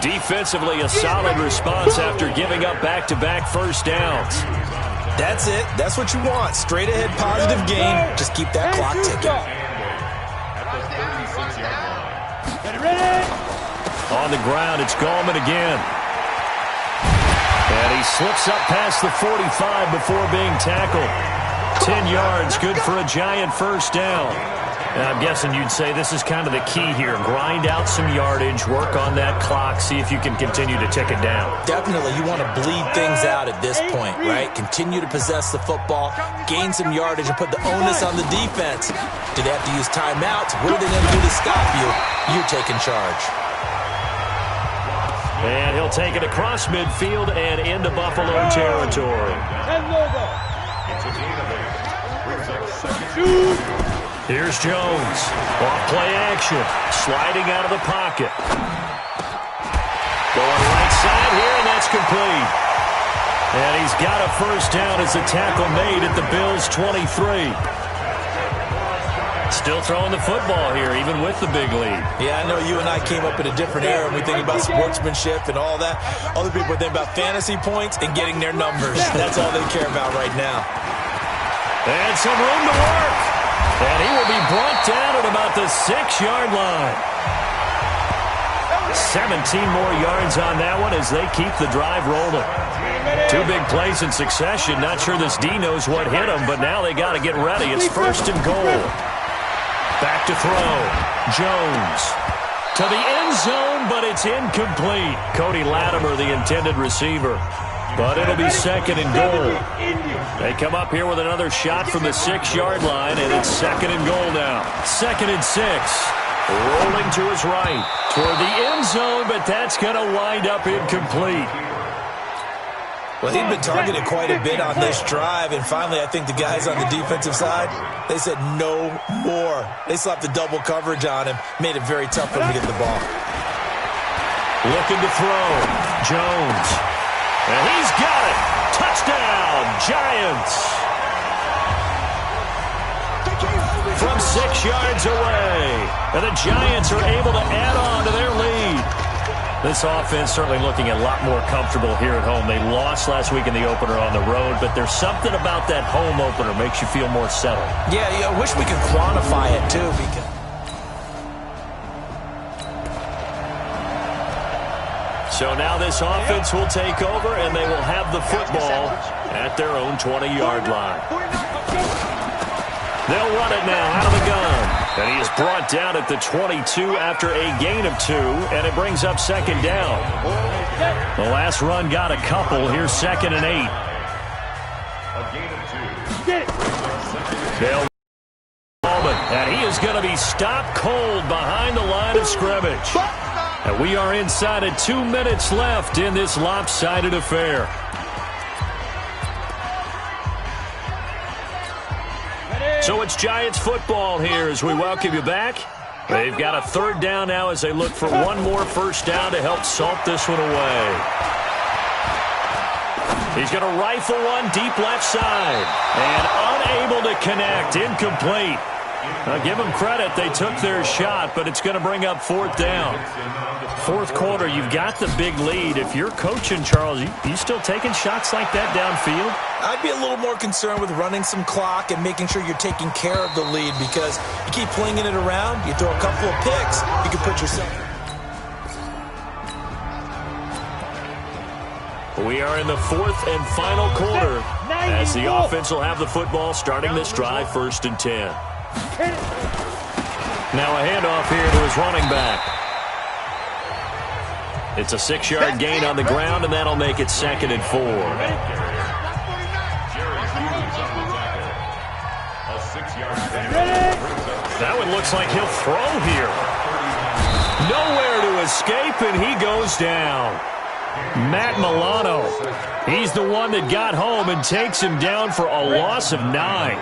Defensively, a solid response after giving up back-to-back 1st downs. That's it. That's what you want. Straight ahead positive gain. Just keep that clock ticking. On the ground, it's Gallman again. And he slips up past the 45 before being tackled. 10 yards, good for a Giant first down. I'm guessing you'd say this is kind of the key here. Grind out some yardage, work on that clock, see if you can continue to tick it down. Definitely. You want to bleed things out at this point, right? Continue to possess the football, gain some yardage, and put the onus on the defense. Do they have to use timeouts? What are they going to do to stop you? You're taking charge. And he'll take it across midfield and into Buffalo territory. Here's Jones. Off play action. Sliding out of the pocket. Going right side here, and that's complete. And he's got a first down as the tackle made at the Bills' 23. Still throwing the football here, even with the big lead. Yeah, I know you and I came up in a different era, and we think about sportsmanship and all that. Other people think about fantasy points and getting their numbers. That's all they care about right now. And some room to work. And he will be brought down at about the 6-yard line. 17 more yards on that one as they keep the drive rolling. 2 big plays in succession. Not sure this D knows what hit him, but now they got to get ready. It's 1st and goal. Back to throw. Jones to the end zone, but it's incomplete. Cody Latimer, the intended receiver. But it'll be 2nd and goal. They come up here with another shot from the 6-yard line, and it's 2nd and goal now. 2nd and 6. Rolling to his right toward the end zone, but that's going to wind up incomplete. Well, he'd been targeted quite a bit on this drive, and finally I think the guys on the defensive side, they said no more. They slapped the double coverage on him, made it very tough for him to get the ball. Looking to throw. Jones. And he's got it. Touchdown, Giants. From 6 yards away. And the Giants are able to add on to their lead. This offense certainly looking a lot more comfortable here at home. They lost last week in the opener on the road, but there's something about that home opener makes you feel more settled. Yeah, I wish we could quantify it, too, because... So now this offense will take over, and they will have the football at their own 20-yard line. They'll run it now out of the gun. And he is brought down at the 22 after a gain of 2, and it brings up 2nd down. The last run got a couple. Here's 2nd and 8. Dale Ballman, and he is going to be stopped cold behind the line of scrimmage. And we are inside of 2 minutes left in this lopsided affair. So it's Giants football here as we welcome you back. They've got a 3rd down now as they look for one more first down to help salt this one away. He's going to rifle one deep left side. And unable to connect. Incomplete. Give them credit. They took their shot, but it's going to bring up 4th down. 4th quarter, you've got the big lead. If you're coaching, Charles, you still taking shots like that downfield? I'd be a little more concerned with running some clock and making sure you're taking care of the lead, because you keep flinging it around, you throw a couple of picks, you can put yourself... We are in the 4th and final quarter as the offense will have the football starting this drive 1st and 10. Now a handoff here to his running back. It's a 6-yard gain on the ground, and that'll make it 2nd and 4. That one looks like he'll throw here. Nowhere to escape, and he goes down. Matt Milano. He's the one that got home and takes him down for a loss of 9.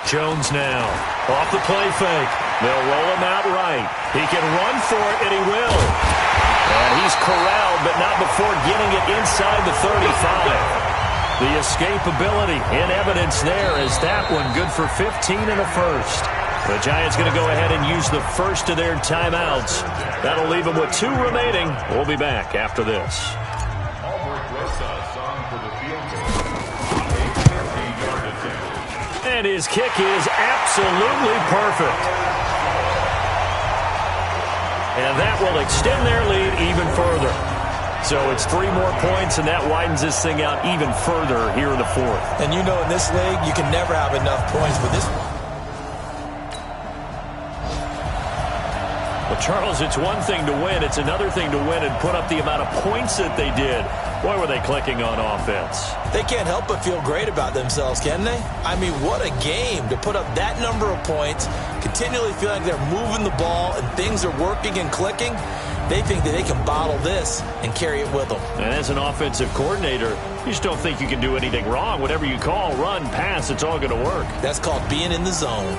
Jones now, off the play fake. They'll roll him out right. He can run for it, and he will. And he's corralled, but not before getting it inside the 35. The escapability in evidence there as that one good for 15 and a first. The Giants going to go ahead and use the first of their timeouts. That'll leave them with 2 remaining. We'll be back after this. And his kick is absolutely perfect. And that will extend their lead even further. So it's 3 more points, and that widens this thing out even further here in the fourth. And you know in this league, you can never have enough points, but this... Well, Charles, it's one thing to win. It's another thing to win and put up the amount of points that they did. Boy, were they clicking on offense. They can't help but feel great about themselves, can they? I mean, what a game to put up that number of points, continually feeling like they're moving the ball and things are working and clicking. They think that they can bottle this and carry it with them. And as an offensive coordinator, you just don't think you can do anything wrong. Whatever you call, run, pass, it's all going to work. That's called being in the zone.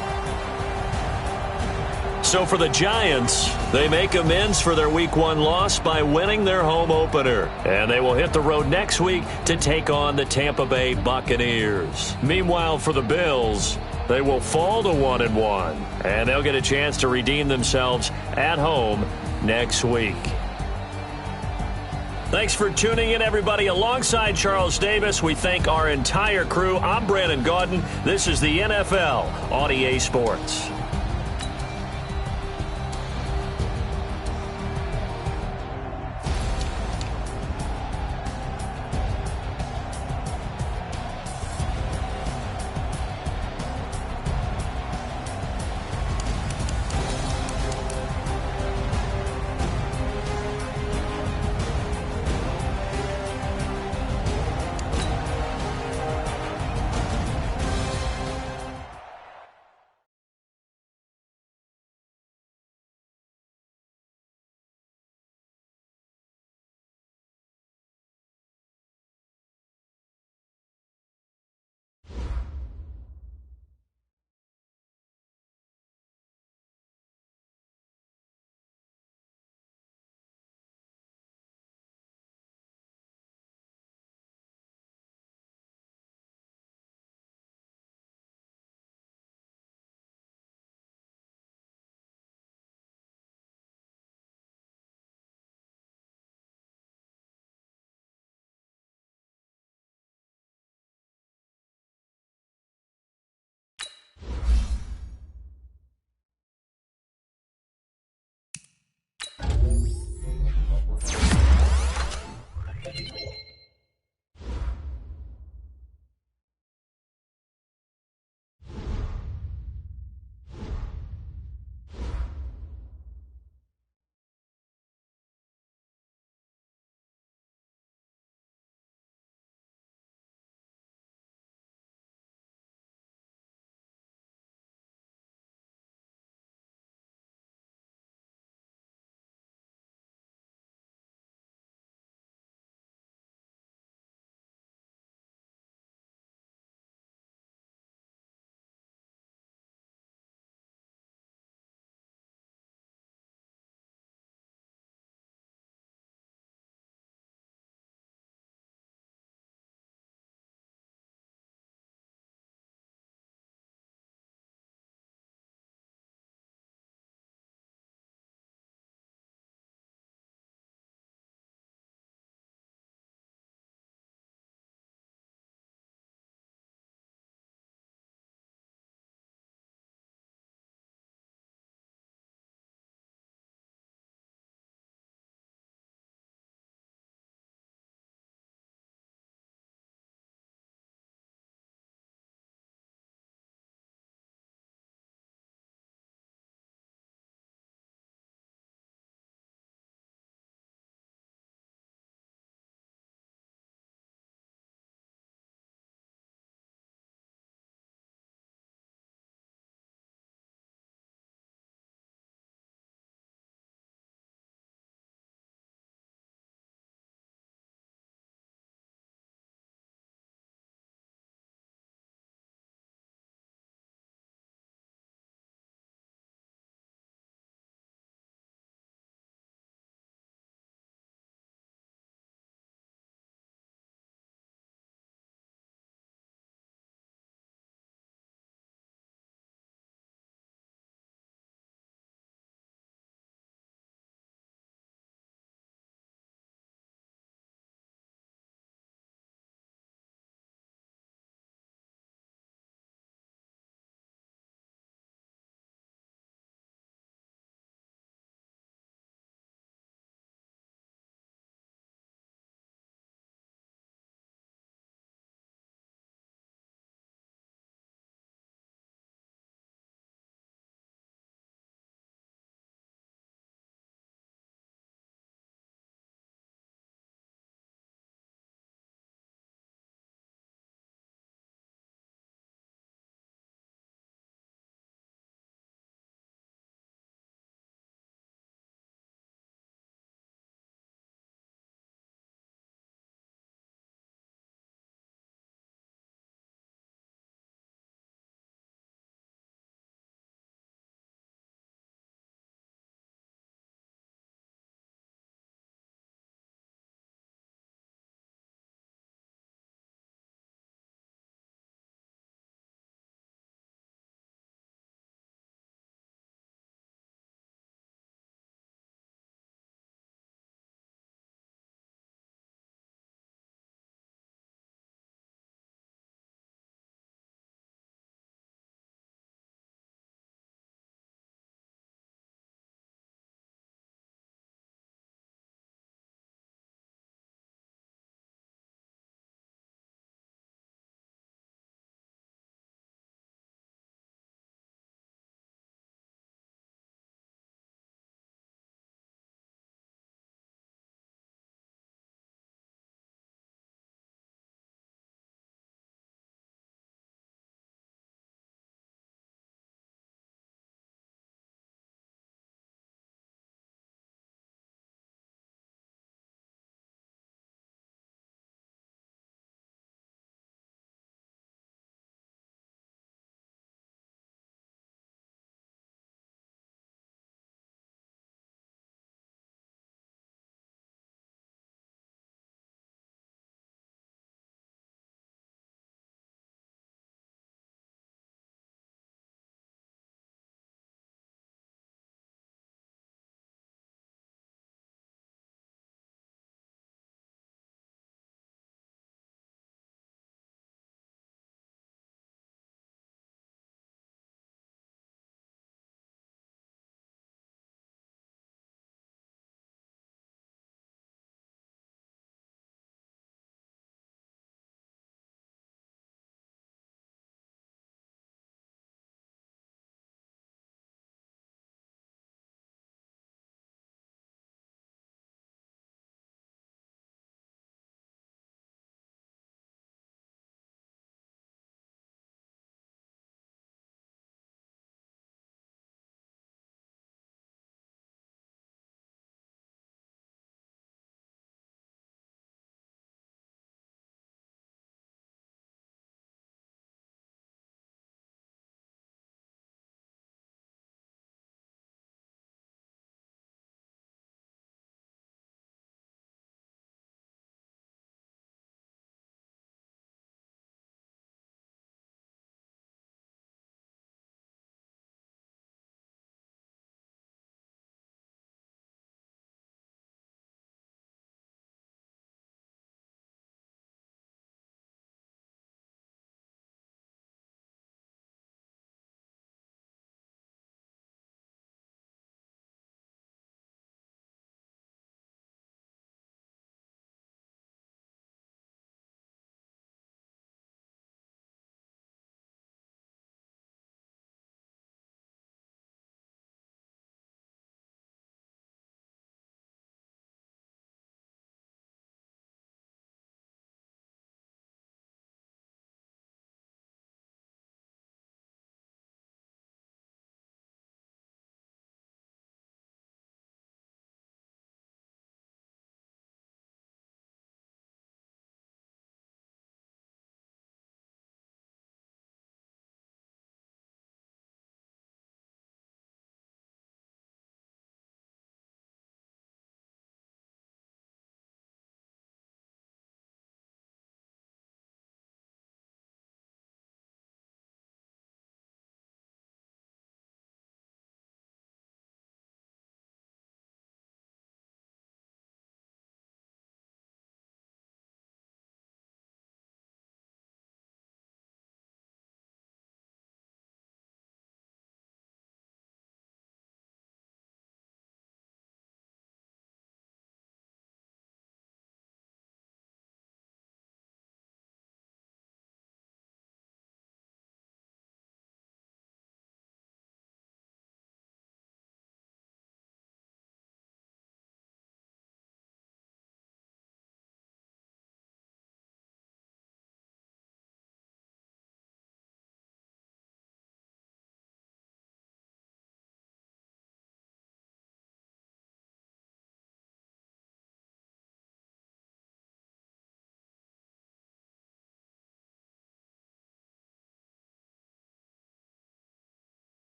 So for the Giants, they make amends for their Week 1 loss by winning their home opener. And they will hit the road next week to take on the Tampa Bay Buccaneers. Meanwhile, for the Bills, they will fall to 1-1. And they'll get a chance to redeem themselves at home next week. Thanks for tuning in, everybody. Alongside Charles Davis, we thank our entire crew. I'm Brandon Gaudin. This is the NFL on EA Sports.